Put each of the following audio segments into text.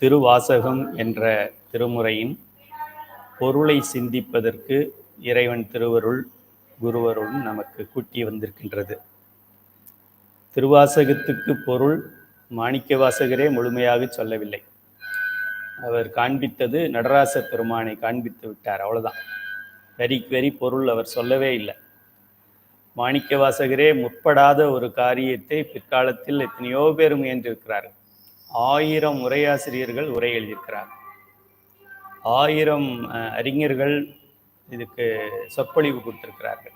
திருவாசகம் என்ற திருமுறையின் பொருளை சிந்திப்பதற்கு இறைவன் திருவருள் குருவருள் நமக்கு கூட்டி வந்திருக்கின்றது. திருவாசகத்துக்கு பொருள் மாணிக்க வாசகரே முழுமையாக சொல்லவில்லை. அவர் காண்பித்தது நடராச பெருமானை காண்பித்து விட்டார், அவ்வளவுதான். வரிக்கு வரி பொருள் அவர் சொல்லவே இல்லை. மாணிக்க வாசகரே முற்படாத ஒரு காரியத்தை பிற்காலத்தில் எத்தனையோ பேர் முயன்றிருக்கிறார்கள். 1000 உரையாசிரியர்கள் உரை எழுதியிருக்கிறார். 1000 அறிஞர்கள் இதுக்கு சொற்பொழிவு கொடுத்திருக்கிறார்கள்.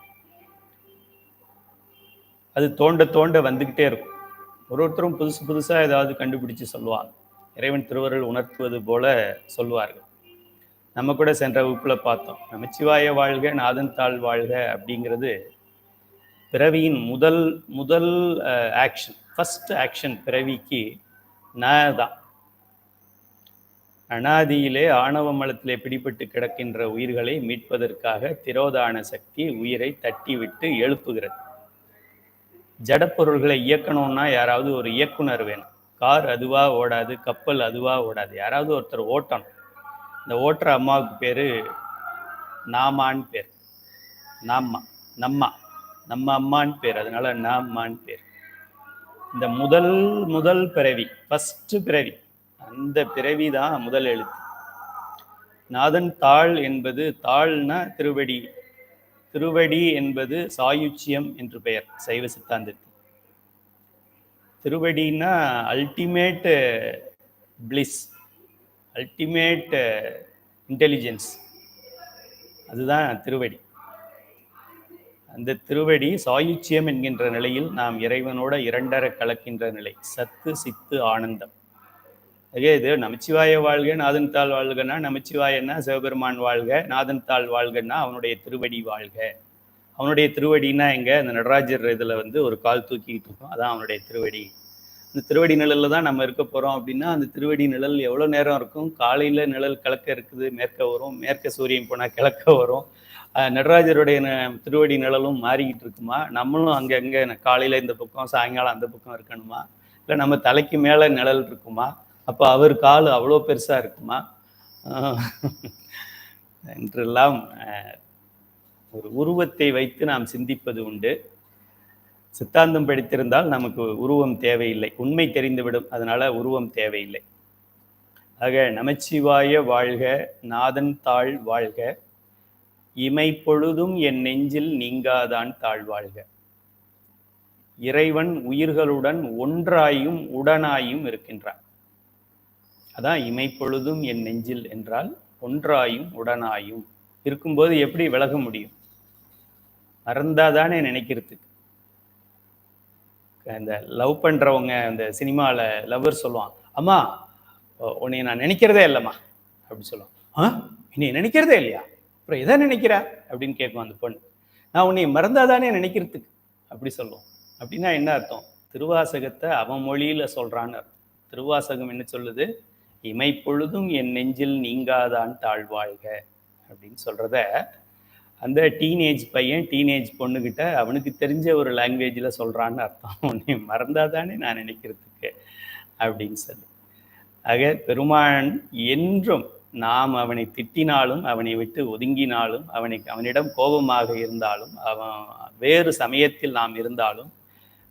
அது தோண்ட தோண்ட வந்துக்கிட்டே இருக்கும். ஒருத்தரும் புதுசு புதுசாக ஏதாவது கண்டுபிடிச்சு சொல்லுவாங்க. இறைவன் திருவருள் உணர்த்துவது போல சொல்லுவார்கள். நம்ம கூட சென்ற வகுப்பில் பார்த்தோம், நமச்சிவாய வாழ்க நாதன் தாழ் வாழ்க அப்படிங்கிறது பிறவியின் முதல் ஆக்ஷன், ஃபர்ஸ்ட் ஆக்ஷன் பிறவிக்கு தான். அனாதியிலே ஆணவ மலத்திலே பிடிபட்டு கிடக்கின்ற உயிர்களை மீட்பதற்காக திரோதான சக்தி உயிரை தட்டி விட்டு எழுப்புகிறது. ஜடப்பொருள்களை இயக்கணும்னா யாராவது ஒரு இயக்குனர் வேணும். கார் அதுவா ஓடாது, கப்பல் அதுவா ஓடாது, யாராவது ஒருத்தர் ஓட்டணும். இந்த ஓட்டுற அம்மாவுக்கு பேரு நாமான்னு பேர். நம்ம அம்மான்னு பேர், அதனால நாமான்னு பேர். இந்த முதல் பிறவி, ஃபர்ஸ்ட் பிறவி, அந்த பிறவி தான் முதல் எழுத்து. நாதன் தாள் என்பது, தாள்னா திருவடி, திருவடி என்பது சாயுச்சியம் என்று பெயர் சைவ சித்தாந்தத்தில். திருவடினா அல்டிமேட் பிளிஸ், அல்டிமேட் இன்டெலிஜென்ஸ், அதுதான் திருவடி. அந்த திருவடி சாயுச்சியம் என்கின்ற நிலையில் நாம் இறைவனோட இரண்டர கலக்கின்ற நிலை, சத்து சித்து ஆனந்தம். அதே இது நமச்சிவாய வாழ்க நாதன் தாள் வாழ்கன்னா, நமச்சிவாயன்னா சிவபெருமான் வாழ்க, நாதன் தாள் வாழ்கன்னா அவனுடைய திருவடி வாழ்க. அவனுடைய திருவடினா எங்க? அந்த நடராஜர் இதில் ஒரு கால் தூக்கிட்டு இருக்கோம், அதான் அவனுடைய திருவடி. அந்த திருவடி நிழலில் தான் நம்ம இருக்க போகிறோம். அப்படின்னா அந்த திருவடி நிழல் எவ்வளோ நேரம் இருக்கும்? காலையில் நிழல் கிழக்க இருக்குது, மேற்க வரும், மேற்க சூரியன் போனால் கிழக்க வரும். நடராஜருடைய திருவடி நிழலும் மாறிக்கிட்டு இருக்குமா? நம்மளும் அங்கங்கே காலையில் இந்த பக்கம், சாயங்காலம் அந்த பக்கம் இருக்கணுமா? இல்லை நம்ம தலைக்கு மேலே நிழல் இருக்குமா? அப்போ அவர் கால் அவ்வளோ பெருசாக இருக்குமா என்றெல்லாம் ஒரு உருவத்தை வைத்து நாம் சிந்திப்பது உண்டு. சித்தாந்தம் படித்திருந்தால் நமக்கு உருவம் தேவையில்லை, உண்மை தெரிந்துவிடும், அதனால உருவம் தேவையில்லை. ஆக நமச்சிவாய வாழ்க நாதன் தாழ் வாழ்க, இமை பொழுதும் என் நெஞ்சில் நீங்காதான் தாழ்வாழ்க. இறைவன் உயிர்களுடன் ஒன்றாயும் உடனாயும் இருக்கின்றான். அதான் இமை பொழுதும் என் நெஞ்சில் என்றால் ஒன்றாயும் உடனாயும் இருக்கும்போது எப்படி விலக முடியும்? மறந்தாதானே நினைக்கிறதுக்கு. இந்த லவ் பண்றவங்க அந்த சினிமாவில் லவ்வர் சொல்லுவான், அம்மா உன்னை நான் நினைக்கிறதே இல்லைம்மா அப்படின்னு சொல்லுவான். என்னை நினைக்கிறதே இல்லையா? அப்புறம் எதை நினைக்கிறா அப்படின்னு கேட்கும் அந்த பொண்ணு. நான் உன்னை மறந்தாதானே நினைக்கிறதுக்கு அப்படி சொல்லுவோம். அப்படின்னா என்ன அர்த்தம்? திருவாசகத்தை அவன் மொழியில சொல்றான்னு அர்த்தம். திருவாசகம் என்ன சொல்லுது? இமை பொழுதும் என் நெஞ்சில் நீங்காதான் தாழ்வாழ்க அப்படின்னு சொல்றத அந்த டீனேஜ் பையன் டீனேஜ் பொண்ணுகிட்ட அவனுக்கு தெரிஞ்ச ஒரு லாங்குவேஜில் சொல்றான்னு அர்த்தம். உன்னை மறந்தாதானே நான் நினைக்கிறதுக்கு அப்படின்னு சொல்லி. ஆக பெருமான் என்றும் நாம் அவனை திட்டினாலும், அவனை விட்டு ஒதுங்கினாலும், அவனிடம் கோபமாக இருந்தாலும், அவன் வேறு சமயத்தில் நாம் இருந்தாலும்,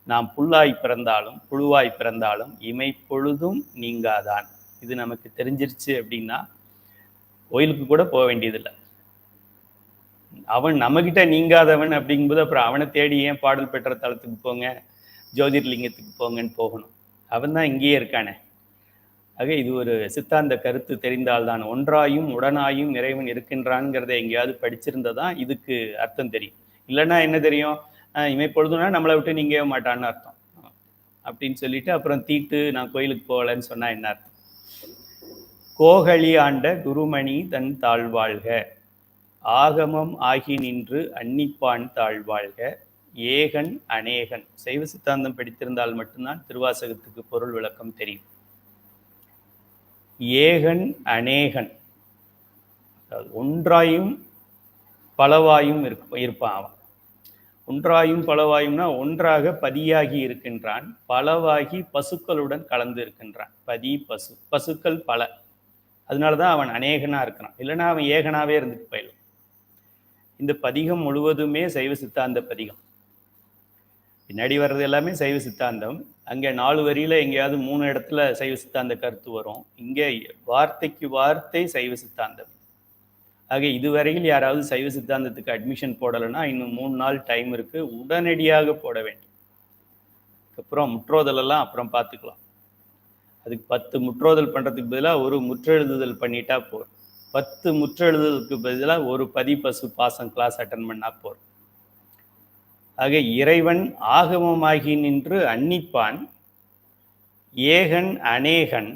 நாம் புல்லாய் பிறந்தாலும் புழுவாய் பிறந்தாலும் இமை பொழுதும் நீங்காதான். இது நமக்கு தெரிஞ்சிருச்சு அப்படின்னா கோயிலுக்கு கூட போக வேண்டியதில்லை. அவன் நம்மகிட்ட நீங்காதவன் அப்படிங்கும்போது அப்புறம் அவனை தேடி ஏன் பாடல் பெற்ற தலத்துக்கு போங்க, ஜோதிர்லிங்கத்துக்கு போங்கன்னு போகணும்? அவன் தான் இங்கேயே இருக்கானே. ஆக இது ஒரு சித்தாந்த கருத்து தெரிந்தால்தான், ஒன்றாயும் உடனாயும் இறைவன் இருக்கின்றான்ங்கிறத எங்கேயாவது படிச்சிருந்ததான் இதுக்கு அர்த்தம் தெரியும். இல்லைன்னா என்ன தெரியும்? இமைப்பொழுதுனா நம்மளை விட்டு நீங்கவே மாட்டான்னு அர்த்தம் அப்படின்னு சொல்லிட்டு அப்புறம் தீட்டு நான் கோயிலுக்கு போகலன்னு சொன்னா என்ன அர்த்தம்? கோகலி ஆண்ட குருமணி தன் தாழ்வாழ்க, ஆகமம் ஆகி நின்று அன்னிப்பான் தாழ்வாழ்க, ஏகன் அநேகன். சைவ சித்தாந்தம் படித்திருந்தால் மட்டும்தான் திருவாசகத்துக்கு பொருள் விளக்கம் தெரியும். ஏகன் அநேகன், ஒன்றாயும் பலவாயும் இருப்பான் அவன். ஒன்றாயும் பலவாயும்னா ஒன்றாக பதியாகி இருக்கின்றான், பலவாகி பசுக்களுடன் கலந்து இருக்கின்றான். பதி பசு, பசுக்கள் பல. அதனாலதான் அவன் அநேகனா இருக்கிறான். இல்லைன்னா அவன் ஏகனாவே இருந்துட்டு போயிடலாம். இந்த பதிகம் முழுவதுமே சைவ சித்தாந்த பதிகம். பின்னாடி வர்றது எல்லாமே சைவ சித்தாந்தம். அங்கே 4 வரியில எங்கேயாவது 3 இடத்துல சைவ சித்தாந்த கருத்து வரும். இங்கே வார்த்தைக்கு வார்த்தை சைவ சித்தாந்தம். ஆக இதுவரையில் யாராவது சைவ சித்தாந்தத்துக்கு அட்மிஷன் போடலைன்னா இன்னும் 3 நாள் டைம் இருக்கு, உடனடியாக போட வேண்டும். அப்புறம் முற்றோதலெல்லாம் அப்புறம் பார்த்துக்கலாம். அதுக்கு 10 முற்றோதல் பண்றதுக்கு பதிலாக ஒரு முற்றெழுதுதல் பண்ணிட்டா போதும். 10 முற்றெழுதுதலுக்கு பதிலாக ஒரு பதி பசு பாசம் கிளாஸ் அட்டன் பண்ணா போதும். ஆக இறைவன் ஆகமமாகி நின்று அன்னிப்பான், ஏகன் அநேகன்,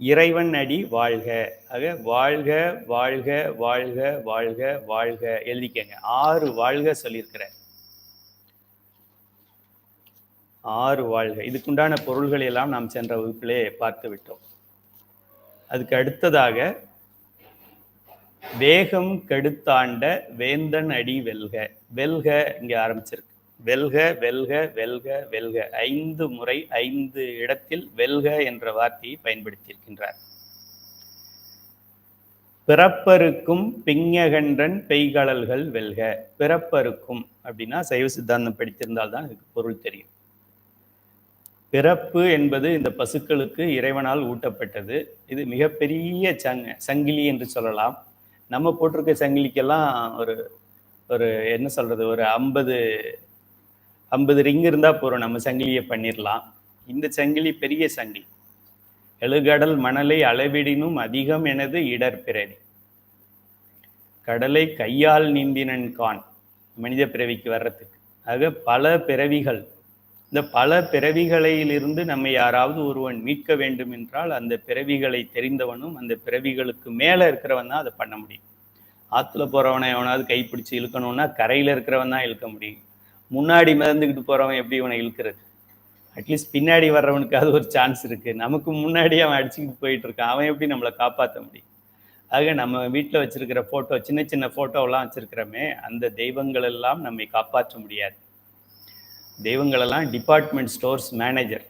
இறைவன் அடி வாழ்க. ஆக வாழ்க வாழ்க வாழ்க வாழ்க வாழ்க எழுதிக்கங்க. 6 வாழ்க சொல்லியிருக்கிறார். 6 வாழ்க. இதுக்குண்டான பொருள்களை எல்லாம் நாம் சென்ற வகுப்பிலே பார்த்து விட்டோம். அதுக்கு அடுத்ததாக வேகம் கெடுத்தாண்ட வேந்தன் அடி வெல்க. வெல்க இங்க ஆரம்பிச்சிருக்கு. வெல்க வெல்க வெல்க வெல்க 5 முறை 5 இடத்தில் வெல்க என்ற வார்த்தையை பயன்படுத்தியிருக்கின்றார். பிறப்பருக்கும் பிஞகன்றன் பெய்கடல்கள் வெல்க. பிறப்பருக்கும் அப்படின்னா சைவ சித்தாந்தம் படித்திருந்தால்தான் இதுக்கு பொருள் தெரியும். பிறப்பு என்பது இந்த பசுக்களுக்கு இறைவனால் ஊட்டப்பட்டது. இது மிகப்பெரிய சங்கிலி என்று சொல்லலாம். நம்ம போட்டிருக்க சங்கிலிக்கெல்லாம் ஒரு என்ன சொல்றது, ஒரு 50 ரிங் இருந்தா போறோம், நம்ம சங்கிலியை பண்ணிடலாம். இந்த சங்கிலி பெரிய சங்கிலி. எழுகடல் மணலை அளவிடினும் அதிகம் எனது இடர்பிறவி. கடலை கையால் நீந்தினன் கான், மனித பிறவிக்கு வர்றதுக்கு. ஆக பல பிறவிகள். இந்த பல பிறவிகளிலிருந்து நம்மை யாராவது ஒருவன் மீட்க வேண்டும் என்றால் அந்த பிறவிகளை தெரிந்தவனும் அந்த பிறவிகளுக்கு மேலே இருக்கிறவன் தான் அதை பண்ண முடியும். ஆற்றுல போகிறவனை எவனாவது கைப்பிடிச்சு இழுக்கணும்னா கரையில் இருக்கிறவன் தான் இழுக்க முடியும். முன்னாடி மிதந்துக்கிட்டு போகிறவன் எப்படி இவனை இழுக்கிறது? அட்லீஸ்ட் பின்னாடி வர்றவனுக்கு அது ஒரு சான்ஸ் இருக்குது. நமக்கு முன்னாடி அவன் அடிச்சுக்கிட்டு போயிட்டு இருக்கான், அவன் எப்படி நம்மளை காப்பாற்ற முடியும்? ஆக நம்ம வீட்டில் வச்சிருக்கிற ஃபோட்டோ, சின்ன சின்ன ஃபோட்டோவெல்லாம் வச்சிருக்கிறோமே, அந்த தெய்வங்கள் எல்லாம் நம்மை காப்பாற்ற முடியாது. தெய்வங்களெல்லாம் டிபார்ட்மெண்ட் ஸ்டோர்ஸ் மேனேஜர்.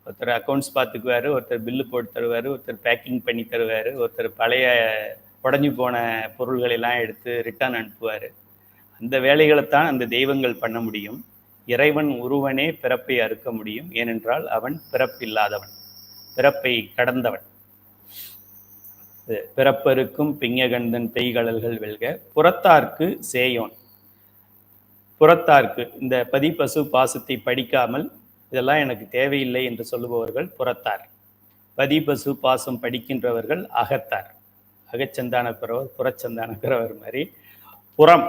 ஒருத்தர் அக்கௌண்ட்ஸ் பார்த்துக்குவார், ஒருத்தர் பில்லு போட்டு தருவார், ஒருத்தர் பேக்கிங் பண்ணி தருவார், ஒருத்தர் பழைய உடஞ்சி போன பொருள்களெல்லாம் எடுத்து ரிட்டர்ன் அனுப்புவார். அந்த வேலைகளைத்தான் அந்த தெய்வங்கள் பண்ண முடியும். இறைவன் ஒருவனே பிறப்பை அறுக்க முடியும். ஏனென்றால் அவன் பிறப்பில்லாதவன், பிறப்பை கடந்தவன். பிறப்பருக்கும் பிஞகந்தன் பெய்கடல்கள் வெல்க. புறத்தார்க்கு சேயோன். புறத்தார்க்கு இந்த பதி பசு பாசத்தை படிக்காமல் இதெல்லாம் எனக்கு தேவையில்லை என்று சொல்லுபவர்கள் புறத்தார். பதி பசு பாசம் படிக்கின்றவர்கள் அகத்தார். அகச்சந்தான பிறவர் புறச்சந்தான பிறவர் மாதிரி. புறம்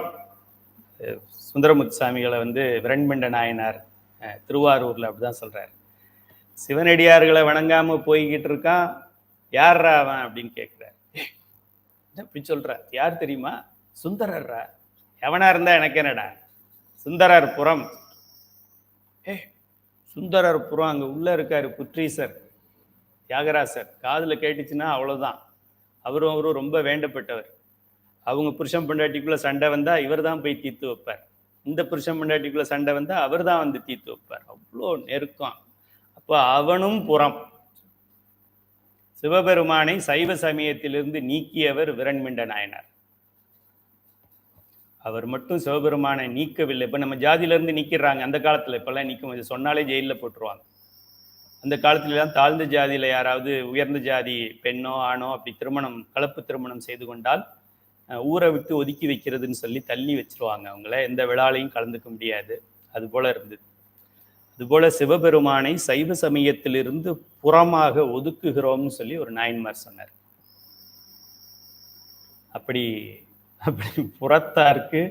சுந்தரமுத்து சாமிகளை விரண்மிண்ட நாயனார் திருவாரூர்ல அப்படிதான் சொல்றாரு. சிவனடியார்களை வணங்காம போய்கிட்டு இருக்கான், யார்ரா அவன் அப்படின்னு கேட்கிறார். அப்படி சொல்றார். யார் தெரியுமா? சுந்தரர்ரா. எவனா இருந்தா எனக்கு என்னடா, சுந்தரர் புறம். சுந்தரர் புறம் அங்க உள்ள இருக்காரு புற்றீசர் தியாகராசர். காதுல கேட்டுச்சுன்னா அவ்வளவுதான். அவரும் ரொம்ப வேண்டப்பட்டவர். அவங்க புருஷன் பொண்டாட்டிக்குள்ள சண்டை வந்தா இவர் தான் போய் தீர்த்து வைப்பார். இந்த புருஷன் பொண்டாட்டிக்குள்ள சண்டை வந்தா அவர் தான் தீர்த்து வைப்பார். அவ்வளோ நெருக்கம். அப்போ அவனும் புறம். சிவபெருமானை சைவ சமயத்திலிருந்து நீக்கியவர் விரண்மிண்ட நாயனார். அவர் மட்டும் சிவபெருமானை நீக்கவில்லை. இப்போ நம்ம ஜாதியிலேருந்து நீக்கிறாங்க அந்த காலத்தில். இப்போல்லாம் நீக்க சொன்னாலே ஜெயிலில் போட்டுருவாங்க. அந்த காலத்துலலாம் தாழ்ந்த ஜாதியில் யாராவது உயர்ந்த ஜாதி பெண்ணோ ஆணோ அப்படி கலப்பு திருமணம் செய்து கொண்டால் ஊரை விட்டு ஒதுக்கி வைக்கிறதுன்னு சொல்லி தள்ளி வச்சிருவாங்க. அவங்கள எந்த விழாலையும் கலந்துக்க முடியாது. அது போல இருந்தது. அதுபோல சிவபெருமானை சைவ சமயத்திலிருந்து புறமாக ஒதுக்குகிறோம்னு சொல்லி ஒரு நாயன்மார் சொன்னார். அப்படி புறத்தார்க்கு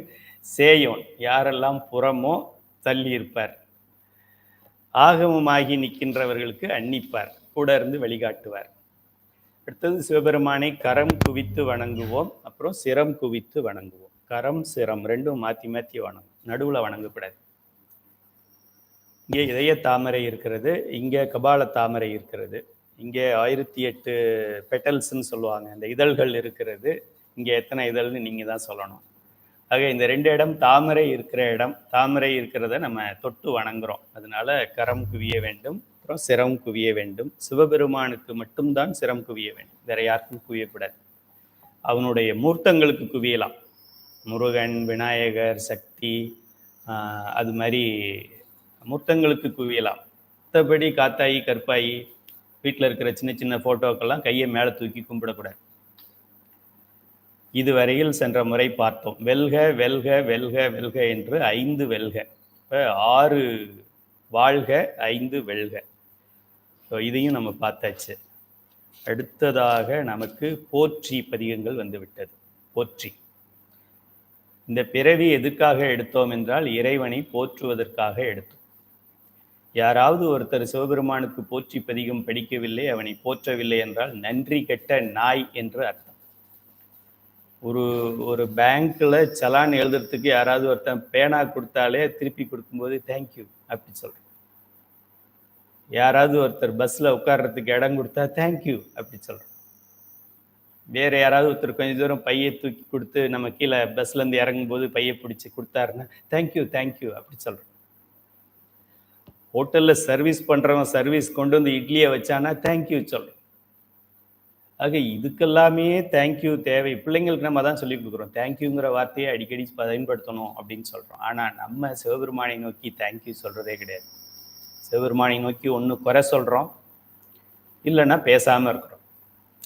சேயோன். யாரெல்லாம் புறமோ தள்ளி இருப்பார். ஆகமமாகி நிற்கின்றவர்களுக்கு அன்னிப்பார், கூட இருந்து வழிகாட்டுவார். அடுத்தது சிவபெருமானை கரம் குவித்து வணங்குவோம், அப்புறம் சிரம் குவித்து வணங்குவோம். கரம் சிரம் ரெண்டும் மாற்றி மாற்றி வணங்கும், நடுவில் வணங்கக்கூடாது. இங்கே இதய தாமரை இருக்கிறது, இங்கே கபால தாமரை இருக்கிறது, இங்கே 1008 பெட்டல்ஸ்ன்னு சொல்லுவாங்க, அந்த இதழ்கள் இருக்கிறது. இங்கே எத்தனை இதழ்னு நீங்கள் தான் சொல்லணும். ஆக இந்த 2 இடம் தாமரை இருக்கிற இடம். தாமரை இருக்கிறத நம்ம தொட்டு வணங்குறோம். அதனால கரம் குவிய வேண்டும், அப்புறம் சிரம் குவிய வேண்டும். சிவபெருமானுக்கு மட்டும்தான் சிரம் குவிய வேண்டும், வேற யாருக்கும் குவியக்கூடாது. அவனுடைய மூர்த்தங்களுக்கு குவியலாம், முருகன், விநாயகர், சக்தி, அது மாதிரி மூர்த்தங்களுக்கு குவியலாம். மற்றபடி காத்தாயி, கற்பாயி, வீட்டில் இருக்கிற சின்ன சின்ன ஃபோட்டோக்கெல்லாம் கையை மேலே தூக்கி கும்பிடக்கூடாது. இதுவரையில் சென்ற முறை பார்த்தோம். வெல்க வெல்க வெல்க வெல்க என்று 5 வெல்க. இப்போ 6 வாழ்க, 5 வெல்க. ஸோ இதையும் நம்ம பார்த்தாச்சு. அடுத்ததாக நமக்கு போற்றி பதிகங்கள் வந்துவிட்டது. போற்றி. இந்த பிறவி எதுக்காக எடுத்தோம் என்றால் இறைவனை போற்றுவதற்காக எடுத்தோம். யாராவது ஒருத்தர் சிவபெருமானுக்கு போற்றி பதிகம் படிக்கவில்லை, அவனை போற்றவில்லை என்றால் நன்றி கெட்ட நாய் என்று அர்த்தம். ஒரு பேங்க்ல சலான் எழுதுறதுக்கு யாராவது ஒருத்தன் பேனா கொடுத்தாலே திருப்பி கொடுக்கும்போது தேங்க்யூ அப்படி சொல்றோம். யாராவது ஒருத்தர் பஸ்ல உட்கார்றதுக்கு இடம் கொடுத்தா தேங்க்யூ அப்படி சொல்றோம். வேற யாராவது ஒருத்தர் கொஞ்சம் தூரம் பையை தூக்கி கொடுத்து நம்ம கீழே பஸ்ல இருந்து இறங்கும் போது பையை பிடிச்சி கொடுத்தாருன்னா தேங்க்யூ தேங்க்யூ அப்படி சொல்றோம். ஹோட்டல்ல சர்வீஸ் பண்றவன் சர்வீஸ் கொண்டு வந்து இட்லியை வச்சானா தேங்க்யூ சொல்றோம். ஆக இதுக்கெல்லாமே தேங்க்யூ தேவை. பிள்ளைங்களுக்கு நம்ம தான் சொல்லி கொடுக்குறோம், தேங்க்யூங்கிற வார்த்தையை அடிக்கடி பயன்படுத்தணும் அப்படின்னு சொல்கிறோம். ஆனால் நம்ம சிவபெருமானை நோக்கி தேங்க்யூ சொல்கிறதே கிடையாது. சிவபெருமானை நோக்கி ஒன்று குறை சொல்கிறோம், இல்லைன்னா பேசாமல் இருக்கிறோம்.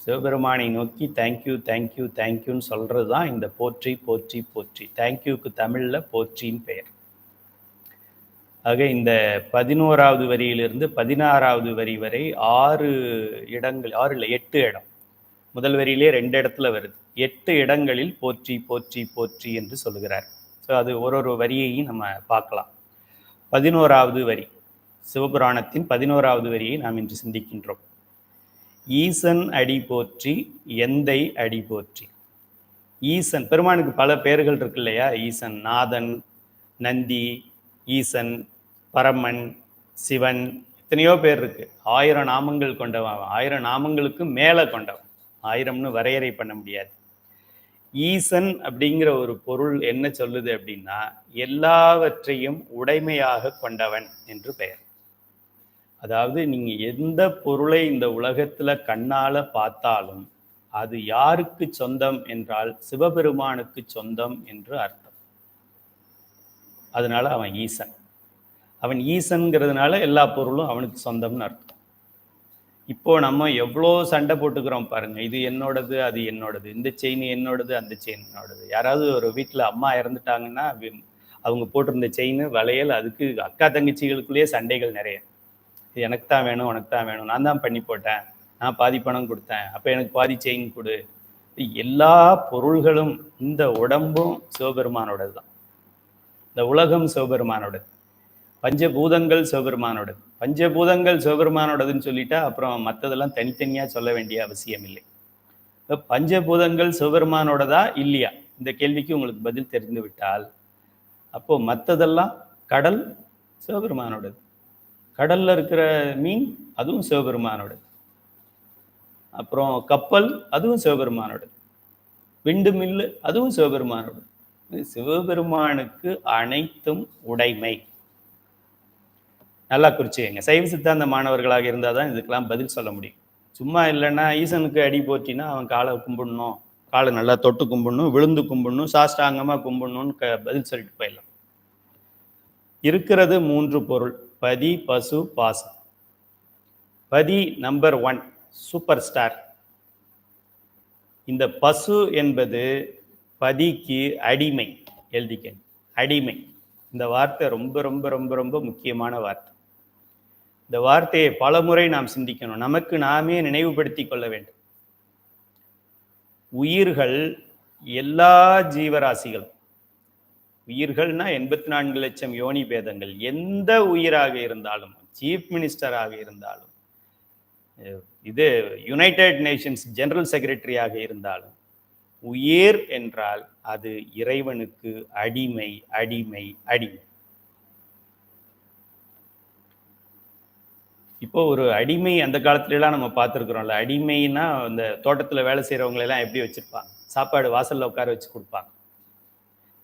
சிவபெருமானை நோக்கி தேங்க்யூ தேங்க்யூ தேங்க்யூன்னு சொல்கிறது தான் இந்த போற்றி போற்றி போற்றி. தேங்க்யூக்கு தமிழில் போற்றின்னு பெயர். ஆக இந்த 11வது வரியிலிருந்து 16வது வரி வரை 6 இடங்கள், 6 இல்லை 8 இடம். முதல் வரியிலே 2 இடத்துல வருது. 8 இடங்களில் போற்றி போற்றி போற்றி என்று சொல்லுகிறார். ஸோ அது ஒரு வரியையும் நம்ம பார்க்கலாம். 11வது வரி, சிவபுராணத்தின் 11வது வரியை நாம் இன்று சிந்திக்கின்றோம். ஈசன் அடி போற்றி, எந்தை அடி போற்றி. ஈசன், பெருமானுக்கு பல பெயர்கள் இருக்கு இல்லையா? ஈசன், நாதன், நந்தி, ஈசன், பரமன், சிவன், எத்தனையோ பேர் இருக்கு. 1000 நாமங்கள் கொண்டவன், 1000 நாமங்களுக்கு மேலே கொண்டவன். 1000ன்னு வரையறை பண்ண முடியாது. ஈசன் அப்படிங்கிற ஒரு பொருள் என்ன சொல்லுது அப்படின்னா, எல்லாவற்றையும் உடைமையாக கொண்டவன் என்று பெயர். அதாவது நீங்க எந்த பொருளை இந்த உலகத்துல கண்ணால பார்த்தாலும் அது யாருக்கு சொந்தம் என்றால் சிவபெருமானுக்கு சொந்தம் என்று அர்த்தம். அதனால அவன் ஈசன். அவன் ஈசன்கிறதுனால எல்லா பொருளும் அவனுக்கு சொந்தம்னு அர்த்தம். இப்போ நம்ம எவ்வளோ சண்டை போட்டுக்கிறோம் பாருங்க, இது என்னோடது அது என்னோடது, இந்த செயின் என்னோடது அந்த செயின் என்னோடது. யாராவது ஒரு வீட்டில் அம்மா இறந்துட்டாங்கன்னா அவங்க போட்டிருந்த செயின், வளையல், அதுக்கு அக்கா தங்கச்சிகளுக்குள்ளேயே சண்டைகள் நிறைய. இது எனக்கு தான் வேணும், உனக்கு தான் வேணும், நான் தான் பண்ணி போட்டேன், நான் பாதி பணம் கொடுத்தேன், அப்போ எனக்கு பாதி செயின் கொடு. எல்லா பொருள்களும், இந்த உடம்பும் சிவபெருமானோடது தான். இந்த உலகம் சிவபெருமானோடது. பஞ்சபூதங்கள் சிவபெருமானோடது. பஞ்சபூதங்கள் சிவபெருமானோடதுன்னு சொல்லிட்டா அப்புறம் மற்றதெல்லாம் தனித்தனியாக சொல்ல வேண்டிய அவசியம் இல்லை. இப்போ பஞ்சபூதங்கள் சிவபெருமானோடதா இல்லையா, இந்த கேள்விக்கு உங்களுக்கு பதில் தெரிந்து விட்டால் அப்போ மற்றதெல்லாம், கடல் சிவபெருமானோடது, கடல்ல இருக்கிற மீன் அதுவும் சிவபெருமானோடது, அப்புறம் கப்பல் அதுவும் சிவபெருமானோடது, விண்டு மில்லு அதுவும் சிவபெருமானோடது. சிவபெருமானுக்கு அனைத்தும் உடைமை. நல்லா குறிச்சுக்கங்க. சைவ சித்தாந்த மாணவர்களாக இருந்தால் தான் இதுக்கெல்லாம் பதில் சொல்ல முடியும். சும்மா இல்லைன்னா ஈசனுக்கு அடி போற்றினா அவன் காலை கும்பிடணும், காலை நல்லா தொட்டு கும்பிடணும், விழுந்து கும்பிடணும், சாஷ்டாங்கமாக கும்பிடணும்னு பதில் சொல்லிட்டு போயிடலாம். இருக்கிறது 3 பொருள்: பதி, பசு, பாசம். பதி நம்பர் 1, சூப்பர் ஸ்டார். இந்த பசு என்பது பதிக்கு அடிமை. எழுதிக்க, அடிமை. இந்த வார்த்தை ரொம்ப ரொம்ப ரொம்ப ரொம்ப முக்கியமான வார்த்தை. இந்த வார்த்தையை பல முறை நாம் சிந்திக்கணும், நமக்கு நாமே நினைவுபடுத்தி கொள்ள வேண்டும். உயிர்கள், எல்லா ஜீவராசிகளும், உயிர்கள்னா 84 லட்சம் யோனி பேதங்கள், எந்த உயிராக இருந்தாலும், சீஃப் மினிஸ்டராக இருந்தாலும், இது யுனைடெட் நேஷன்ஸ் ஜெனரல் செக்ரட்டரியாக இருந்தாலும், உயிர் என்றால் அது இறைவனுக்கு அடிமை அடிமை அடிமை. இப்போ ஒரு அடிமை அந்த காலத்துலலாம் நம்ம பார்த்துருக்குறோம்ல. அடிமைன்னா அந்த தோட்டத்தில் வேலை செய்கிறவங்களெல்லாம் எப்படி வச்சுருப்பாங்க, சாப்பாடு வாசலில் உட்கார வச்சு கொடுப்பாங்க.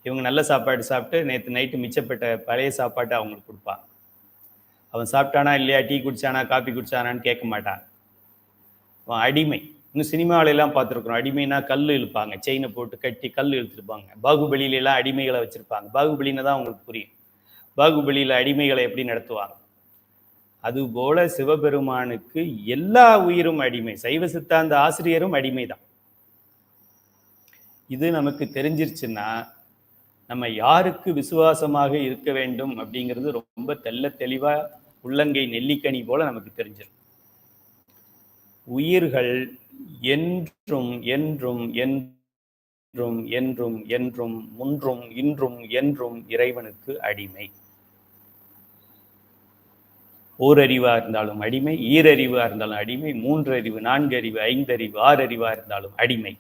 இவங்க நல்ல சாப்பாடு சாப்பிட்டு நேற்று நைட்டு மிச்சப்பட்ட பழைய சாப்பாட்டை அவங்களுக்கு கொடுப்பாங்க. அவன் சாப்பிட்டானா இல்லையா, டீ குடிச்சானா காப்பி குடிச்சானான்னு கேட்க மாட்டான். அவன் அடிமை. இன்னும் சினிமாவிலெல்லாம் பார்த்துருக்குறோம். அடிமைனா கல் இழுப்பாங்க, செயினை போட்டு கட்டி கல் இழுத்துருப்பாங்க. பாகுபலியிலலாம் அடிமைகளை வச்சுருப்பாங்க. பாகுபலின்னு தான் உங்களுக்கு புரியும். பாகுபலியில் அடிமைகளை எப்படி நடத்துவாங்க. அதுபோல சிவபெருமானுக்கு எல்லா உயிரும் அடிமை. சைவ சித்தாந்த ஆசிரியரும் அடிமை தான். இது நமக்கு தெரிஞ்சிருச்சுன்னா நம்ம யாருக்கு விசுவாசமாக இருக்க வேண்டும் அப்படிங்கிறது ரொம்ப தெள்ள தெளிவா உள்ளங்கை நெல்லிக்கனி போல நமக்கு தெரிஞ்சிடும். உயிர்கள் என்றும் என்றும் என்றும் என்றும் என்றும் முன்றும் இன்றும் என்றும் இறைவனுக்கு அடிமை. ஓரறிவா இருந்தாலும் அடிமை, ஈரறிவா இருந்தாலும் அடிமை, 3 அறிவு 4 அறிவு 5 அறிவு 6 அறிவா இருந்தாலும் அடிமை.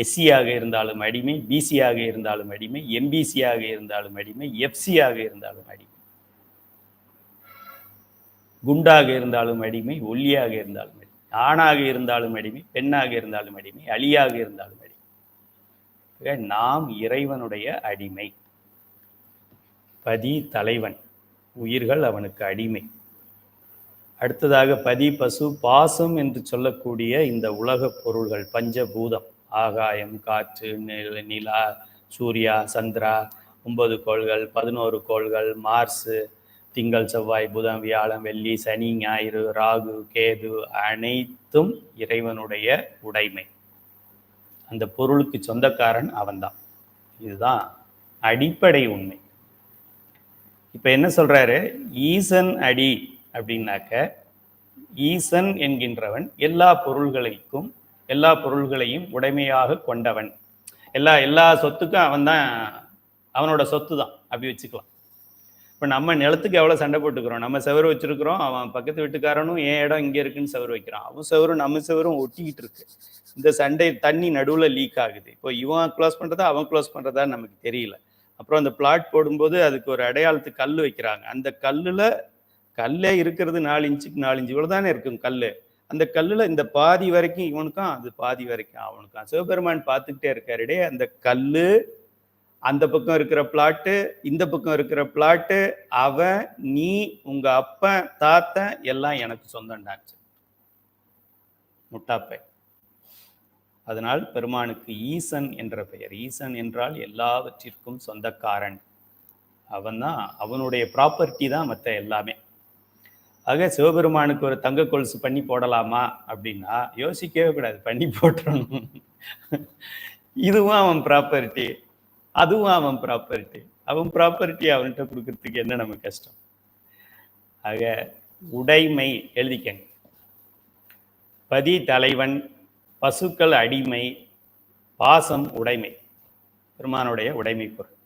எஸ்சியாக இருந்தாலும் அடிமை, பிசியாக இருந்தாலும் அடிமை, எம்பிசியாக இருந்தாலும் அடிமை, எஃப்சியாக இருந்தாலும் அடிமை. குண்டாக இருந்தாலும் அடிமை, ஒல்லியாக இருந்தாலும் அடிமை, ஆணாக இருந்தாலும் அடிமை, பெண்ணாக இருந்தாலும் அடிமை, அலியாக இருந்தாலும் அடிமை. நாம் இறைவனுடைய அடிமை. பதி தலைவன், உயிர்கள் அவனுக்கு அடிமை. அடுத்ததாக பதி பசு பாசம் என்று சொல்லக்கூடிய இந்த உலக பொருள்கள், பஞ்சபூதம், ஆகாயம், காற்று, நிலா, சூர்யா, சந்திரா, 9 கோள்கள், 11 கோள்கள், மார்ஸு, திங்கள், செவ்வாய், புதன், வியாழன், வெள்ளி, சனி, ஞாயிறு, ராகு, கேது அனைத்தும் இறைவனுடைய உடைமை. அந்த பொருளுக்கு சொந்தக்காரன் அவன்தான். இதுதான் அடிப்படை உண்மை. இப்ப என்ன சொல்றாரு, ஈசன் அடி அப்படின்னாக்க, ஈசன் என்கின்றவன் எல்லா பொருள்களையும் உடைமையாக கொண்டவன். எல்லா சொத்துக்கும் அவன் தான், அவனோட சொத்து தான், அப்படி வச்சுக்கலாம். இப்போ நம்ம நிலத்துக்கு எவ்வளோ சண்டை போட்டுக்கிறோம். நம்ம செவரு வச்சிருக்கிறோம், அவன் பக்கத்து வீட்டுக்காரனும் என் இடம் இங்கே இருக்குன்னு செவரு வைக்கிறான். அவன் செவரும் நம்ம செவரும் ஒட்டிக்கிட்டு இருக்கு. இந்த சண்டை தண்ணி நடுவில் லீக் ஆகுது. இப்போ இவன் க்ளோஸ் பண்ணுறதா அவன் க்ளோஸ் பண்ணுறதா நமக்கு தெரியல. அப்புறம் அந்த பிளாட் போடும்போது அதுக்கு ஒரு அடையாளத்துக்கு கல் வைக்கிறாங்க. அந்த கல்லே இருக்கிறது 4 இன்ச்சுக்கு 4 இன்ச்சு இவ்வளோ தானே இருக்கும் கல். அந்த கல்லில் இந்த பாதி வரைக்கும் இவனுக்கும், அது பாதி வரைக்கும் அவனுக்கும். சிவபெருமான் பார்த்துக்கிட்டே இருக்காருடே, அந்த கல், அந்த பக்கம் இருக்கிற பிளாட்டு, இந்த பக்கம் இருக்கிற பிளாட்டு, அவன், நீ, உங்க அப்பன், தாத்தன் எல்லாம் எனக்கு சொந்தம்டாச்சு. முட்டாப்பை. அதனால் பெருமானுக்கு ஈசன் என்ற பெயர். ஈசன் என்றால் எல்லாவற்றிற்கும் சொந்தக்காரன். அவன் தான், அவனுடைய ப்ராப்பர்ட்டி தான் மற்ற எல்லாமே. ஆக சிவபெருமானுக்கு ஒரு தங்க கொலுசு பண்ணி போடலாமா அப்படின்னா யோசிக்கவே கூடாது, பண்ணி போட்டுறணும். இதுவும் அவன் ப்ராப்பர்ட்டி, அதுவும் அவன் ப்ராப்பர்ட்டி. அவன் ப்ராப்பர்ட்டி அவன்கிட்ட கொடுக்கறதுக்கு என்ன நம்ம கஷ்டம். ஆக உடைமை எழுதிக்கங்க. பதி தலைவன், பசுக்கள் அடிமை, பாசம் உடைமை, பெருமானுடைய உடைமை பொருள்.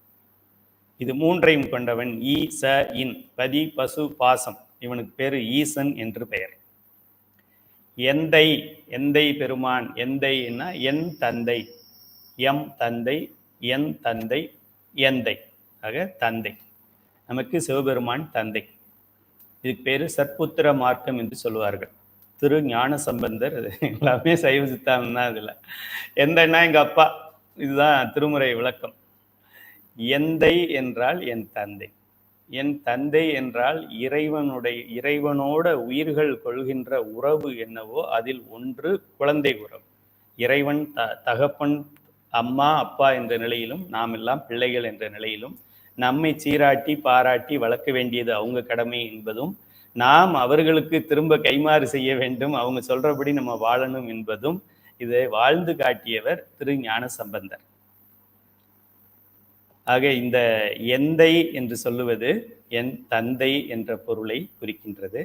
இது மூன்றையும் கொண்டவன் ஈ ச இன். பதி பசு பாசம், இவனுக்கு பேரு ஈசன் என்று பெயர். எந்தை, எந்தை பெருமான். எந்தைன்னா என் தந்தை, எம் தந்தை, என் தந்தை, எந்தை. ஆக தந்தை, நமக்கு சிவபெருமான் தந்தை. இதுக்கு பேரு சற்புத்திர மார்க்கம் என்று சொல்லுவார்கள். திரு ஞான சம்பந்தர், எல்லாமே சைவ சித்தாந்தம் தான். இதுல எந்தைன்னா எங்க அப்பா, இதுதான் திருமுறை விளக்கம். எந்தை என்றால் என் தந்தை. என் தந்தை என்றால் இறைவனோட உயிர்கள் கொள்கின்ற உறவு என்னவோ அதில் ஒன்று குழந்தை உறவு. இறைவன் தகப்பன், அம்மா, அப்பா என்ற நிலையிலும், நாம் எல்லாம் பிள்ளைகள் என்ற நிலையிலும் நம்மை சீராட்டி பாராட்டி வளர்க்க வேண்டியது அவங்க கடமை என்பதும், நாம் அவர்களுக்கு திரும்ப கைமாறு செய்ய வேண்டும், அவங்க சொல்றபடி நம்ம வாழணும் என்பதும் இதை வாழ்ந்து காட்டியவர் திரு ஞான சம்பந்தர். ஆக இந்த எந்தை என்று சொல்லுவது என் தந்தை என்ற பொருளை குறிக்கின்றது.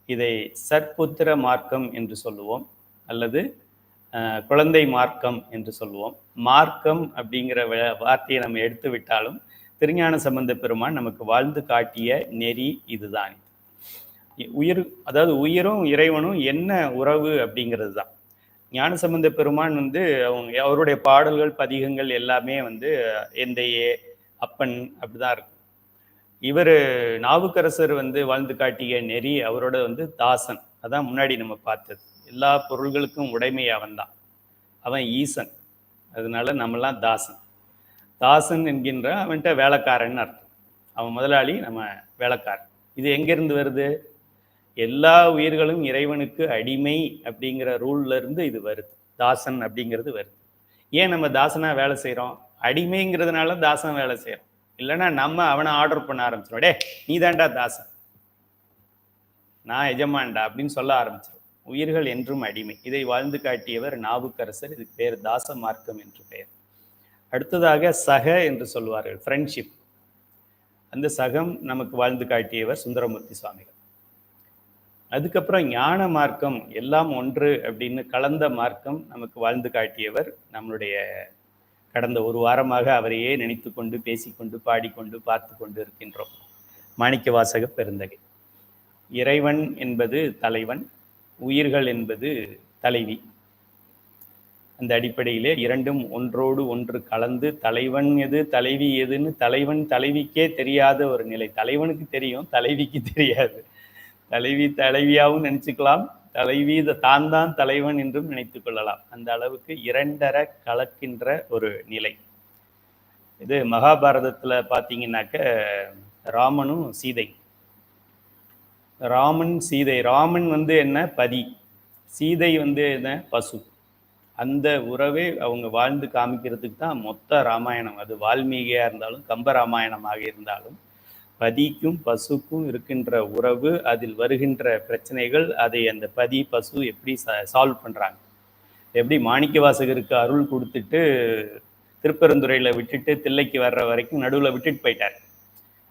இதை சற்புத்திர மார்க்கம் என்று சொல்லுவோம், அல்லது குழந்தை மார்க்கம் என்று சொல்லுவோம். மார்க்கம் அப்படிங்கிற வார்த்தையை நம்ம எடுத்து விட்டாலும் திருஞான சம்பந்த பெருமான் நமக்கு வாழ்ந்து காட்டிய நெறி இதுதான். அதாவது உயிரும் இறைவனும் என்ன உறவு அப்படிங்கிறது தான். ஞான சம்பந்த பெருமான் அவருடைய பாடல்கள், பதிகங்கள் எல்லாமே எந்தையே, அப்பன் அப்படிதான் இருக்கும். இவர் நாவுக்கரசர் வாழ்ந்து காட்டிய நெறி, அவரோட தாசன். அதான் முன்னாடி நம்ம பார்த்தது. எல்லா பொருள்களுக்கும் உடைமை அவன் தான். அவன் ஈசன், அதனால நம்மளாம் தாசன். தாசன் என்கின்ற அவன்கிட்ட வேலைக்காரன் அர்த்தம். அவன் முதலாளி, நம்ம வேலைக்காரன். இது எங்கிருந்து வருது? எல்லா உயிர்களும் இறைவனுக்கு அடிமை அப்படிங்கிற ரூல்ல இருந்து இது வருது. தாசன் அப்படிங்கிறது வருது. ஏன் நம்ம தாசனா வேலை செய்கிறோம்? அடிமைங்கிறதுனால தாசன் வேலை செய்கிறோம். இல்லைன்னா நம்ம அவனை ஆர்டர் பண்ண ஆரம்பிச்சிடும். டே நீ தாண்டா தாசன், நான் எஜமான்டா அப்படின்னு சொல்ல ஆரம்பிச்சிடும். உயிர்கள் என்றும் அடிமை. இதை வாழ்ந்து காட்டியவர் நாவுக்கரசர். இதுக்கு பேர் தாச மார்க்கம் என்று பெயர். அடுத்ததாக சக என்று சொல்வார்கள், ஃப்ரெண்ட்ஷிப். அந்த சகம் நமக்கு வாழ்ந்து காட்டியவர் சுந்தரமூர்த்தி சுவாமிகள். அதுக்கப்புறம் ஞான மார்க்கம், எல்லாம் ஒன்று அப்படின்னு கலந்த மார்க்கம் நமக்கு வாழ்ந்து காட்டியவர் நம்மளுடைய கடந்த ஒரு வாரமாக அவரையே நினைத்து கொண்டு பேசிக்கொண்டு பாடிக்கொண்டு பார்த்து கொண்டு இருக்கின்றோம், மாணிக்கவாசக பெருந்தகை. இறைவன் என்பது தலைவன், உயிர்கள் என்பது தலைவி. அந்த அடிப்படையிலே இரண்டும் ஒன்றோடு ஒன்று கலந்து, தலைவன் எது தலைவி எதுன்னு தலைவன் தலைவிக்கே தெரியாத ஒரு நிலை. தலைவனுக்கு தெரியும், தலைவிக்கு தெரியாது. தலைவி தலைவியாகவும் நினைச்சுக்கலாம், தலைவி தான் தான் தலைவன் என்றும் நினைத்து கொள்ளலாம். அந்த அளவுக்கு இரண்டர கலக்கின்ற ஒரு நிலை இது. மகாபாரதத்துல பார்த்தீங்கன்னாக்க ராமனும் சீதை, ராமன் சீதை. ராமன் என்ன? பதி. சீதை என்ன? பசு. அந்த உறவை அவங்க வாழ்ந்து காமிக்கிறதுக்கு தான் மொத்த ராமாயணம். அது வால்மீகியா இருந்தாலும் கம்ப ராமாயணமாக இருந்தாலும் பதிக்கும் பசுக்கும் இருக்கின்ற உறவு, அதில் வருகின்ற பிரச்சனைகள், அதை அந்த பதி பசு எப்படி சால்வ் பண்ணுறாங்க. எப்படி மாணிக்கவாசகருக்கு அருள் கொடுத்துட்டு திருப்பெருந்துறையில் விட்டுட்டு தில்லைக்கு வர்ற வரைக்கும் நடுவில் விட்டுட்டு போயிட்டார்.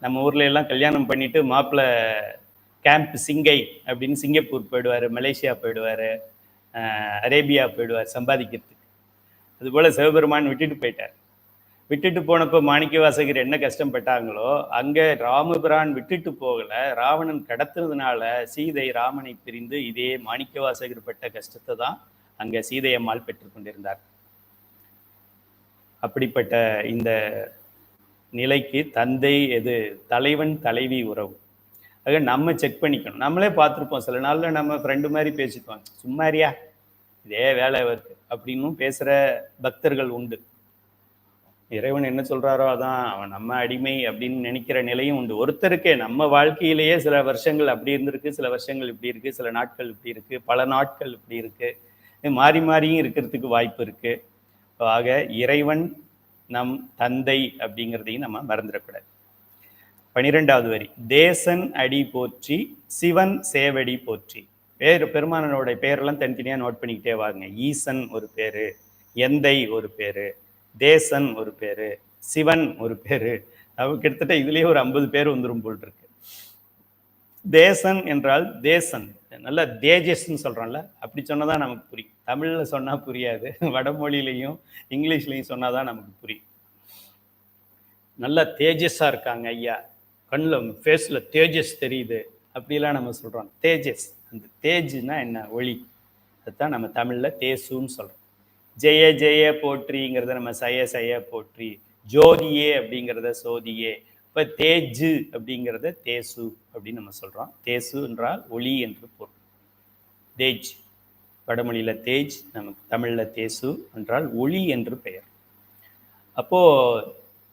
நம்ம ஊர்ல எல்லாம் கல்யாணம் பண்ணிட்டு மாப்பிள்ளை கேம்ப் சிங்கை அப்படின்னு சிங்கப்பூர் போயிடுவார், மலேசியா போயிடுவார், அரேபியா போயிடுவார் சம்பாதிக்கிறதுக்கு. அதுபோல் சிவபெருமான் விட்டுட்டு போயிட்டார். விட்டுட்டு போனப்போ மாணிக்கவாசகர் என்ன கஷ்டப்பட்டாங்களோ அங்கே ராமபிரான் விட்டுட்டு போகல. ராவணன் கடத்துனதுனால சீதை ராமனை பிரிந்து இதே மாணிக்கவாசகர் பட்ட கஷ்டத்தை தான் அங்கே சீதை அம்மாள் பெற்றுக்கொண்டிருந்தார். அப்படிப்பட்ட இந்த நிலைக்கு தந்தை எது? தலைவன் தலைவி உறவு. ஆக நம்ம செக் பண்ணிக்கணும். நம்மளே பார்த்துருப்போம், சில நாளில் நம்ம ஃப்ரெண்டு மாதிரி பேசிக்குவாங்க, சும்மாரியா இதே வேலை இருக்கு அப்படின்னும் பேசுகிற பக்தர்கள் உண்டு. இறைவன் என்ன சொல்றாரோ அதான், அவன் நம்ம அடிமை அப்படின்னு நினைக்கிற நிலையும் உண்டு. ஒருத்தருக்கே நம்ம வாழ்க்கையிலேயே சில வருஷங்கள் அப்படி இருந்திருக்கு, சில வருஷங்கள் இப்படி இருக்கு, சில நாட்கள் இப்படி இருக்கு, பல நாட்கள் இப்படி இருக்கு, மாறி மாறியும் இருக்கிறதுக்கு வாய்ப்பு இருக்கு. ஆக இறைவன் நம் தந்தை அப்படிங்கிறதையும் நம்ம மறந்துடக்கூடாது. 12வது வரி, தேசன் அடி போற்றி சிவன் சேவடி போற்றி. பெருமானோட பேரெல்லாம் தனித்தனியா நோட் பண்ணிக்கிட்டே வாங்க. ஈசன் ஒரு பேரு, எந்தை ஒரு பேரு, தேசன் ஒரு பேரு, சிவன் ஒரு பேரு. நமக்கு கிட்டத்தட்ட இதுலயே ஒரு 50 பேர் வந்துடும் போல் இருக்கு. தேசன் என்றால் தேசன், நல்ல தேஜஸ்ன்னு சொல்றோம்ல, அப்படி சொன்னதான் நமக்கு புரியும். தமிழ்ல சொன்னா புரியாது, வடமொழியிலையும் இங்கிலீஷ்லையும் சொன்னாதான் நமக்கு புரியும். நல்ல தேஜஸா இருக்காங்க ஐயா, கண்ணில் ஃபேஸ்ல தேஜஸ் தெரியுது அப்படிலாம் நம்ம சொல்றோம். தேஜஸ், அந்த தேஜ்னா என்ன? ஒளி. அதுதான் நம்ம தமிழ்ல தேசுன்னு சொல்றோம். ஜெய ஜெய போற்றிங்கிறத நம்ம சய சய போற்றி, ஜோதியே அப்படிங்கிறத சோதியே. இப்போ தேஜு அப்படிங்கிறத தேசு அப்படின்னு நம்ம சொல்றோம். தேசு என்றால் ஒளி என்று பொருள். தேஜ் வடமொழியில தேஜ், நமக்கு தமிழ்ல தேசு என்றால் ஒளி என்று பெயர். அப்போ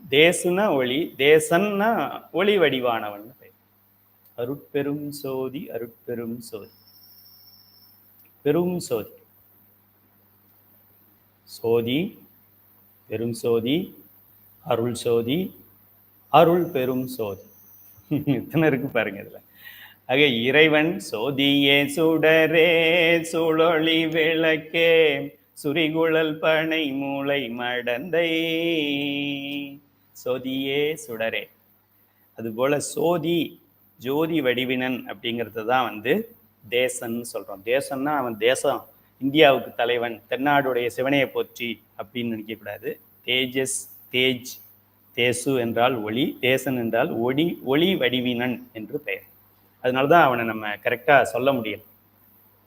தேசுனா ஒளி, தேசன்னா ஒளி வடிவானவன் பெயர். அருட்பெரும் சோதி, அருட்பெரும் சோதி, பெரும் சோதி, சோதி பெரும் சோதி, அருள் சோதி, அருள் பெரும் சோதி. இத்தனை இருக்கு பாருங்க இதுல. ஆக இறைவன் சோதியே சுடரே சுழொளி விளக்கே சுரிகுழல் பனை மூளை மடந்தை. சோதியே சுடரே. அதுபோல சோதி ஜோதி வடிவினன் அப்படிங்கிறது தான் தேசன் சொல்றோம். தேசம்னா அவன் தேசம், இந்தியாவுக்கு தலைவன், தென்னாடுடைய சிவனையை போற்றி அப்படின்னு நினைக்கக்கூடாது. தேஜஸ், தேஜ், தேசு என்றால் ஒளி, தேசன் என்றால் ஒளி, ஒளி வடிவினன் என்று பெயர். அதனாலதான் அவனை நம்ம கரெக்டா சொல்ல முடியும்.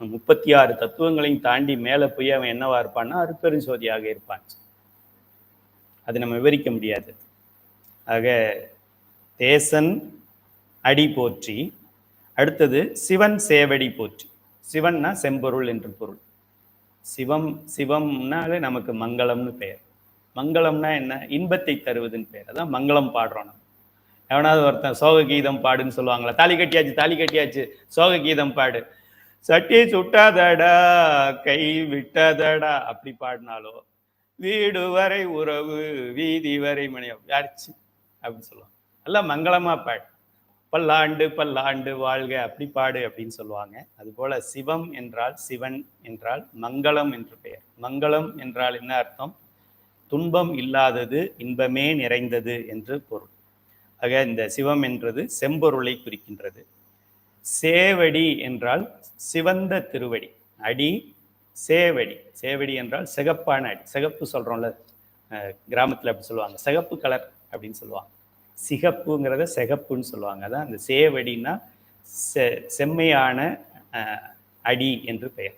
36 தத்துவங்களையும் தாண்டி மேலே போய் அவன் என்னவா இருப்பான்னா அருட்பெருஞ்சோதியாக இருப்பான். அது நம்ம விவரிக்க முடியாது. ஆக தேசன் அடி போற்றி. அடுத்தது சிவன் சேவடி போற்றி. சிவன்னா செம்பொருள் என்று பொருள். சிவம், சிவம்னாலே நமக்கு மங்களம்னு பெயர். மங்களம்னா என்ன? இன்பத்தை தருவதுன்னு பேர். அதான் மங்களம் பாடுறோம் நம்ம. எவனாவது ஒருத்தன் சோக கீதம் பாடுன்னு சொல்லுவாங்களா? தாலி கட்டியாச்சு தாலி கட்டியாச்சு சோக கீதம் பாடு, சட்டி சுட்டாதடா கை விட்டாதடா அப்படி பாடினாலோ, வீடு வரை உறவு வீதி வரை மணியம் யாரிச்சு அப்படின்னு சொல்லுவாங்க. எல்லாம் மங்களமா பாடு, பல்லாண்டு பல்லாண்டு வாழ்க அப்படி பாடு அப்படின்னு சொல்லுவாங்க. அதுபோல சிவம் என்றால், சிவன் என்றால் மங்களம் என்று பெயர். மங்களம் என்றால் என்ன அர்த்தம்? துன்பம் இல்லாதது, இன்பமே நிறைந்தது என்று பொருள். ஆக இந்த சிவம் என்றது செம்பொருளை குறிக்கின்றது. சேவடி என்றால் சிவந்த திருவடி, அடி சேவடி. சேவடி என்றால் சிகப்பான அடி. சிகப்பு சொல்றோம்ல, கிராமத்தில் அப்படி சொல்லுவாங்க, சிகப்பு கலர் அப்படின்னு சொல்லுவாங்க. சிகப்புங்கிறத சிகப்புன்னு சொல்லுவாங்க. அதான் அந்த சேவடினா செம்மையான அடி என்று பெயர்.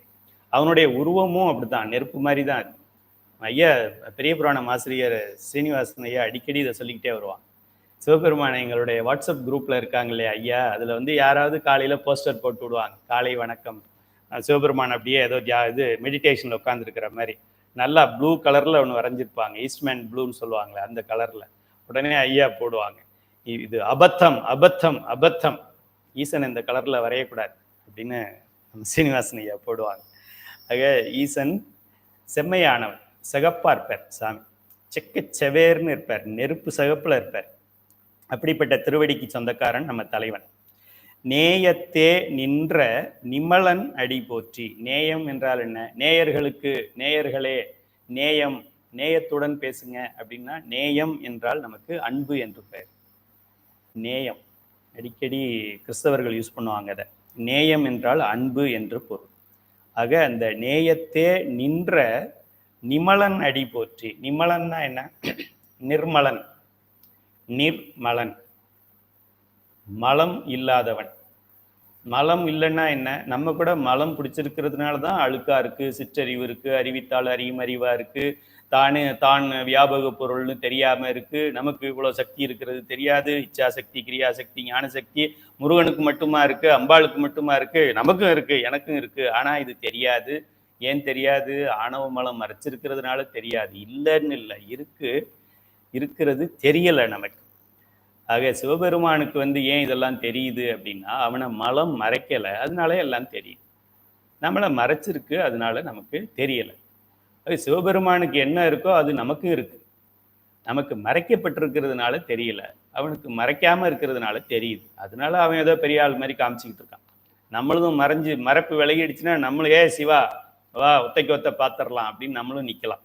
அவனுடைய உருவமும் அப்படித்தான், நெருப்பு மாதிரி தான். ஐயா பெரிய புராணம் ஆசிரியர் ஸ்ரீனிவாசன் ஐயா அடிக்கடி இதை சொல்லிக்கிட்டே வருவான். சிவபெருமான் எங்களுடைய வாட்ஸ்அப் குரூப்ல இருக்காங்க இல்லையா ஐயா, அதுல யாராவது காலையில போஸ்டர் போட்டு விடுவாங்க, காலை வணக்கம் சிவபெருமான் அப்படியே ஏதோ இது மெடிடேஷன்ல உட்காந்துருக்கிற மாதிரி நல்லா ப்ளூ கலர்ல ஒன்று வரைஞ்சிருப்பாங்க, ஈஸ்ட்மேன் ப்ளூன்னு சொல்லுவாங்களே அந்த கலர்ல. உடனே ஐயா போடுவாங்க, இது அபத்தம் அபத்தம் அபத்தம், ஈசன் இந்த கலர்ல வரையக்கூடாது அப்படின்னு சீனிவாசன் ஐயா போடுவாங்க. ஆக ஈசன் செம்மையானவன், சிகப்பா இருப்பார் சாமி, செக்க செவேர்னு இருப்பார், நெருப்பு சிகப்புல இருப்பார். அப்படிப்பட்ட திருவடிக்கு சொந்தக்காரன் நம்ம தலைவன். நேயத்தே நின்ற நிமலன் அடி போற்றி. நேயம் என்றால் என்ன? நேயர்களுக்கு, நேயர்களே நேயம், நேயத்துடன் பேசுங்க அப்படின்னா நேயம் என்றால் நமக்கு அன்பு என்று பெயர். நேயம் அடிக்கடி கிறிஸ்தவர்கள் யூஸ் பண்ணுவாங்க அதை. நேயம் என்றால் அன்பு என்று பொருள். ஆக அந்த நேயத்தே நின்ற நிமலன் அடி போற்றி. நிமலன்னா என்ன? நிர்மலன், நிர்மலன், மலம் இல்லாதவன். மலம் இல்லைன்னா என்ன? நம்ம கூட மலம் பிடிச்சிருக்கிறதுனால தான் அழுக்கா இருக்கு, சிற்றறிவு இருக்கு, அறிவித்தால் அறியும் அறிவா இருக்கு, தான் வியாபக பொருள்னு தெரியாம இருக்கு, நமக்கு இவ்வளவு சக்தி இருக்கிறது தெரியாது, இச்சா சக்தி, கிரியா சக்தி, ஞான சக்தி முருகனுக்கு மட்டுமா இருக்கு, அம்பாளுக்கு மட்டுமா இருக்கு, நமக்கும் இருக்கு, எனக்கும் இருக்கு. ஆனா இது தெரியாது. ஏன் தெரியாது? ஆணவ மலம் மறைச்சிருக்கிறதுனால தெரியாது. இல்லைன்னு இல்லை, இருக்கு, இருக்கிறது தெரியல நமக்கு. ஆக சிவபெருமானுக்கு ஏன் இதெல்லாம் தெரியுது அப்படின்னா, அவனை மலம் மறைக்கலை, அதனால எல்லாம் தெரியுது. நம்மளை மறைச்சிருக்கு, அதனால நமக்கு தெரியலை. அது சிவபெருமானுக்கு என்ன இருக்கோ அது நமக்கும் இருக்கு. நமக்கு மறைக்கப்பட்டிருக்கிறதுனால தெரியல, அவனுக்கு மறைக்காம இருக்கிறதுனால தெரியுது. அதனால அவன் ஏதோ பெரிய ஆள் மாதிரி காமிச்சிக்கிட்டு இருக்கான். நம்மளும் மறைப்பு விலகிடுச்சுன்னா நம்மளே சிவா வா ஒத்தைக்கு ஒத்த பார்த்துடலாம் அப்படின்னு நம்மளும் நிற்கலாம்.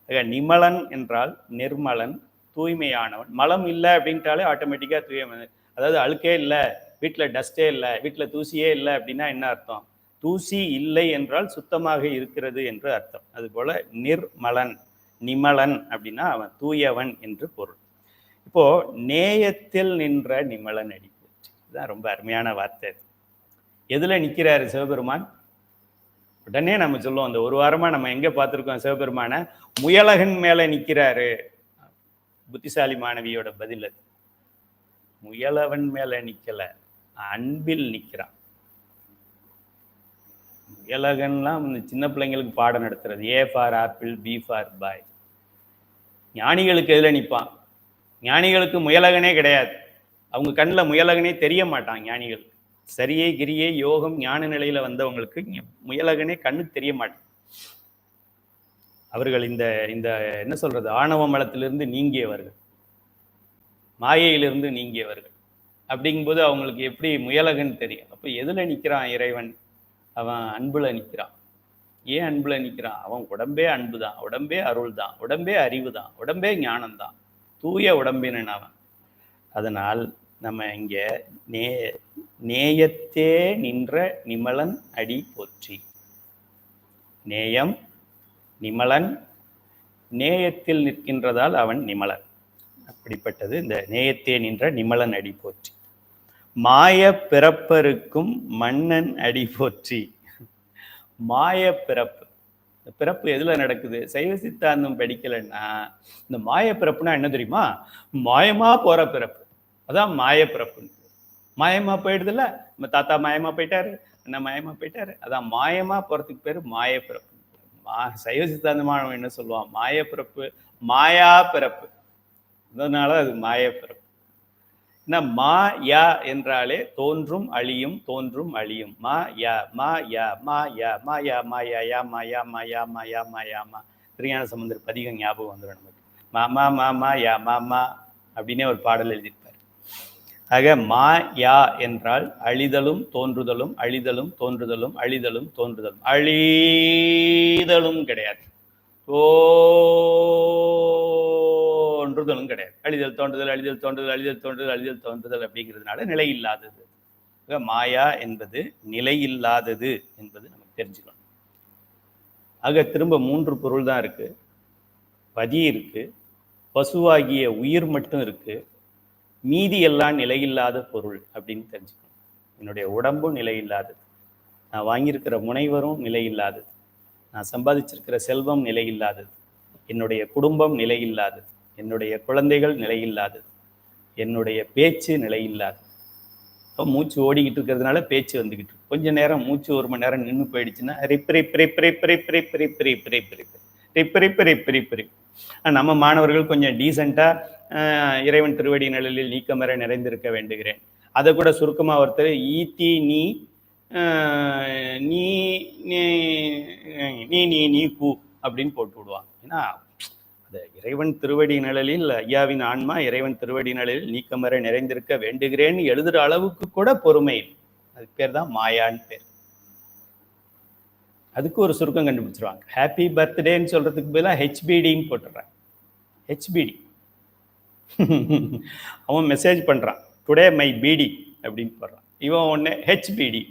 ஆக நிமலன் என்றால் நிர்மலன், தூய்மையானவன். மலம் இல்லை அப்படின்ட்டாலே ஆட்டோமேட்டிக்காக தூய்மை, அதாவது அழுக்கே இல்லை, வீட்டில் டஸ்டே இல்லை, வீட்டில் தூசியே இல்லை அப்படின்னா என்ன அர்த்தம்? தூசி இல்லை என்றால் சுத்தமாக இருக்கிறது என்று அர்த்தம். அதுபோல நிர்மலன், நிமலன் அப்படின்னா அவன் தூயவன் என்று பொருள். இப்போ நேயத்தில் நின்ற நிமலன் அடி போற்றி, இதுதான் ரொம்ப அருமையான வார்த்தை. எதுல நிற்கிறாரு சிவபெருமான்? உடனே நம்ம சொல்லுவோம், அந்த ஒரு வாரமா நம்ம எங்க பார்த்துருக்கோம் சிவபெருமான? முயலகன் மேல நிற்கிறாரு. புத்திசாலி மாணவியோட பதில் அது. முயலவன் மேல நிக்கல, அன்பில் நிற்கிறான். முயலகன்லாம் சின்ன பிள்ளைங்களுக்கு பாடம் நடத்துறது, A for apple, B for boy. ஞானிகளுக்கு எதுல நிற்பான்? ஞானிகளுக்கு முயலகனே கிடையாது. அவங்க கண்ணில் முயலகனே தெரிய மாட்டான். ஞானிகள் சரியை கிரியை யோகம் ஞான நிலையில வந்தவங்களுக்கு முயலகனே கண்ணுக்கு தெரிய மாட்டான். அவர்கள் இந்த இந்த என்ன சொல்றது, ஆணவ மலத்திலிருந்து நீங்கியவர்கள், மாயையிலிருந்து நீங்கியவர்கள். அப்படிங்கும்போது அவங்களுக்கு எப்படி முயலகன் தெரியும்? அப்ப எதுல நிற்கிறான் இறைவன்? அவன் அன்புல நிற்கிறான். ஏன் அன்புல நிற்கிறான்? அவன் உடம்பே அன்பு தான், உடம்பே அருள் தான், உடம்பே அறிவு தான், உடம்பே ஞானம் தான், தூய உடம்பினன் அவன். அதனால் நம்ம இங்க நேயத்தே நின்ற நிமலன் அடி போற்றி. நேயம், நிமலன், நேயத்தில் நிற்கின்றதால் அவன் நிமலன். அப்படிப்பட்டது இந்த நேயத்தே நின்ற நிமலன் அடி போற்றி. மாய பிறப்பருக்கும் மன்னன் அடி போற்றி. மாய பிறப்பு, இந்த பிறப்பு எதுல நடக்குது? சைவ சித்தாந்தம் படிக்கலைன்னா இந்த மாய பிறப்புனா என்ன தெரியுமா? மாயமா போற பிறப்பு, அதான் மாய பிறப்பு. மாயமா போயிடுதுல்ல, நம்ம தாத்தா மாயமா போயிட்டாரு, அண்ணன் மாயமா போயிட்டாரு, அதான் மாயமா போறதுக்கு பேரு மாய பிறப்பு. சைவ சித்தாந்தமானவன் என்ன சொல்லுவான்? மாய பிறப்பு, மாயா பிறப்பு, அதனால அது மாய பிறப்பு. மா யா என்றாலே தோன்றும் அழியும், தோன்றும் அழியும். மா யா மா யா மா யா மா யா மா யா யா மா யா மா யா மா யா மா யா மா. திருஞான சம்பந்தர் பதிகம் ஞாபகம் வந்துடும் நமக்கு. மா மா மா மா யா மா மா அப்படின்னே ஒரு பாடல் எழுதியிருப்பார். ஆக மா யா என்றால் அழிதலும் தோன்றுதலும், அழிதலும் தோன்றுதலும், அழிதலும் தோன்றுதலும். அழிதலும் கிடையாது, தோன்றுதலும் கிடையாது. அழிதல் தோன்றுதல், அழிதல் தோன்றுதல், அழிதல் தோன்றுதல், அழிதல் தோன்றுதல் அப்படிங்கிறதுனால நிலை இல்லாதது. மாயா என்பது நிலை இல்லாதது என்பது நமக்கு தெரிஞ்சுக்கணும். ஆக திரும்ப 3 பொருள் தான் இருக்கு. பதி இருக்கு, பசுவாகிய உயிர் மட்டும் இருக்கு, மீதி எல்லாம் நிலையில்லாத பொருள் அப்படின்னு தெரிஞ்சுக்கணும். என்னுடைய உடம்பும் நிலையில்லாதது, நான் வாங்கியிருக்கிற முனைவரும் நிலையில்லாதது, நான் சம்பாதிச்சிருக்கிற செல்வம் நிலையில்லாதது, என்னுடைய குடும்பம் நிலையில்லாதது, என்னுடைய குழந்தைகள் நிலையில்லாதது, என்னுடைய பேச்சு நிலையில்லாதது. இப்போ மூச்சு ஓடிக்கிட்டு இருக்கிறதுனால பேச்சு வந்துக்கிட்டு இருக்கு. கொஞ்ச நேரம் மூச்சு 1 மணி நேரம் நின்று போயிடுச்சுன்னா நம்ம மாணவர்கள் கொஞ்சம் டீசெண்டாக இறைவன் திருவடி நிழலில் நீக்கமர நிறைந்திருக்க வேண்டுகிறேன். அதை கூட சுருக்கமாக ஒருத்தர் ஈத்தி நீ நீ நீ நீ நீ கூ அப்படின்னு போட்டு விடுவாங்க. ஏன்னா அந்த இறைவன் திருவடி நிழலில் ஐயாவின் ஆன்மா இறைவன் திருவடி நிழலில் நீக்கமர நிறைந்திருக்க வேண்டுகிறேன்னு எழுதுற அளவுக்கு கூட பொறுமை. அதுக்கு பேர் தான் மாயான்னு பேர். அதுக்கு ஒரு சுருக்கம் கண்டுபிடிச்சிருவாங்க. ஹாப்பி பர்த்டேன்னு சொல்றதுக்கு பதிலாக ஹெச்பிடின்னு போட்டுடுறாங்க. ஹெச்பிடி. அவன் மெசேஜ் பண்றான், டுடே மை பிடி அப்படின்னு போடுறான். இவன் ஒன்று ஹெச்பிடி.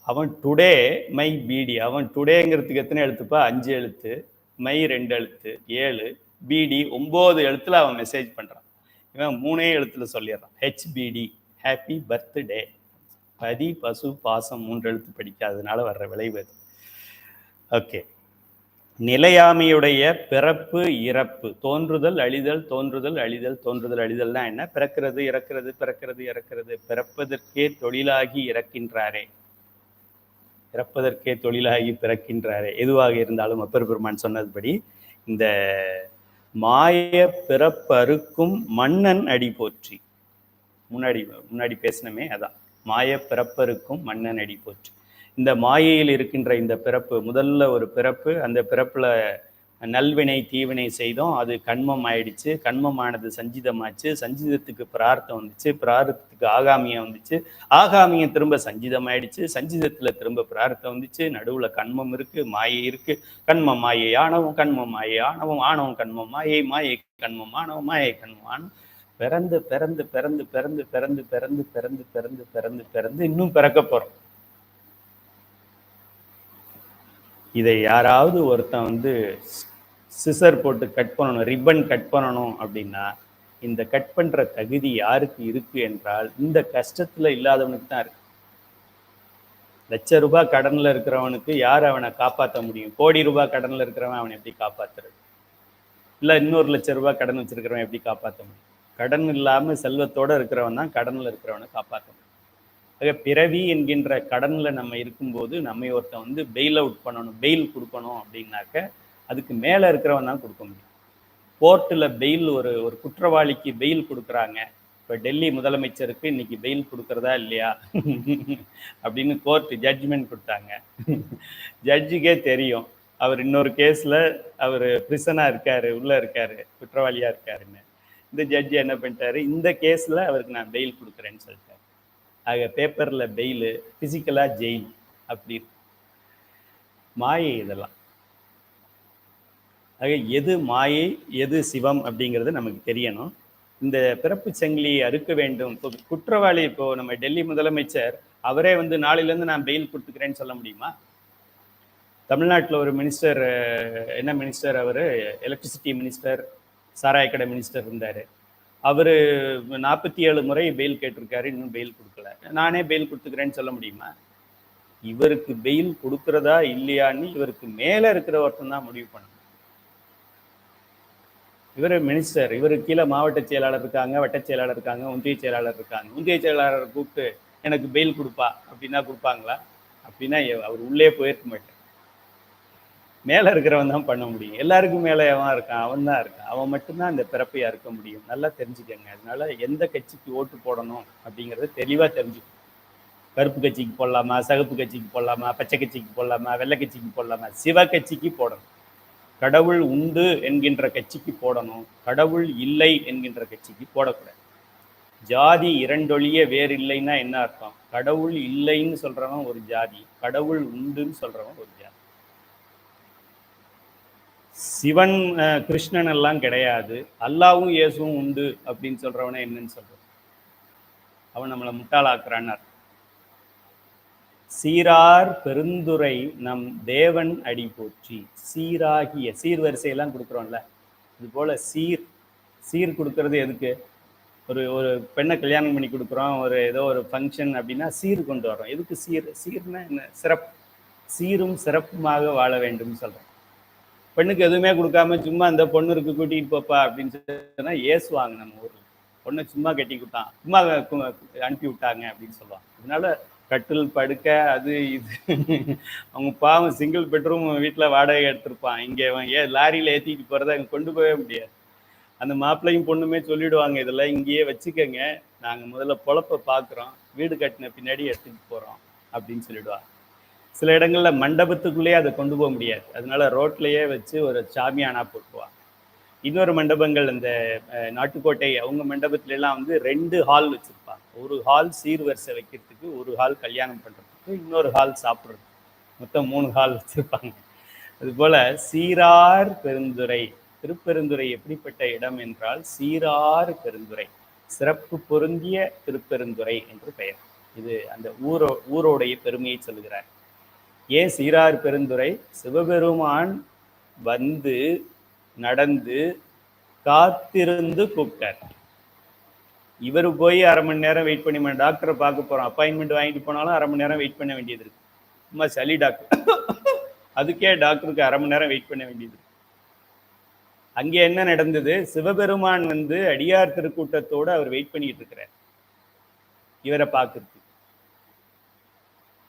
அவன் டுடே மை பிடி. அவன் டுடேங்கிறதுக்கு எத்தனை எழுத்துப்பா? 5 எழுத்து. மை 2 எழுத்து 7, பிடி 9 எழுத்துல அவன் மெசேஜ் பண்றான். இவன் 3 எழுத்துல சொல்லிடுறான், ஹெச்பிடி, ஹாப்பி பர்த்டே. பதி பசு பாசம் 3 எழுத்து படிக்காததுனால வர்ற விளைவு அது. ஓகே. நிலையாமையுடைய பிறப்பு இறப்பு, தோன்றுதல் அழிதல், தோன்றுதல் அழிதல், தோன்றுதல் அழிதல்னா என்ன? பிறக்கிறது இறக்கிறது, பிறக்கிறது இறக்கிறது. பிறப்பதற்கே தொழிலாகி இறக்கின்றாரே, இறப்பதற்கே தொழிலாகி பிறக்கின்றாரே. எதுவாக இருந்தாலும் அப்பர் பெருமான் சொன்னதுபடி இந்த மாய பிறப்பறுக்கும் மன்னன் அடி போற்றி. முன்னாடி பேசினமே அதான், மாய பிறப்பறுக்கும் மன்னன் அடி போற்றி. இந்த மாயையில் இருக்கின்ற இந்த பிறப்பு, முதல்ல ஒரு பிறப்பு, அந்த பிறப்புல நல்வினை தீவினை செய்தோம், அது கண்மம் ஆயிடுச்சு, கண்மமானது சஞ்சிதமாச்சு, சஞ்சிதத்துக்கு பிரார்த்தம் வந்துச்சு, பிரார்த்தத்துக்கு ஆகாமியம் வந்துச்சு, ஆகாமியம் திரும்ப சஞ்சிதம் ஆயிடுச்சு, சஞ்சிதத்துல திரும்ப பிரார்த்தம் வந்துச்சு, நடுவுல கண்மம் இருக்கு, மாயை இருக்கு. கண்மம் மாயை ஆணவம், கண்மம் மாயை ஆணவம், ஆணவம் கண்மம் மாயை, மாயை கண்மம் ஆணவம், மாயை கண்மம் ஆணவம். பிறந்து பிறந்து பிறந்து பிறந்து பிறந்து பிறந்து பிறந்து பிறந்து பிறந்து பிறந்து இன்னும் பிறக்க போறோம். இதை யாராவது ஒருத்தன் வந்து சிசர் போட்டு கட் பண்ணணும், ரிப்பன் கட் பண்ணணும் அப்படின்னா, இந்த கட் பண்ற தகுதி யாருக்கு இருக்கு என்றால் இந்த கஷ்டத்துல இல்லாதவனுக்கு தான் இருக்கு. ₹1,00,000 கடன்ல இருக்கிறவனுக்கு யார் அவனை காப்பாற்ற முடியும்? ₹1,00,00,000 கடன்ல இருக்கிறவன் அவனை எப்படி காப்பாத்துறது? இல்ல இன்னொரு ₹1,00,000 கடன் வச்சிருக்கிறவன் எப்படி காப்பாற்ற முடியும்? கடன் இல்லாம செல்வத்தோட இருக்கிறவன் தான் கடன்ல இருக்கிறவனை காப்பாற்ற முடியும். ஆக பிறவி என்கின்ற கடன்ல நம்ம இருக்கும்போது நம்ம ஒருத்தன் வந்து பெயில் அவுட் பண்ணணும், பெயில் கொடுக்கணும் அப்படின்னாக்க அதுக்கு மேல இருக்கிறவன் தான் கொடுக்க முடியும். கோர்ட்டில் பெயில், ஒரு குற்றவாளிக்கு பெயில் கொடுக்குறாங்க. இப்போ டெல்லி முதலமைச்சருக்கு இன்னைக்கு பெயில் கொடுக்கறதா இல்லையா அப்படின்னு கோர்ட் ஜட்ஜ்மெண்ட் கொடுத்தாங்க. ஜட்ஜுக்கே தெரியும் அவர் இன்னொரு கேஸ்ல அவர் பிரிசனா இருக்காரு, உள்ள இருக்காரு, குற்றவாளியா இருக்காருன்னு. இந்த ஜட்ஜ் என்ன பண்ணிட்டாரு, இந்த கேஸ்ல அவருக்கு நான் பெயில் கொடுக்குறேன்னு சொல்லிட்டாரு. ஆக பேப்பர்ல பெயிலு, பிசிக்கலா ஜெயில். அப்படி மாயை இதெல்லாம். ஆக எது மாயை எது சிவம் அப்படிங்கிறது நமக்கு தெரியணும். இந்த பிறப்பு சங்கிலியை அறுக்க வேண்டும். இப்போ குற்றவாளி, இப்போ நம்ம டெல்லி முதலமைச்சர் அவரே வந்து நாளையிலேருந்து நான் பெயில் கொடுத்துக்கிறேன்னு சொல்ல முடியுமா? தமிழ்நாட்டில் ஒரு மினிஸ்டர், என்ன மினிஸ்டர் அவர், எலக்ட்ரிசிட்டி மினிஸ்டர், சாராயக்கடை மினிஸ்டர் இருந்தார். அவர் 47 முறை பெயில் கேட்டிருக்காரு, இன்னும் பெயில் கொடுக்கல. நானே பெயில் கொடுத்துக்கிறேன்னு சொல்ல முடியுமா? இவருக்கு பெயில் கொடுக்கறதா இல்லையான்னு இவருக்கு மேலே இருக்கிற ஒருத்தன் தான் முடிவு பண்ணணும். இவர் மினிஸ்டர், இவருக்கு கீழே மாவட்ட செயலாளர் இருக்காங்க, வட்ட செயலாளர் இருக்காங்க, ஒன்றிய செயலாளர் இருக்காங்க. ஒன்றிய செயலாளரை கூப்பிட்டு எனக்கு பெயில் கொடுப்பா அப்படின்னா கொடுப்பாங்களா? அப்படின்னா அவர் உள்ளே போயிருக்க மாட்டார். மேலே இருக்கிறவன் தான் பண்ண முடியும். எல்லாருக்கும் மேலே அவன் இருக்கான், அவன் தான் இருக்கான். அவன் மட்டும்தான் அந்த பிறப்பையா இருக்க முடியும். நல்லா தெரிஞ்சுக்கங்க. அதனால எந்த கட்சிக்கு ஓட்டு போடணும் அப்படிங்கிறத தெளிவாக தெரிஞ்சுக்கணும். கருப்பு கட்சிக்கு போடலாமா, சிகப்பு கட்சிக்கு போடலாமா, பச்சை கட்சிக்கு போடலாமா, வெள்ளை கட்சிக்கு போடலாமா, சிவ கட்சிக்கு போடணும். கடவுள் உண்டு என்கின்ற கட்சிக்கு போடணும். கடவுள் இல்லை என்கின்ற கட்சிக்கு போடக்கூடாது. ஜாதி இரண்டொழிய வேறு இல்லைன்னா என்ன அர்த்தம்? கடவுள் இல்லைன்னு சொல்றவன் ஒரு ஜாதி, கடவுள் உண்டுன்னு சொல்றவன் ஒரு ஜாதி. சிவன் கிருஷ்ணன் எல்லாம் கிடையாது, அல்லாவும் இயேசுவும் உண்டு அப்படின்னு சொல்றவன என்னன்னு சொல்ற? அவன் நம்மளை முட்டாளாக்குறான்னு அர்த்தம். சீரார் பெருந்துரை நம் தேவன் அடி போற்றி. சீராகிய சீர்வரிசையெல்லாம் கொடுக்குறோம்ல, இது போல சீர் கொடுக்கறது எதுக்கு? ஒரு பெண்ணை கல்யாணம் பண்ணி கொடுக்குறோம், ஏதோ ஒரு ஃபங்க்ஷன் அப்படின்னா சீர் கொண்டு வரோம். எதுக்கு சீர்னா என்ன? சிறப்பு. சீரும் சிறப்புமாக வாழ வேண்டும் சொல்கிறோம். பெண்ணுக்கு எதுவுமே கொடுக்காம சும்மா அந்த பொண்ணு இருக்கு கூட்டிகிட்டு போப்பா அப்படின்னு சொன்னா ஏசுவாங்க. நம்ம ஊரில் பொண்ணை சும்மா கட்டி கொடுத்தான், சும்மா அனுப்பி விட்டாங்க அப்படின்னு சொல்லுவாங்க. அதனால கட்டில் படுக்க அது இது அவங்க பாவம் சிங்கிள் பெட்ரூம் வீட்டில் வாடகை எடுத்திருப்பான். இங்கே லாரியில் ஏற்றிட்டு போகிறத அங்கே கொண்டு போகவே முடியாது. அந்த மாப்பிள்ளையும் பொண்ணுமே சொல்லிடுவாங்க, இதெல்லாம் இங்கேயே வச்சுக்கோங்க, நாங்கள் முதல்ல பொழப்பை பார்க்குறோம், வீடு கட்டின பின்னாடி எடுத்துகிட்டு போகிறோம் அப்படின்னு சொல்லிடுவாங்க. சில இடங்களில் மண்டபத்துக்குள்ளேயே அதை கொண்டு போக முடியாது, அதனால ரோட்லேயே வச்சு ஒரு சாமியானா போட்டுருவாங்க. இன்னொரு மண்டபங்கள் இந்த நாட்டுக்கோட்டை அவங்க மண்டபத்துலலாம் 2 ஹால் வச்சுருப்பாங்க. ஒரு ஹால் சீர்வரிசை வைக்கிறதுக்கு, ஒரு ஹால் கல்யாணம் பண்ணுறதுக்கு, இன்னொரு ஹால் சாப்பிட்றதுக்கு. மொத்தம் 3 ஹால் வச்சுருப்பாங்க. அதுபோல் சீரார் பெருந்துரை, திருப்பெருந்துறை எப்படிப்பட்ட இடம் என்றால் சீரார் பெருந்துறை, சிறப்பு பொருந்திய திருப்பெருந்துறை என்று பெயர். இது அந்த ஊரோடைய பெருமையை சொல்லுகிறார். ஏன் சீரார் பெருந்துறை? சிவபெருமான் வந்து நடந்து காத்திருந்து கூப்பிட்டார். இவர் போய் 1/2 மணி நேரம் வெயிட் பண்ணி டாக்டரை பார்க்க போறோம், அப்பாயின்மெண்ட் வாங்கிட்டு போனாலும் 1/2 மணி நேரம் வெயிட் பண்ண வேண்டியது இருக்கு. சும்மா சளி டாக்டர், அதுக்கே டாக்டருக்கு 1/2 மணி நேரம் வெயிட் பண்ண வேண்டியது. அங்கே என்ன நடந்தது? சிவபெருமான் வந்து அடியார் திருக்கூட்டத்தோடு அவர் வெயிட் பண்ணிட்டு இருக்கிறார் இவரை பார்க்கறதுக்கு.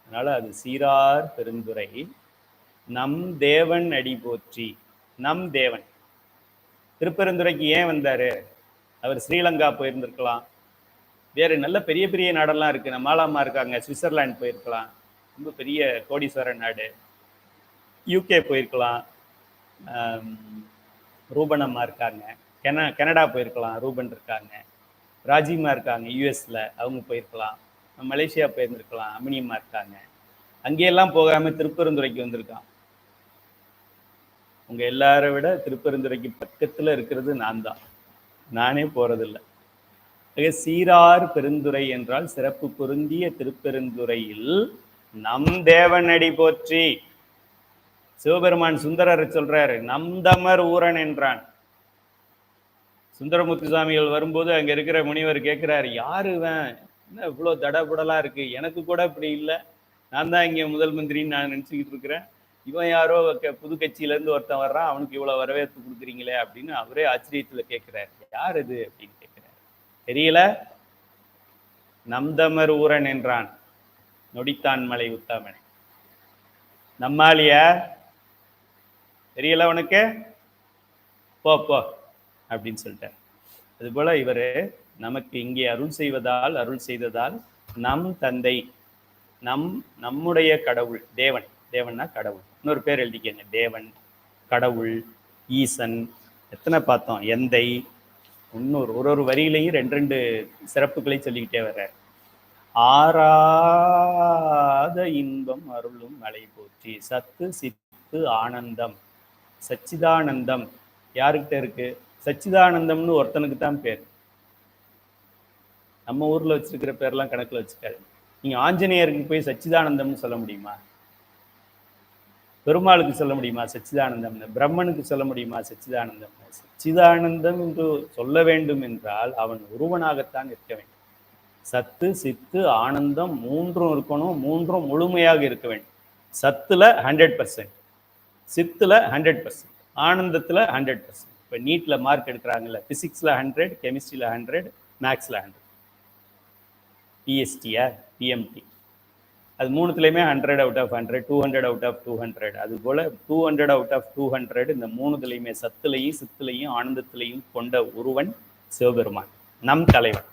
அதனால அது சீரார் பெருந்துரை நம் தேவன் அடி போற்றி. நம் தேவன் திருப்பெருந்துறைக்கு ஏன் வந்தாரு? அவர் ஸ்ரீலங்கா போயிருந்திருக்கலாம், வேறு நல்ல பெரிய பெரிய நாடெல்லாம் இருக்கு, நம்ம மாலாமா இருக்காங்க, சுவிட்சர்லாந்து போயிருக்கலாம், ரொம்ப பெரிய கோடீஸ்வர நாடு, யூகே போயிருக்கலாம், ரூபன் அம்மா இருக்காங்க, கனடா போயிருக்கலாம், ரூபன் இருக்காங்க, ராஜிமா இருக்காங்க யூஎஸ்ல, அவங்க போயிருக்கலாம், மலேசியா போயிருந்திருக்கலாம், அமினியம்மா இருக்காங்க. அங்கேயெல்லாம் போகாம திருப்பெருந்துறைக்கு வந்திருக்கான். உங்க எல்லாரை விட திருப்பெருந்துறைக்கு பக்கத்துல இருக்கிறது நான் தான், நானே போறதில்லை. சீரார் பெருந்துறை என்றால் சிறப்பு பொருந்திய திருப்பெருந்துறையில் நம் தேவன் அடி போற்றி. சிவபெருமான் சுந்தரர் சொல்றாரு, நம் தமர் ஊரன் என்றான். சுந்தரமூர்த்தி சுவாமிகள் வரும்போது அங்க இருக்கிற முனிவர் கேட்கிறாரு, யாரு இவன், என்ன இவ்வளவு தடபுடலா இருக்கு, எனக்கு கூட இப்படி இல்லை, நான் தான் இங்க முதல் மந்திரின்னு நான் நினைச்சுக்கிட்டு இருக்கிறேன், இவன் யாரோ புது கட்சியிலேருந்து ஒருத்தன் வர்றான், அவனுக்கு இவ்வளோ வரவேற்பு கொடுக்குறீங்களே அப்படின்னு அவரே ஆச்சரியத்தில் கேட்குறாரு, யார் இது அப்படின்னு கேட்குறாரு. தெரியல? நம்தமர் ஊரன் என்றான் நொடித்தான் மலை உத்தாமனை. நம்மாலியா தெரியல உனக்கு, போ போ அப்படின்னு சொல்லிட்டார். அதுபோல இவர் நமக்கு இங்கே அருள் செய்ததால் நம் தந்தை, நம்முடைய கடவுள் தேவன், தேவன்னா கடவுள், இன்னொரு பேர் எழுதிக்கங்க, தேவன், கடவுள், ஈசன், எத்தனை பார்த்தோம், எந்தை, இன்னொரு ஒரு வரியிலையும் 2 சிறப்புகளை சொல்லிக்கிட்டே வர்றார். ஆராத இன்பம் அருளும் மலை போற்றி. சத்து சித்து ஆனந்தம், சச்சிதானந்தம் யாருக்கிட்ட இருக்கு? சச்சிதானந்தம்னு ஒருத்தனுக்கு தான் பேர். நம்ம ஊர்ல வச்சிருக்கிற பேர்லாம் கணக்குல வச்சுக்காது. நீங்க ஆஞ்சநேயருக்கு போய் சச்சிதானந்தம்னு சொல்ல முடியுமா? பெருமாளுக்கு சொல்ல முடியுமா சச்சிதானந்தம்? பிரம்மனுக்கு சொல்ல முடியுமா சச்சிதானந்தம்? சச்சிதானந்தம் என்று சொல்ல வேண்டும் என்றால் அவன் ஒருவனாகத்தான் இருக்க வேண்டும். சத்து சித்து ஆனந்தம் 3 இருக்கணும், 3 முழுமையாக இருக்க வேண்டும். சத்துல 100%, சித்துல 100%, ஆனந்தத்துல 100%. இப்போ நீட்ல மார்க் எடுக்கிறாங்கல்ல, பிசிக்ஸ்ல 100, கெமிஸ்ட்ரியில 100, மேக்ஸ்ல 100. பிஎஸ்டியா பிஎம்டி அது மூணுத்துலையுமே 100 அவுட் ஆஃப் 100, 200 அவுட் ஆஃப் 200. அது போல 200 அவுட் ஆஃப் 200 இந்த மூணுத்துலையுமே சத்துலையும் சித்துலையும் ஆனந்தத்திலையும் கொண்ட ஒருவன் சிவபெருமான், நம் தலைவன்.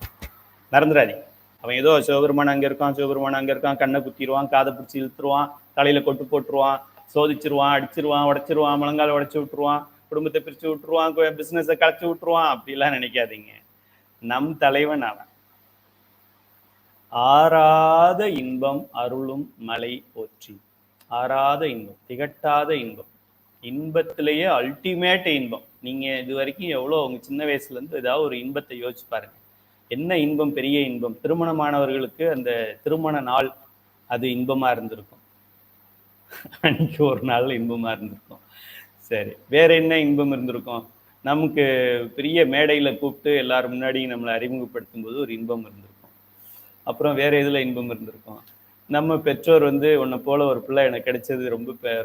மறந்துடாதீங்க. அவன் ஏதோ சிவபெருமான் அங்கே இருக்கான், சிவபெருமான் அங்கே இருக்கான், கண்ணை குத்திடுவான், காதை பிடிச்சி இழுத்துருவான், தலையில கொட்டு போட்டுருவான், சோதிச்சிருவான், அடிச்சிருவான், உடைச்சிருவான், முழங்கால உடைச்சி விட்டுருவான், குடும்பத்தை பிரித்து விட்டுருவான், பிஸ்னஸை கலைச்சி விட்டுருவான், அப்படிலாம் நினைக்காதீங்க. நம் தலைவன் அவன். ஆறாத இன்பம் அருளும் மலை போற்றி. ஆறாத இன்பம், திகட்டாத இன்பம், இன்பத்திலேயே அல்டிமேட் இன்பம். நீங்க இது வரைக்கும் எவ்வளோ உங்க சின்ன வயசுல இருந்து ஏதாவது ஒரு இன்பத்தை யோசிச்சு பாருங்க. என்ன இன்பம் பெரிய இன்பம்? திருமணமானவர்களுக்கு அந்த திருமண நாள் அது இன்பமா இருந்திருக்கும், அன்னைக்கு ஒரு நாள் இன்பமா இருந்திருக்கும். சரி, வேற என்ன இன்பம் இருந்திருக்கும்? நமக்கு பெரிய மேடையில கூப்பிட்டு எல்லாரும் முன்னாடி நம்மளை அறிமுகப்படுத்தும் போது ஒரு இன்பம் இருந்திருக்கும். அப்புறம் வேற எதுல இன்பம் இருந்திருக்கும்? நம்ம பெற்றோர் உன்னை போல ஒரு பிள்ளை எனக்கு கிடைச்சது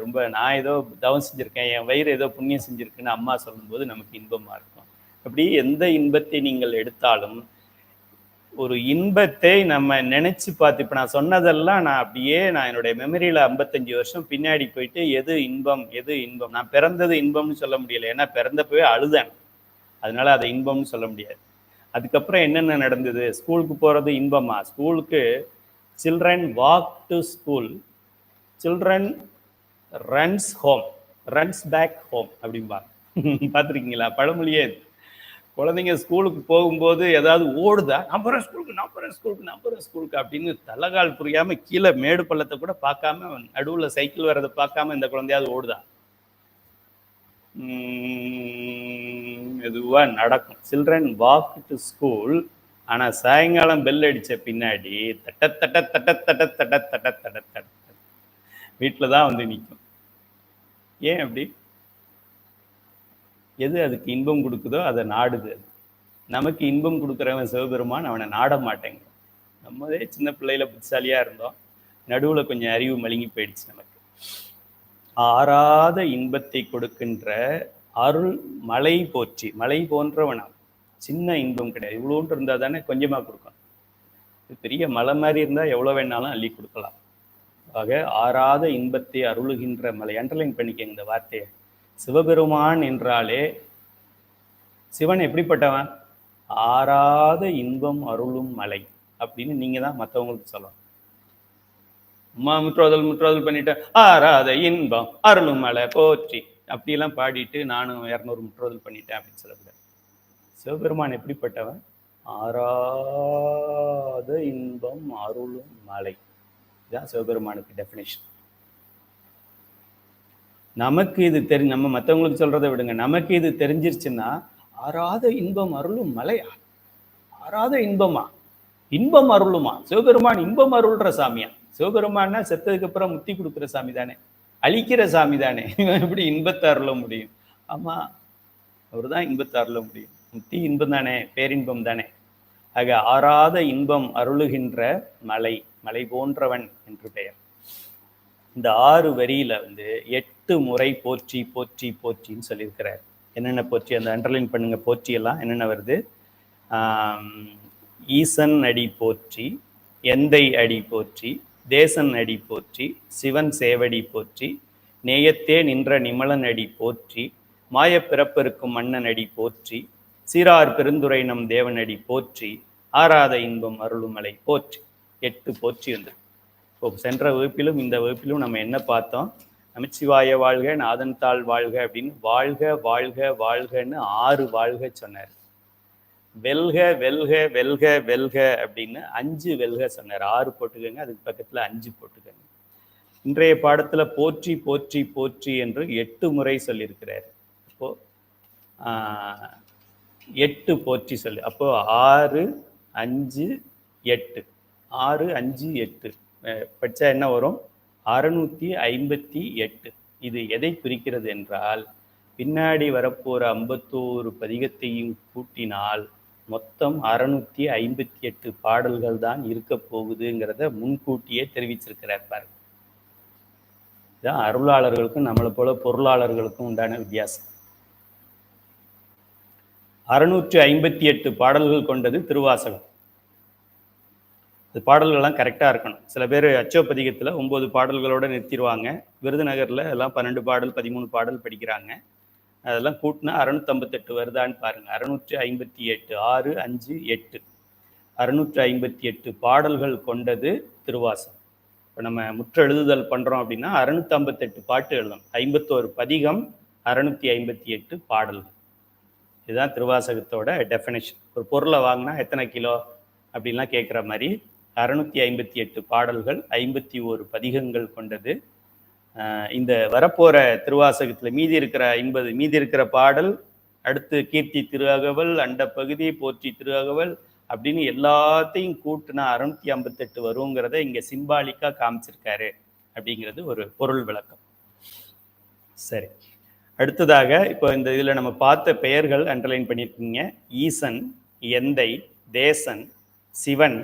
ரொம்ப நான் ஏதோ தவம் செஞ்சிருக்கேன், என் வயிறு ஏதோ புண்ணியம் செஞ்சிருக்குன்னு அம்மா சொல்லும்போது நமக்கு இன்பமா இருக்கும். அப்படி எந்த இன்பத்தை நீங்கள் எடுத்தாலும் ஒரு இன்பத்தை நம்ம நினைச்சு பார்த்து, இப்ப நான் சொன்னதெல்லாம் நான் என்னுடைய மெமரியில 55 வருஷம் பின்னாடி போயிட்டு எது இன்பம் எது இன்பம், நான் பிறந்தது இன்பம்னு சொல்ல முடியல, ஏன்னா பிறந்தப்பவே அழுதேன், அதனால அதை இன்பம்னு சொல்ல முடியாது. அதுக்கப்புறம் என்னென்ன நடந்தது? ஸ்கூலுக்கு போகிறது இன்பமா? ஸ்கூலுக்கு children walk to school, children runs home, runs back home அப்படிம்பாங்க. பார்த்துருக்கீங்களா? பழமொழியே. குழந்தைங்க ஸ்கூலுக்கு போகும்போது ஏதாவது ஓடுதா, நம்புறேன் ஸ்கூலுக்கு நம்புறேன் ஸ்கூலுக்கு நம்புறேன் ஸ்கூலுக்கு அப்படின்னு தலைகால் புரியாம கீழே மேடு பள்ளத்தை கூட பார்க்காம, நடுவில் சைக்கிள் வர்றதை பார்க்காம இந்த குழந்தையாவது ஓடுதா? மெதுவா நடக்கும். Children walk to school. ஆனா சாயங்காலம் பெல் அடிச்ச பின்னாடி தட்ட தட்ட தட்ட தட்ட தட்ட தட்ட தட்ட தட்ட வீட்டில்தான் நிற்கும். ஏன் அப்படி? எது அதுக்கு இன்பம் கொடுக்குதோ அதை நாடுது. நமக்கு இன்பம் கொடுக்குறவன் சிவபெருமான், அவனை நாட மாட்டேங்க. நம்மதே சின்ன பிள்ளையில புத்திசாலியா இருந்தோம், நடுவில் கொஞ்சம் அறிவு மழுங்கி போயிடுச்சு நமக்கு. ஆறாத இன்பத்தை கொடுக்கின்ற அருள் மலை போற்றி. மலை போன்றவனா, சின்ன இன்பம் கிடையாது. இவ்வளோன்ட்டு இருந்தா தானே கொஞ்சமா கொடுக்கணும். பெரிய மலை மாதிரி இருந்தா எவ்வளோ வேணாலும் அள்ளி கொடுக்கலாம். ஆக ஆறாத இன்பத்தை அருளுகின்ற மலை. அண்டர்லைன் பண்ணிக்க இந்த வார்த்தையை. சிவபெருமான் என்றாலே சிவன் எப்படிப்பட்டவன்? ஆறாத இன்பம் அருளும் மலை அப்படின்னு நீங்க தான் மற்றவங்களுக்கு சொல்லலாம். அம்மா முற்றோதல் பண்ணிட்டேன், ஆறாத இன்பம் அருளும் மலை போற்றி அப்படியெல்லாம் பாடிட்டு நானும் 200 முற்றோதல் பண்ணிட்டேன் அப்படின்னு சொல்லக்கூடாது. சிவபெருமான் எப்படிப்பட்டவன்? ஆறாத இன்பம் அருளும் மலை. இதுதான் சிவபெருமானுக்கு டெஃபினேஷன். நமக்கு இது நம்ம மற்றவங்களுக்கு சொல்றதை விடுங்க, நமக்கு இது தெரிஞ்சிருச்சுன்னா ஆறாத இன்பம் அருளும் மலையா? ஆறாத இன்பமா? இன்பம் அருளுமா? சிவபெருமான் இன்பம் அருள்ற சாமியா? சிவபெருமான்னா செத்ததுக்கு அப்புறம் முத்தி கொடுக்குற சாமி தானே, அழிக்கிற சாமி தானே. எப்படி இன்பத்தை அருள முடியும்? ஆமா, அவர் தான் இன்பத்தை அருள முடியும். முத்தி இன்பம் தானே, பேரின்பம் தானே. ஆக ஆறாத இன்பம் அருளுகின்ற மலை, மலை போன்றவன் என்று பெயர். இந்த 6 வரியில 8 முறை போற்றி போற்றி போற்றின்னு சொல்லியிருக்கிறார். என்னென்ன போற்றி? அந்த அண்டர்லைன் பண்ணுங்க. போற்றி எல்லாம் என்னென்ன வருது? ஈசன் அடி போற்றி, எந்தை அடி போற்றி, தேசன் அடி போற்றி, சிவன் சேவடி போற்றி, நேயத்தே நின்ற நிமலன் அடி போற்றி, மாய பிறப்பிருக்கும் மன்னன் அடி போற்றி, சீரார் பெருந்துரை நம் தேவனடி போற்றி, ஆறாத இன்பம் அருளுமலை போற்றி. 8 போற்றி வந்து. இப்போ சென்ற வகுப்பிலும் இந்த வகுப்பிலும் நம்ம என்ன பார்த்தோம்? நமச்சிவாய வாழ்க, நாதன் தாள் வாழ்க அப்படின்னு வாழ்க வாழ்க வாழ்கன்னு 6 வாழ்க சொன்னார். வெல்க வெல்க வெல்க வெல்க அப்படின்னு 5 வெல்க சொன்னார். 6 போட்டுக்கோங்க, அதுக்கு பக்கத்துல 5 போட்டுக்கோங்க. இன்றைய பாடத்துல போற்றி போற்றி போற்றி என்று 8 முறை சொல்லியிருக்கிறார். அப்போ 8 போற்றி சொல்லு. அப்போ 6 5 8 6 5 8 படிச்சா என்ன வரும்? 658. இது எதை குறிக்கிறது என்றால், பின்னாடி வரப்போற 51 பதிகத்தையும் கூட்டினால் மொத்தம் 658 பாடல்கள் தான் இருக்க போகுதுங்கிறத முன்கூட்டியே தெரிவிச்சிருக்கிறார் பாருங்க. இதுதான் அருளாளர்களுக்கும் நம்மளை போல பொருளாளர்களுக்கும் உண்டான வித்தியாசம். 658 பாடல்கள் கொண்டது திருவாசகம். அது பாடல்கள்லாம் கரெக்டாக இருக்கணும். சில பேர் அச்சோப்பதிகத்தில் 9 பாடல்களோடு நிறுத்திடுவாங்க. விருதுநகரில் எல்லாம் 12 பாடல் 13 பாடல் படிக்கிறாங்க. அதெல்லாம் கூட்டினா 658 வருதான்னு பாருங்கள். 658 6 5 8 658 பாடல்கள் கொண்டது திருவாசகம். இப்போ நம்ம முற்றெழுதுதல் பண்ணுறோம் அப்படின்னா 658 பாட்டு எழுதணும். 51 பதிகம் 658 பாடல்கள். இதுதான் திருவாசகத்தோட டெஃபினேஷன். ஒரு பொருளை வாங்கினா எத்தனை கிலோ அப்படின்லாம் கேட்குற மாதிரி 658 பாடல்கள் 51 பதிகங்கள் கொண்டது. இந்த வரப்போகிற திருவாசகத்தில் மீதி இருக்கிற பாடல் அடுத்து கீர்த்தி திரு அகவல், அண்ட பகுதி, போற்றி திரு அகவல் அப்படின்னு எல்லாத்தையும் கூட்டுனா 658 வருங்கிறத இங்கே சிம்பாலிக்காக காமிச்சிருக்காரு அப்படிங்கிறது ஒரு பொருள் விளக்கம். சரி, அடுத்ததாக இப்போ இந்த இதில் நம்ம பார்த்த பெயர்கள் அண்டர்லைன் பண்ணியிருக்கீங்க. ஈசன், எந்தை, தேசன், சிவன்,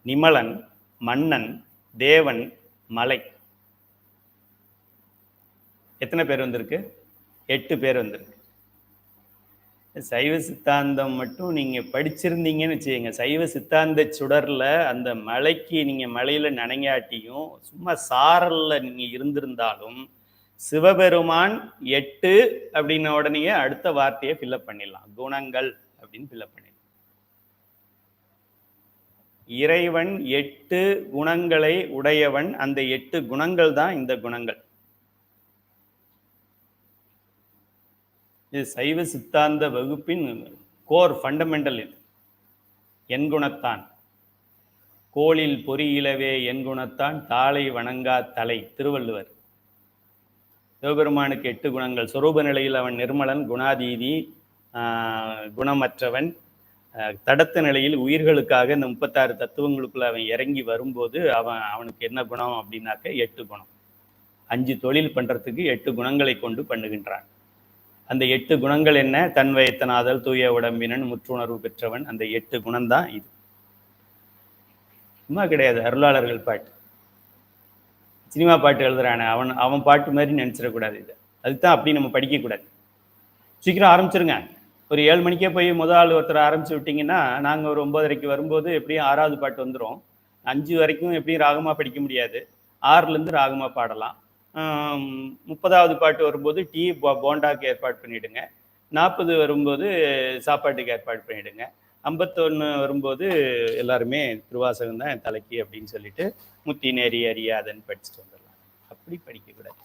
நிமலன், மன்னன், தேவன், மலை. எத்தனை பேர் வந்திருக்கு? 8 பேர் வந்திருக்கு. சைவ சித்தாந்தம் மட்டும் நீங்கள் படிச்சிருந்தீங்கன்னு வச்சுக்கோங்க, சைவ சித்தாந்த சுடரில் அந்த மலைக்கு நீங்கள் மலையில் நனையாட்டியும் சும்மா சாரலில் நீங்கள் இருந்திருந்தாலும் சிவபெருமான் 8 அப்படின்ன உடனே அடுத்த வார்த்தையை ஃபில்லப் பண்ணிடலாம். குணங்கள் அப்படின்னு ஃபில்லப் பண்ணிடலாம். இறைவன் 8 குணங்களை உடையவன். அந்த 8 குணங்கள் தான் இந்த குணங்கள். இது சைவ சித்தாந்த வகுப்பின் கோர் ஃபண்டமெண்டல். இது எண்குணத்தான். கோளில் பொறியிலவே எண்குணத்தான் தாளை வணங்கா தலை, திருவள்ளுவர். சிவபெருமானுக்கு 8 குணங்கள். சொரூப நிலையில் அவன் நிர்மலன், குணாதீதி, குணமற்றவன். தடத்த நிலையில் உயிர்களுக்காக இந்த 36 தத்துவங்களுக்குள்ள அவன் இறங்கி வரும்போது அவனுக்கு என்ன குணம் அப்படின்னாக்க 8 குணம். 5 தொழில் பண்ணுறதுக்கு 8 குணங்களை கொண்டு பண்ணுகின்றான். அந்த 8 குணங்கள் என்ன? தன்வயத்தனாதல், தூய உடம்பினன், முற்றுணர்வு பெற்றவன். அந்த 8 குணம்தான் இது. சும்மா கிடையாது அருளாளர்கள் பாட்டு. சினிமா பாட்டு எழுதுறானே அவன் பாட்டு மாதிரி நினச்சிடக்கூடாது. இது அதுதான் அப்படி நம்ம படிக்கக்கூடாது. சீக்கிரம் ஆரம்பிச்சிருங்க. ஒரு 7 மணிக்கே போய் முதல் ஒருத்தர் ஆரம்பிச்சு விட்டிங்கன்னா நாங்கள் ஒரு 9:30 வரும்போது எப்படியும் 6வது பாட்டு வந்துடும். 5 வரைக்கும் எப்படியும் ராகமாக படிக்க முடியாது. 6லேருந்து ராகமாக பாடலாம். 30வது பாட்டு வரும்போது டீ போண்டாக்கு ஏற்பாடு பண்ணிவிடுங்க. 40 வரும்போது சாப்பாட்டுக்கு ஏற்பாடு பண்ணிவிடுங்க. 51 வரும்போது எல்லாருமே திருவாசகம் தான் என் தலைக்கு அப்படின்னு சொல்லிட்டு முத்தி நேரி அறியாதன்னு படிச்சுட்டு வந்துடலாம். அப்படி படிக்கக்கூடாது.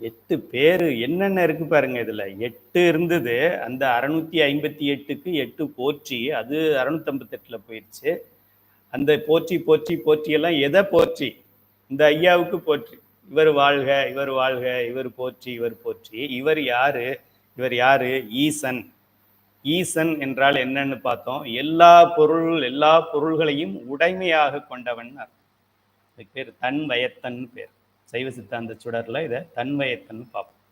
8 பேர் என்னென்ன இருக்கு பாருங்க. இதில் 8 இருந்தது. அந்த 658க்கு 8 போற்றி, அது 658 போயிடுச்சு. அந்த போற்றி போற்றி போற்றியெல்லாம் எதை போற்றி? இந்த ஐயாவுக்கு போற்றி. இவர் வாழ்க, இவர் வாழ்க, இவர் போற்றி, இவர் போற்றி. இவர் யாரு? ஈசன். ஈசன் என்றால் என்னன்னு பார்த்தோம். எல்லா பொருள்களையும் உடைமையாக கொண்டவன். அதுக்கு பேர் தன்வயத்தன் பேர். சைவ சித்தாந்த சுடரில் இதை தன்வயத்தன் பார்ப்போம்.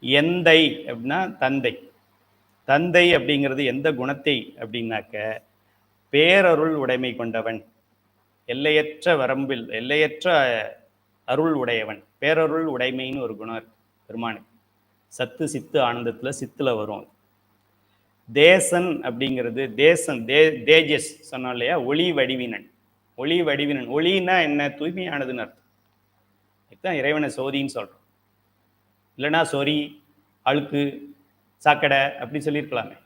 எந்தை அப்படின்னா தந்தை. தந்தை அப்படிங்கிறது எந்த குணத்தை அப்படின்னாக்க பேரருள் உடைமை கொண்டவன், எல்லையற்ற வரம்பில் எல்லையற்ற அருள் உடையவன். பேரருள் உடைமைன்னு ஒரு குணம் இருக்கு பெருமானுக்கு. சத்து சித்து ஆனந்தத்தில் சித்தில் வரும். தேசன் அப்படிங்கிறது தேஜஸ் சொன்னோம் இல்லையா? ஒளி வடிவினன். ஒளி வடிவினன். ஒளின்னா என்ன? தூய்மையானதுன்னு அர்த்தம். இதுதான் இறைவனை சோதின்னு சொல்கிறோம். இல்லைனா சொறி, அழுக்கு, சாக்கடை அப்படி சொல்லியிருக்கலாமே.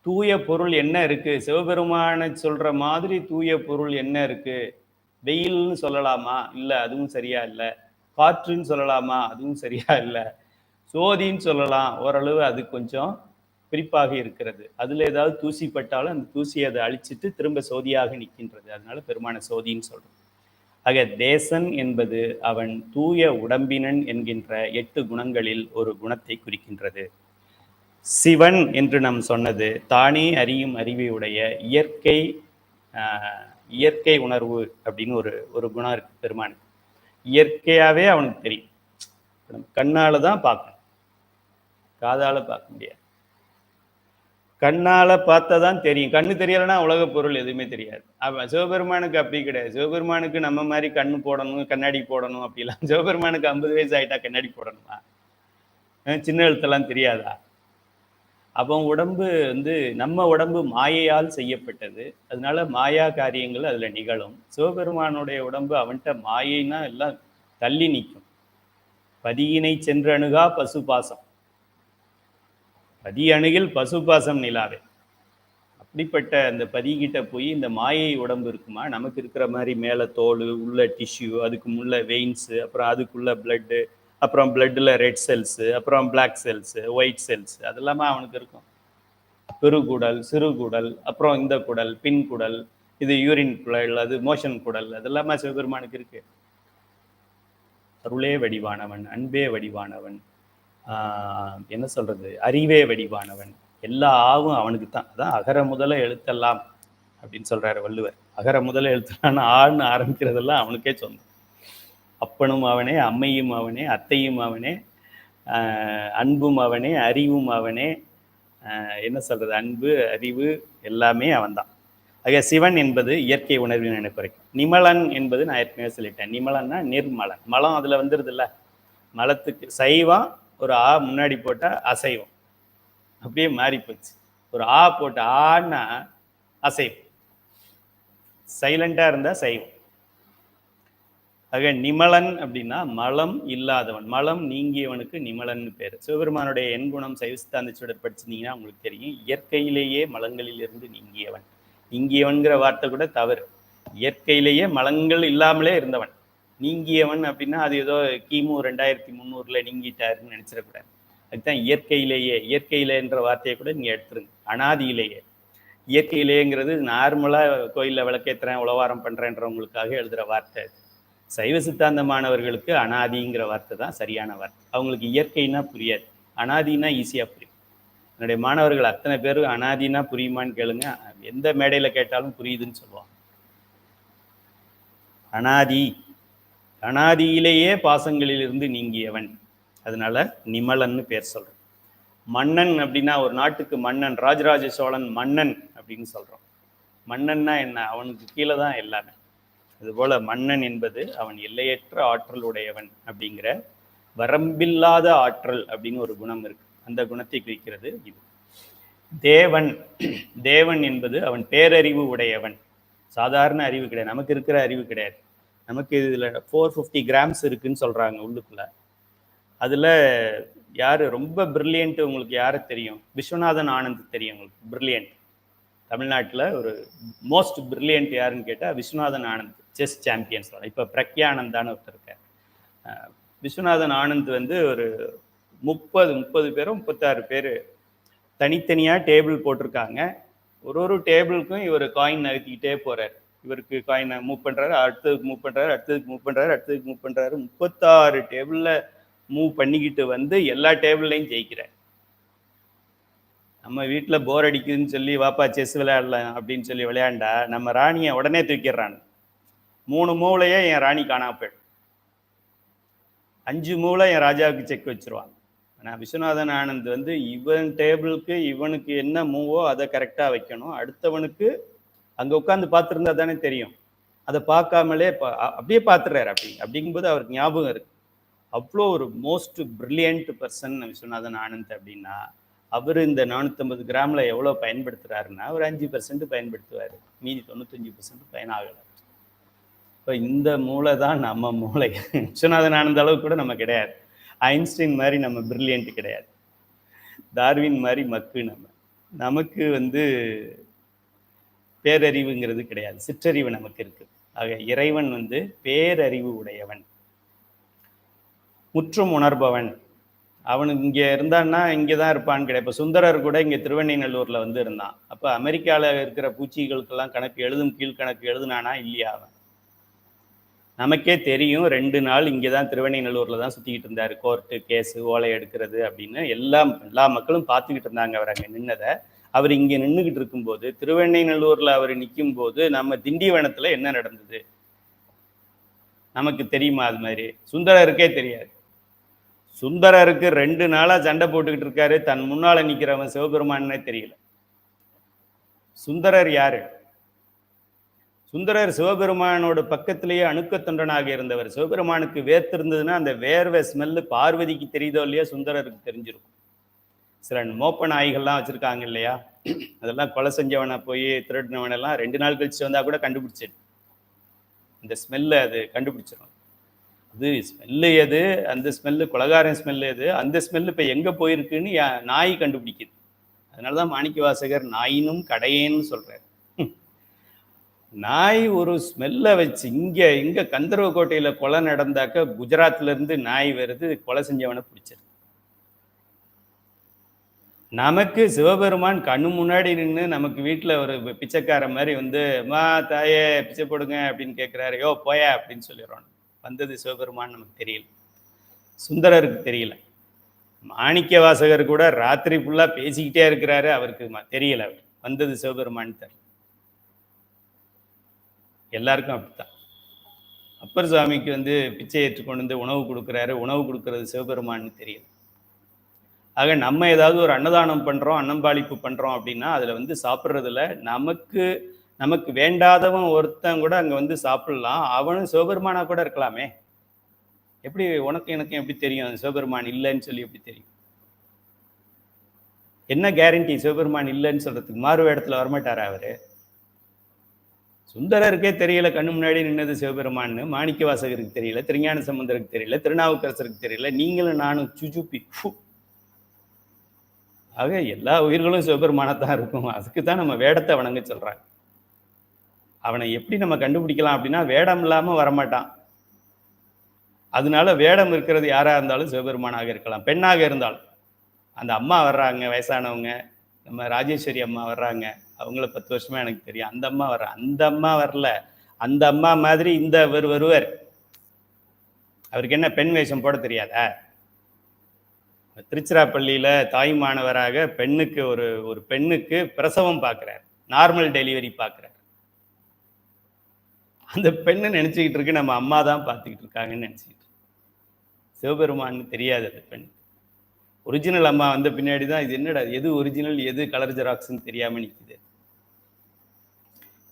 தூய பொருள் என்ன இருக்குது? சிவபெருமானை சொல்கிற மாதிரி தூய பொருள் என்ன இருக்குது? வெயில்னு சொல்லலாமா? இல்லை, அதுவும் சரியா இல்லை. காற்றுன்னு சொல்லலாமா? அதுவும் சரியா இல்லை. சோதின்னு சொல்லலாம், ஓரளவு அது கொஞ்சம் குறிப்பாக இருக்கிறது. அதில் ஏதாவது தூசி பட்டாலும் அந்த தூசியை அதை அழிச்சிட்டு திரும்ப சோதியாக நிற்கின்றது. அதனால பெருமான சோதின்னு சொல்கிறோம். ஆக தேசன் என்பது அவன் தூய உடம்பினன் என்கின்ற 8 குணங்களில் ஒரு குணத்தை குறிக்கின்றது. சிவன் என்று நாம் சொன்னது தானே அறியும் அறிவை உடைய இயற்கை உணர்வு அப்படின்னு ஒரு குணம் இருக்கு பெருமானுக்கு. இயற்கையாகவே அவனுக்கு தெரியும். கண்ணால தான் பார்க்கணும், காதால பார்க்க முடியாது. கண்ணால பார்த்தா தான் தெரியும். கண்ணு தெரியலைன்னா உலக பொருள் எதுவுமே தெரியாது. சிவபெருமானுக்கு அப்படி கிடையாது. சிவபெருமானுக்கு நம்ம மாதிரி கண்ணு போடணும், கண்ணாடி போடணும் அப்படிலாம். சிவபெருமானுக்கு 50 வயசு ஆகிட்டா கண்ணாடி போடணுமா? சின்ன எழுத்தெல்லாம் தெரியாதா? அவன் உடம்பு வந்து நம்ம உடம்பு மாயையால் செய்யப்பட்டது. அதனால மாயா காரியங்கள் அதுல நிகழும். சிவபெருமானுடைய உடம்பு அவன்கிட்ட மாயைன்னா எல்லாம் தள்ளி நிற்கும். பதியினை சென்று அணுகா பசுபாசம், பதி அணுகில் பசுபாசம் நிலாவே. அப்படிப்பட்ட அந்த பதிகிட்ட போய் இந்த மாயை உடம்பு இருக்குமா, நமக்கு இருக்கிற மாதிரி மேலே தோல், உள்ள டிஷ்யூ, அதுக்கு உள்ள வெயின்ஸு, அப்புறம் அதுக்குள்ள பிளட்டு, அப்புறம் பிளட்டில் ரெட் செல்ஸு, அப்புறம் பிளாக் செல்ஸு, ஒயிட் செல்ஸு, அதெல்லாமா அவனுக்கு இருக்கும். பெருகுடல், சிறுகுடல், அப்புறம் இந்த குடல், பின் குடல், இது யூரின் குடல், அது மோஷன் குடல், அதெல்லாமா சிவபெருமானுக்கு இருக்கு. அருளே வடிவானவன், அன்பே வடிவானவன், என்ன சொல்றது, அறிவே வடிவானவன், எல்லா ஆவும் அவனுக்கு தான். அதான் அகர முதல எழுத்தெல்லாம் அப்படின்னு சொல்றாரு வள்ளுவர். அகர முதல எழுத்தெல்லாம் ஆள்னு ஆரம்பிக்கிறதெல்லாம் அவனுக்கே சொந்தம். அப்பனும் அவனே, அம்மையும் அவனே, அத்தையும் அவனே, அன்பும் அவனே, அறிவும் அவனே, என்ன சொல்றது, அன்பு அறிவு எல்லாமே அவன்தான். ஆக சிவன் என்பது இயற்கை உணர்வின் என குறைக்கும். நிமலன் என்பது நான் ஏற்கனவே சொல்லிட்டேன். நிமலன்னா நிர்மலன். மலம் அதுல வந்துருது இல்ல, மலத்துக்கு சைவம் ஒரு ஆ முன்னாடி போட்டா அசைவம், அப்படியே மாறி போச்சு. ஒரு ஆ போட்ட ஆன்னா அசைவம், சைலண்டா இருந்தா சைவம். ஆக நிமலன் அப்படின்னா மலம் இல்லாதவன், மலம் நீங்கியவனுக்கு நிமலன் பேர். சிவபெருமானுடைய எண்குணம் சைவ சித்தாந்த சுடர் படிச்சிருந்தீங்கன்னா உங்களுக்கு தெரியும். இயற்கையிலேயே மலங்களில் இருந்து நீங்கியவன். நீங்கியவன்கிற வார்த்தை கூட தவறு. இயற்கையிலேயே மலங்கள் இல்லாமலே இருந்தவன். நீங்கியவன் அப்படின்னா அது ஏதோ கிமு 2300 நீங்கிட்டாருன்னு நினைச்சிடக்கூடாது. அதுதான் இயற்கையிலேயே. இயற்கையிலேன்ற வார்த்தையை கூட நீங்க எடுத்துருங்க. அனாதியிலேயே. இயற்கையிலேங்கிறது நார்மலா கோயிலில் விளக்கேற்றுறேன் உளவாரம் பண்றேன்றவங்களுக்காக எழுதுற வார்த்தை. சைவ சித்தாந்த மாணவர்களுக்கு அனாதிங்கிற வார்த்தை தான் சரியான வார்த்தை. அவங்களுக்கு இயற்கைன்னா புரியாது, அனாதினா ஈஸியா புரியும். என்னுடைய மாணவர்கள் அத்தனை பேரும் அனாதினா புரியுமான்னு கேளுங்க, எந்த மேடையில கேட்டாலும் புரியுதுன்னு சொல்லுவாங்க. அனாதி, அனாதியிலேயே பாசங்களில் இருந்து நீங்கியவன், அதனால நிமலன்னு பேர் சொல்றோம். மன்னன் அப்படின்னா ஒரு நாட்டுக்கு மன்னன், ராஜராஜ சோழன் மன்னன் அப்படின்னு சொல்றோம். மன்னன்னா என்ன, அவனுக்கு கீழே தான் எல்லாமே. அதுபோல மன்னன் என்பது அவன் எல்லையற்ற ஆற்றல் உடையவன் அப்படிங்கிற வரம்பில்லாத ஆற்றல் அப்படின்னு ஒரு குணம் இருக்கு. அந்த குணத்தை குறிக்கிறது இது. தேவன், தேவன் என்பது அவன் பேரறிவு உடையவன். சாதாரண அறிவு கிடையாது, நமக்கு இருக்கிற அறிவு கிடையாது. நமக்கு இதுல 450 கிராம்ஸ் இருக்குன்னு சொல்றாங்க உள்ளுக்குள்ள. அதுல யாரு ரொம்ப பிரில்லியன்ட் உங்களுக்கு யாரு தெரியும்? விஸ்வநாதன் ஆனந்த் தெரியும் உங்களுக்கு, பிரில்லியன்ட். தமிழ்நாட்டில் ஒரு மோஸ்ட் பிரில்லியன்ட் யாருன்னு கேட்டால் விஸ்வநாதன் ஆனந்த், செஸ் சாம்பியன் சொல்லலாம். இப்போ பிரக்யானந்தான்னு ஒருத்தர் இருக்கார். விஸ்வநாதன் ஆனந்த் வந்து ஒரு 30 பேரும் 36 பேர் தனித்தனியாக டேபிள் போட்டிருக்காங்க. ஒரு டேபிளுக்கும் இவர் காயின் நகர்த்திக்கிட்டே போகிறார். இவருக்கு காயினை மூவ் பண்ணுறாரு, அடுத்ததுக்கு மூவ் பண்ணுறாரு, அடுத்ததுக்கு மூவ் பண்ணுறாரு, அடுத்ததுக்கு மூவ் பண்ணுறாரு. 36 டேபிளில் மூவ் பண்ணிக்கிட்டு வந்து எல்லா டேபிள்லையும் ஜெயிக்கிறார். நம்ம வீட்டில் போர் அடிக்குதுன்னு சொல்லி வாப்பா செஸ் விளையாடலாம் அப்படின்னு சொல்லி விளையாண்டா நம்ம ராணியை உடனே தூக்கிடுறான். 3 மூளையே என் ராணி காணாம போயிடும், 5 மூளை என் ராஜாவுக்கு செக் வச்சிருவான். ஆனால் விஸ்வநாதன் ஆனந்த் வந்து இவன் டேபிளுக்கு இவனுக்கு என்ன மூவோ அதை கரெக்டாக வைக்கணும். அடுத்தவனுக்கு அங்கே உட்காந்து பார்த்துருந்தா தானே தெரியும், அதை பார்க்காமலே அப்படியே பார்த்துறாரு. அப்படிங்கும்போது அவருக்கு ஞாபகம் இருக்கு. அவ்வளோ ஒரு most brilliant person Viswanathan Anand. அப்படின்னா அவர் இந்த 450 கிராம்ல எவ்வளோ பயன்படுத்துறாருன்னா ஒரு 5% பயன்படுத்துவார், மீதி 95% பயனாகலை. இப்போ இந்த மூளை தான் நம்ம மூளை. விஸ்வநாதன் ஆனந்த அளவு கூட நம்ம கிடையாது, ஐன்ஸ்டைன் மாதிரி நம்ம பிரில்லியன்ட் கிடையாது, டார்வின் மாதிரி மக்கு. நமக்கு வந்து பேரறிவுங்கிறது கிடையாது, சிற்றறிவு நமக்கு இருக்கு. ஆக இறைவன் வந்து பேரறிவு உடையவன், முற்றும் உணர்பவன். அவனுக்கு இங்கே இருந்தான்னா இங்கே தான் இருப்பான்னு கிடையாது. இப்போ சுந்தரர் கூட இங்கே திருவெண்ணைநல்லூரில் வந்து இருந்தான். அப்போ அமெரிக்காவில் இருக்கிற பூச்சிகளுக்கெல்லாம் கணக்கு எழுதும், கீழ்கணக்கு எழுதுனானா இல்லையா? அவன் நமக்கே தெரியும், 2 நாள் இங்கே தான் திருவெண்ணைநல்லூரில் தான் சுற்றிக்கிட்டு இருந்தார், கோர்ட்டு கேஸு ஓலை எடுக்கிறது அப்படின்னு எல்லா மக்களும் பார்த்துக்கிட்டு இருந்தாங்க அவர் அங்கே நின்னதை. அவர் இங்கே நின்றுக்கிட்டு இருக்கும்போது, திருவெண்ணைநல்லூரில் அவர் நிற்கும் போது நம்ம திண்டிவனத்தில் என்ன நடந்தது நமக்கு தெரியுமா? அது மாதிரி சுந்தரருக்கே தெரியாது. சுந்தரருக்கு 2 நாளா சண்டை போட்டுக்கிட்டு இருக்காரு, தன் முன்னால நிக்கிறவன் சிவபெருமானே தெரியல. சுந்தரர் யாரு? சுந்தரர் சிவபெருமானோட பக்கத்திலேயே அணுக்க தொண்டனாக இருந்தவர். சிவபெருமானுக்கு வேர்த்திருந்ததுன்னா அந்த வேர்வை ஸ்மெல்லு பார்வதிக்கு தெரியுதோ இல்லையா, சுந்தரருக்கு தெரிஞ்சிருக்கும். சில மோப்ப நாய்கள்லாம் வச்சுருக்காங்க இல்லையா, அதெல்லாம் கொலை செஞ்சவனை போய் திருடினவனெல்லாம் 2 நாள் கழிச்சு வந்தால் கூட கண்டுபிடிச்சிடும். இந்த ஸ்மெல்லை அது கண்டுபிடிச்சிடும். அது ஸ்மெல்லு எது, அந்த ஸ்மெல்லு கொலகாரன் ஸ்மெல்லு எது, அந்த ஸ்மெல்லு இப்போ எங்கே போயிருக்குன்னு நாய் கண்டுபிடிக்குது. அதனால தான் மாணிக்கவாசகர் நாயினும் கடையேன்னு சொல்கிறார். நாய் ஒரு ஸ்மெல்லை வச்சு இங்கே கந்தர்வக்கோட்டையில் கொலை நடந்தாக்க குஜராத்லேருந்து நாய் வருது, கொலை செஞ்சவனை பிடிச்சிருக்கு. நமக்கு சிவபெருமான் கண்ணு முன்னாடி நின்று நமக்கு வீட்டில் ஒரு பிச்சைக்கார மாதிரி வந்து மா தாயே பிச்சை போடுங்க அப்படின்னு கேட்குறாரு. யோ போயா அப்படின்னு சொல்லிடுறோம். வந்தது சிவபெருமான் நமக்கு தெரியல, சுந்தரருக்கு தெரியல, மாணிக்க வாசகர் கூட ராத்திரி ஃபுல்லாக பேசிக்கிட்டே இருக்கிறாரு, அவருக்கு தெரியல வந்தது சிவபெருமான் தெரியல. எல்லாருக்கும் அப்படித்தான். அப்பர் சுவாமிக்கு வந்து பிச்சை ஏற்றுக்கொண்டு வந்து உணவு கொடுக்குறாரு, உணவு கொடுக்கறது சிவபெருமான்னு தெரியல. ஆக நம்ம ஏதாவது ஒரு அன்னதானம் பண்ணுறோம், அன்னம்பாளிப்பு பண்ணுறோம் அப்படின்னா அதில் வந்து சாப்பிட்றதுல நமக்கு வேண்டாதவன் ஒருத்தன் கூட அங்கே வந்து சாப்பிடலாம், அவனும் சிவபெருமானாக கூட இருக்கலாமே. எப்படி உனக்கு எனக்கும் எப்படி தெரியும் சிவபெருமான் இல்லைன்னு சொல்லி எப்படி தெரியும்? என்ன கேரண்டி சிவபெருமான் இல்லைன்னு சொல்றதுக்கு? மாறு வேடத்தில் வரமாட்டாரா அவரு? சுந்தரருக்கே தெரியல கண்ணு முன்னாடி நின்னது சிவபெருமான்னு, மாணிக்க வாசகருக்கு தெரியல, திருஞான சம்பந்தருக்கு தெரியல, திருநாவுக்கரசருக்கு தெரியல, நீங்களும் நானும் சுஜுப்பி. ஆக எல்லா உயிர்களும் சிவபெருமானத்தான் இருக்கும். அதுக்கு தான் நம்ம வேடத்தை வணங்க சொல்றாங்க. அவனை எப்படி நம்ம கண்டுபிடிக்கலாம் அப்படின்னா, வேடம் இல்லாமல் வரமாட்டான். அதனால வேடம் இருக்கிறது யாராக இருந்தாலும் சிவபெருமானாக இருக்கலாம். பெண்ணாக இருந்தாலும் அந்த அம்மா வர்றாங்க, வயசானவங்க, நம்ம ராஜேஸ்வரி அம்மா வர்றாங்க, அவங்கள 10 வருஷமா எனக்கு தெரியும். அந்த அம்மா அந்த அம்மா வரல, அந்த அம்மா மாதிரி இந்த வருவர். அவருக்கு என்ன பெண் வேஷம் போட தெரியாதா? திருச்சிராப்பள்ளியில தாய் மாணவராக பெண்ணுக்கு ஒரு பெண்ணுக்கு பிரசவம் பார்க்கிறார், நார்மல் டெலிவரி பார்க்கிறார். அந்த பெண்ணு நினைச்சுக்கிட்டு இருக்கு நம்ம அம்மா தான் பார்த்துக்கிட்டு இருக்காங்கன்னு நினைச்சுக்கிட்டு. சிவபெருமான்னு தெரியாது அந்த பெண். ஒரிஜினல் அம்மா வந்த பின்னாடி தான் இது என்னடா எது ஒரிஜினல் எது கலர் ஜெராக்ஸ்ன்னு தெரியாம நிற்குது.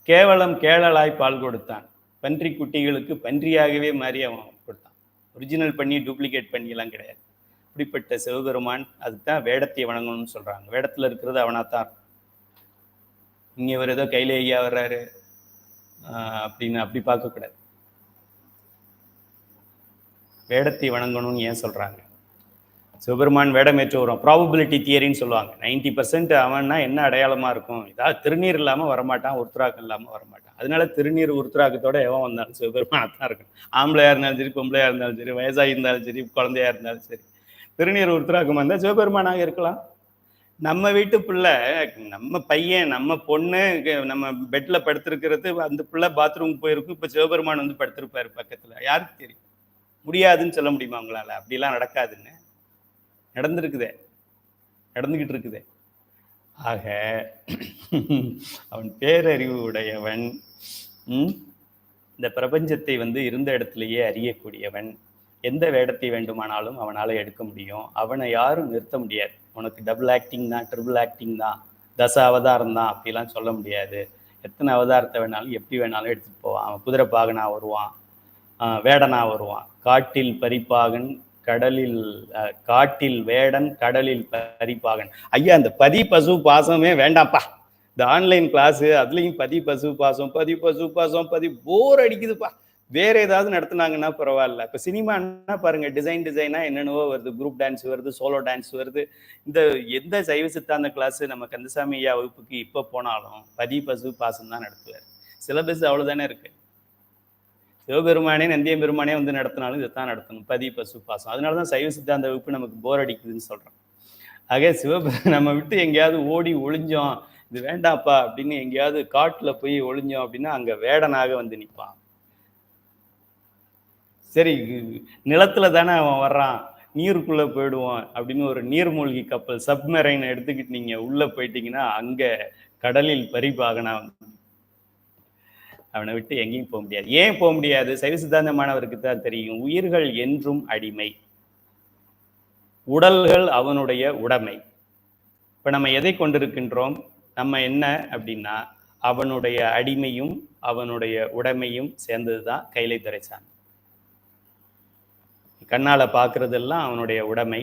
கேவலம் கேளலாய் பால் கொடுத்தான், பன்றி குட்டிகளுக்கு பன்றியாகவே மாறி அவன் கொடுத்தான். ஒரிஜினல் பண்ணி டூப்ளிகேட் பண்ணியெல்லாம் கிடையாது. இப்படிப்பட்ட சிவபெருமான், அதுதான் வேடத்தை வணங்கணும்னு சொல்றாங்க. வேடத்துல இருக்கிறது அவனாத்தான். இங்க ஒரு ஏதோ கையில ஐயா வர்றாரு அப்படின்னு அப்படி பார்க்கக்கூடாது. வேடத்தை வணங்கணும்னு ஏன் சொல்றாங்க? சிவபெருமான் வேடமேற்று வரும். ப்ராபபிலிட்டி தியரின்னு சொல்லுவாங்க. 90% அவன்னா என்ன அடையாளமா இருக்கும்? ஏதாவது திருநீர் இல்லாம வரமாட்டான், உருத்துராக்கம் இல்லாம வரமாட்டான். அதனால திருநீர் உருத்துராக்கத்தோட எவன் வந்தாலும் சிவபெருமானத்தான் இருக்கும். ஆம்பளையா இருந்தாலும் சரி, பொம்பளையா இருந்தாலும் சரி, வயசாகி இருந்தாலும் சரி, குழந்தையா இருந்தாலும் சரி, திருநீர் உருத்துராக்கம் வந்தால் சிவபெருமானாக இருக்கலாம். நம்ம வீட்டு பிள்ளை, நம்ம பையன், நம்ம பொண்ணு நம்ம பெட்ல படுத்திருக்கிறது, அந்த பிள்ளை பாத்ரூம் போயிருக்கும், இப்போ சிவபெருமான் வந்து படுத்திருப்பாரு பக்கத்துல. யாருக்கு தெரியும்? முடியாதுன்னு சொல்ல முடியுமா உங்களால? அப்படிலாம் நடக்காதுன்னு நடந்துருக்குதே, நடந்துகிட்டு இருக்குதே. ஆக அவன் பேரறிவு உடையவன், இந்த பிரபஞ்சத்தை வந்து இருந்த இடத்துலயே அறியக்கூடியவன், எந்த வேடத்தை வேண்டுமானாலும் அவனால் எடுக்க முடியும். அவனை யாரும் நிறுத்த முடியாது. உனக்கு டபுள் ஆக்டிங் தான், ட்ரிபிள் ஆக்டிங் தான், 10 அவதாரம் தான் அப்படிலாம் சொல்ல முடியாது. எத்தனை அவதாரத்தை வேணாலும் எப்படி வேணாலும் எடுத்துகிட்டு போவான். அவன் குதிரை பாகனா வருவான், வேடனா வருவான். காட்டில் பரிப்பாகன், காட்டில் வேடன், கடலில் பரிப்பாகன். ஐயா, அந்த பதி பசு பாசமே வேண்டாம்ப்பா. இந்த ஆன்லைன் கிளாஸு அதுலேயும் பதி பசு பாசம், பதி போர் அடிக்குதுப்பா. வேற ஏதாவது நடத்துனாங்கன்னா பரவாயில்ல. இப்போ சினிமான்னா பாருங்க, டிசைனாக என்னென்னவோ வருது. குரூப் டான்ஸ் வருது, சோலோ டான்ஸ் வருது. எந்த சைவ சித்தாந்த கிளாஸ் நம்ம கந்தசாமி ஐயா வகுப்புக்கு இப்போ போனாலும் பதி பசு பாசம் தான் நடத்துவார். சிலபஸ் அவ்வளோதானே இருக்கு. சிவபெருமானே நந்தியம் பெருமானே வந்து நடத்தினாலும் இதைத்தான் நடத்தணும், பதி பசு பாசம். அதனால தான் சைவ சித்தாந்த வகுப்பு நமக்கு போர் அடிக்குதுன்னு சொல்கிறோம். ஆக நம்ம விட்டு எங்கேயாவது ஓடி ஒளிஞ்சோம், இது வேண்டாப்பா அப்படின்னு எங்கேயாவது காட்டில் போய் ஒளிஞ்சோம் அப்படின்னா அங்கே வேடனாக வந்து நிற்பான். சரி, நிலத்துல தானே அவன் வர்றான், நீருக்குள்ள போயிடுவான் அப்படின்னு ஒரு நீர்மூழ்கி கப்பல் சப்மரைனை எடுத்துக்கிட்டு நீங்க உள்ள போயிட்டீங்கன்னா அங்க கடலில் பரிபாகனா அவனை விட்டு எங்கேயும் போக முடியாது. ஏன் போக முடியாது? சைவ சித்தாந்த மாணவருக்கு தான் தெரியும். உயிர்கள் என்றும் அடிமை, உடல்கள் அவனுடைய உடைமை. இப்ப நம்ம எதை கொண்டிருக்கின்றோம்? நம்ம என்ன அப்படின்னா அவனுடைய அடிமையும் அவனுடைய உடைமையும் சேர்ந்ததுதான் கைலை துரைசாமி. கண்ணால் பார்க்குறதெல்லாம் அவனுடைய உடைமை,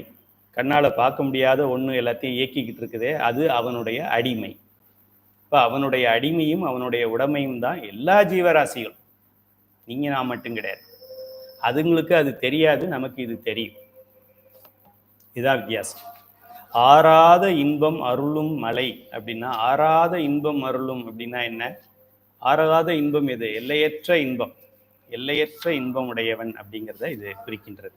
கண்ணால் பார்க்க முடியாத ஒன்று எல்லாத்தையும் இயக்கிக்கிட்டு இருக்குதே, அது அவனுடைய அடிமை. இப்போ அவனுடைய அடிமையும் அவனுடைய உடைமையும் தான் எல்லா ஜீவராசிகளும். நீங்கள் நான் மட்டும் கிடையாது. அதுங்களுக்கு அது தெரியாது, நமக்கு இது தெரியும். இதான் வித்தியாசம். ஆறாத இன்பம் அருளும் மலை அப்படின்னா, ஆறாத இன்பம் அருளும் அப்படின்னா என்ன? ஆறாத இன்பம் எது? எல்லையற்ற இன்பம். எல்லையற்ற இன்பம் உடையவன் அப்படிங்கிறத இது குறிக்கின்றது.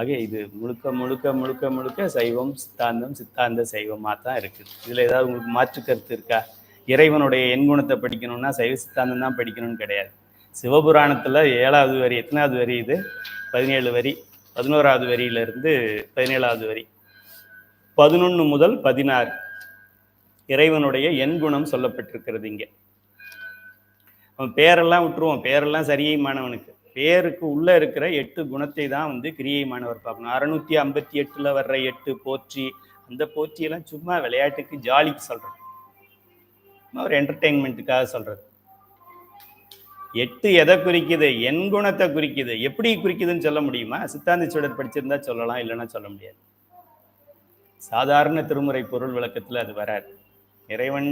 ஆக இது முழுக்க முழுக்க முழுக்க முழுக்க சைவம் சித்தாந்தம், சித்தாந்த சைவமாக தான் இருக்குது. இதில் ஏதாவது உங்களுக்கு மாற்று கருத்து இருக்கா? இறைவனுடைய எண்குணத்தை படிக்கணும்னா சைவ சித்தாந்தம் தான் படிக்கணும்னு கிடையாது. சிவபுராணத்தில் 7வது வரி, எத்தனாவது வரி இது? 17 வரி. 11வது வரியிலிருந்து 17வது வரி, 11 முதல் 16 இறைவனுடைய எண்குணம் சொல்லப்பட்டிருக்கிறது. இங்கே அவன் பேரெல்லாம் விட்டுருவோம், பேரெல்லாம் சரியை மாணவனுக்கு. பேருக்கு உள்ள இருக்கிற 8 குணத்தை தான் கிரியை மாணவர் பார்க்கணும். 658 வர்ற 8 போற்றி, அந்த போற்றியெல்லாம் சும்மா விளையாட்டுக்கு ஜாலிக்கு சொல்றது, ஒரு என்டர்டெயின்மெண்ட்டுக்காக சொல்றது. 8 எதை குறிக்குது? என் குணத்தை குறிக்குது. எப்படி குறிக்குதுன்னு சொல்ல முடியுமா? சித்தாந்த சூழல் படிச்சிருந்தா சொல்லலாம், இல்லைன்னா சொல்ல முடியாது. சாதாரண திருமுறை பொருள் விளக்கத்தில் அது வராது. இறைவன்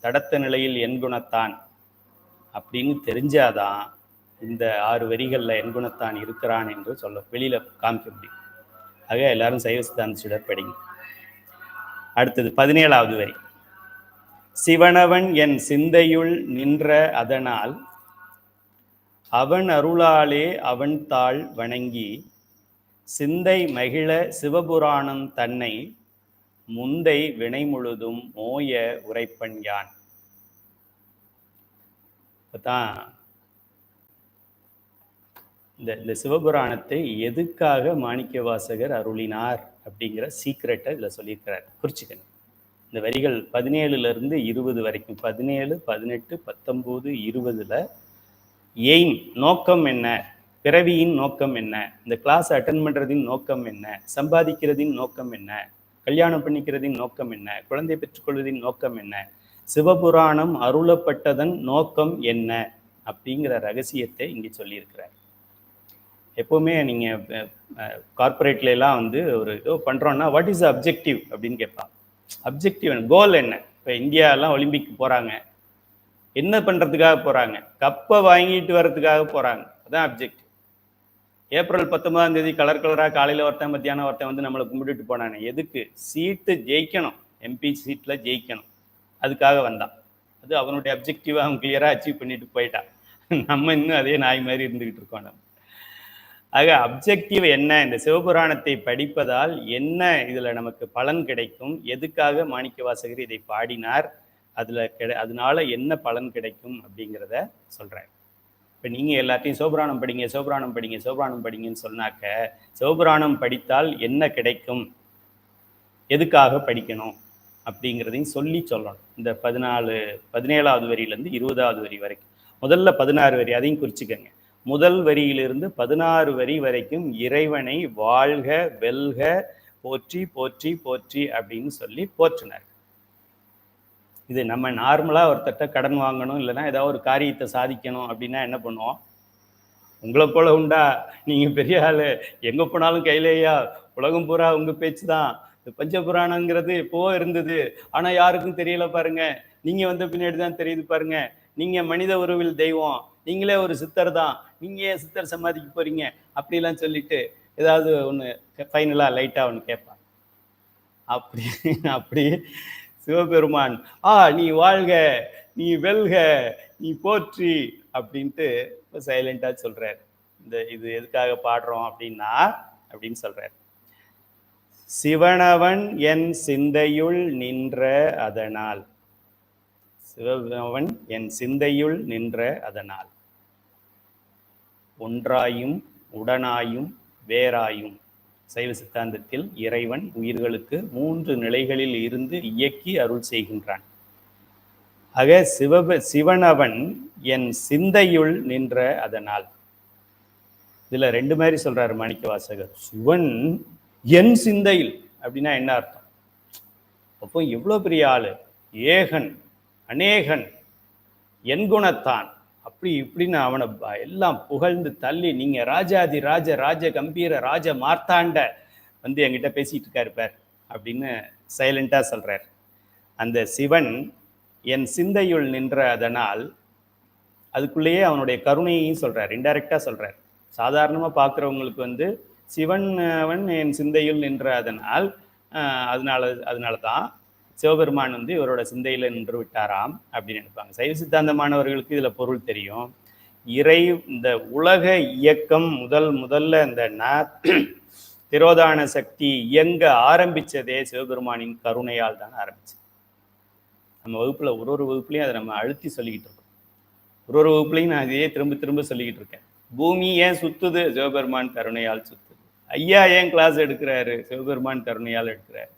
தடத்த நிலையில் என் குணத்தான் அப்படின்னு தெரிஞ்சாதான் இந்த 6 வரிகளில் என் குணத்தான் இருக்கிறான் என்று சொல்ல வெளியில காமிக்க முடியும். ஆக எல்லாரும் சைவ சித்தாந்த சூழல் படிங்க. அடுத்தது 17வது வரி. சிவனவன் என் சிந்தையுள் நின்ற அதனால் அவன் அருளாலே அவன் தாள் வணங்கி சிந்தை மகிழ சிவபுராணம் தன்னை முந்தை வினை முழுதும் மோய உரைப்பன் யான். இப்பதான் இந்த சிவபுராணத்தை எதுக்காக மாணிக்கவாசகர் அருளினார் அப்படிங்கிற சீக்ரெட்டை இதில் சொல்லியிருக்கிறார். குறிச்சிக்கணும். இந்த வரிகள் 17லிருந்து 20 வரைக்கும், 17, 18, 19, 20ல் எய்ம், நோக்கம் என்ன, பிறவியின் நோக்கம் என்ன, இந்த கிளாஸ் அட்டன் பண்ணுறதின் நோக்கம் என்ன, சம்பாதிக்கிறதின் நோக்கம் என்ன, கல்யாணம் பண்ணிக்கிறதின் நோக்கம் என்ன, குழந்தை பெற்றுக்கொள்வதின் நோக்கம் என்ன, சிவபுராணம் அருளப்பட்டதன் நோக்கம் என்ன அப்படிங்கிற ரகசியத்தை இங்கே சொல்லியிருக்கிறார். எப்போவுமே நீங்கள் கார்பரேட்லாம் ஒரு ஏதோ பண்ணுறோன்னா வாட் இஸ் அப்ஜெக்டிவ் அப்படின்னு கேட்பாங்க. அப்ஜெக்டிவ் கோல் என்ன? இப்போ இந்தியாலாம் ஒலிம்பிக் போகிறாங்க, என்ன பண்ணுறதுக்காக போகிறாங்க? கப்பை வாங்கிட்டு வர்றதுக்காக போகிறாங்க. அதுதான் அப்ஜெக்டிவ். ஏப்ரல் 19ஆம் தேதி கலர் கலராக காலையில் ஒருத்தன் மத்தியானம் ஒருத்தன் நம்மளை கும்பிட்டுட்டு போனானே, எதுக்கு? சீட்டு ஜெயிக்கணும், எம்பி சீட்டில் ஜெயிக்கணும், அதுக்காக வந்தான். அது அவனுடைய அப்ஜெக்டிவாக அவன் கிளியராக அச்சீவ் பண்ணிட்டு போயிட்டான். நம்ம இன்னும் அதே நாய் மாதிரி இருந்துக்கிட்டு இருக்கோம். நம்ம ஆக அப்ஜெக்டிவ் என்ன? இந்த சிவபுராணத்தை படிப்பதால் என்ன இதில் நமக்கு பலன் கிடைக்கும், எதுக்காக மாணிக்கவாசகர் இதை பாடினார், அதனால என்ன பலன் கிடைக்கும் அப்படிங்கிறத சொல்கிறேன். இப்போ நீங்கள் எல்லாத்தையும் சிவபுராணம் படிங்க, சிவபுராணம் படிங்க, சிவபுராணம் படிங்கன்னு சொன்னாக்க சிவபுராணம் படித்தால் என்ன கிடைக்கும், எதுக்காக படிக்கணும் அப்படிங்கிறதையும் சொல்லணும். இந்த 17வது வரியிலேருந்து 20வது வரி வரைக்கும், முதல்ல 16 வரி அதையும் குறிச்சிக்கங்க. முதல் வரியிலிருந்து 16 வரி வரைக்கும் இறைவனை வாழ்க வெல்க போற்றி போற்றி போற்றி அப்படின்னு சொல்லி போற்றினார். இது நம்ம நார்மலாக ஒருத்தட்ட கடன் வாங்கணும், இல்லைன்னா ஏதாவது ஒரு காரியத்தை சாதிக்கணும் அப்படின்னா என்ன பண்ணுவோம்? உங்களை போல உண்டா, நீங்கள் பெரிய ஆள், எங்கே போனாலும் கையிலேயா, உலகம் பூரா உங்கள் பேச்சு தான். இந்த பஞ்சபுராணங்கிறது எப்போ இருந்தது, ஆனால் யாருக்கும் தெரியல பாருங்க, நீங்கள் வந்த பின்னாடி தான் தெரியுது பாருங்க, நீங்கள் மனித உருவில் தெய்வம், நீங்களே ஒரு சித்தர் தான், நீங்கள் ஏன் சித்தர் சமாதிக்க போகிறீங்க அப்படிலாம் சொல்லிட்டு ஏதாவது ஒன்று ஃபைனலாக லைட்டாக ஒன்று கேட்பான். அப்படி சிவபெருமான் நீ வாழ்க, நீ வெல்க, நீ போற்றி அப்படின்ட்டு சைலண்டாக சொல்கிறார். இது எதுக்காக பாடுறோம் அப்படின்னா அப்படின்னு சொல்கிறார். சிவனவன் என் சிந்தையுள் நின்ற அதனால், சிவனவன் என் சிந்தையுள் நின்ற அதனால், ஒன்றாயும் உடனாயும் வேறாயும். சைவ சித்தாந்தத்தில் இறைவன் உயிர்களுக்கு 3 நிலைகளில் இருந்து இயக்கி அருள் செய்கின்றான். ஆக சிவனவன் என் சிந்தையுள் நின்ற அதனால், இதுல 2 மாதிரி சொல்றாரு மாணிக்கவாசகர். சிவன் என் சிந்தையில் அப்படின்னா என்ன அர்த்தம்? அப்போ எவ்வளவு பெரிய ஆளு, ஏகன் அநேகன் என் குணத்தான் அப்படி இப்படின்னு அவனை எல்லாம் புகழ்ந்து தள்ளி, நீங்க ராஜாதி ராஜ ராஜ கம்பீர ராஜ மார்த்தாண்ட வந்து என்கிட்ட பேசிட்டு இருக்காரு பார் அப்படின்னு சைலண்டா சொல்றார். அந்த சிவன் என் சிந்தையுள் நின்ற அதனால், அதுக்குள்ளேயே அவனுடைய கருணையையும் சொல்றார், இன்டைரக்டா சொல்றார். சாதாரணமா பார்க்குறவங்களுக்கு வந்து சிவன் அவன் என் சிந்தையுள் நின்ற அதனால், அதனால அதனால தான் சிவபெருமான் வந்து இவரோட சிந்தையில நின்று விட்டாராம் அப்படின்னு நினைப்பாங்க. சைவ சித்தாந்த மாணவர்களுக்கு இதுல பொருள் தெரியும். இறை இந்த உலக இயக்கம் முதல்ல இந்த திரோதான சக்தி இயங்க ஆரம்பிச்சதே சிவபெருமானின் கருணையால் தான் ஆரம்பிச்சு. நம்ம வகுப்புல ஒரு வகுப்புலையும் அதை நம்ம அழுத்தி சொல்லிக்கிட்டு இருக்கோம். ஒரு வகுப்புலையும் நான் இதையே திரும்ப திரும்ப சொல்லிக்கிட்டு இருக்கேன். பூமி ஏன் சுத்துது? சிவபெருமான் கருணையால் சுத்துது. ஐயா ஏன் கிளாஸ் எடுக்கிறாரு? சிவபெருமான் கருணையால் எடுக்கிறாரு.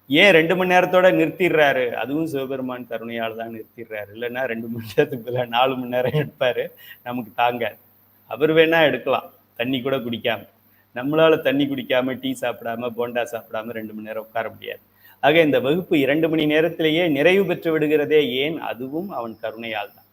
ஏன் 2 மணி நேரத்தோட நிறுத்திடுறாரு? அதுவும் சிவபெருமான் கருணையால் தான் நிறுத்திடுறாரு. இல்லைன்னா 2 மணி நேரத்துக்குள்ள 4 மணி நேரம் எடுப்பாரு, நமக்கு தாங்காது. அவர் வேணா எடுக்கலாம், தண்ணி கூட குடிக்காம. நம்மளால தண்ணி குடிக்காம, டீ சாப்பிடாம, போண்டா சாப்பிடாம 2 மணி நேரம் உட்கார முடியாது. ஆக இந்த வகுப்பு 2 மணி நேரத்திலேயே நிறைவு பெற்று விடுகிறதே ஏன்? அதுவும் அவன் கருணையால் தான்.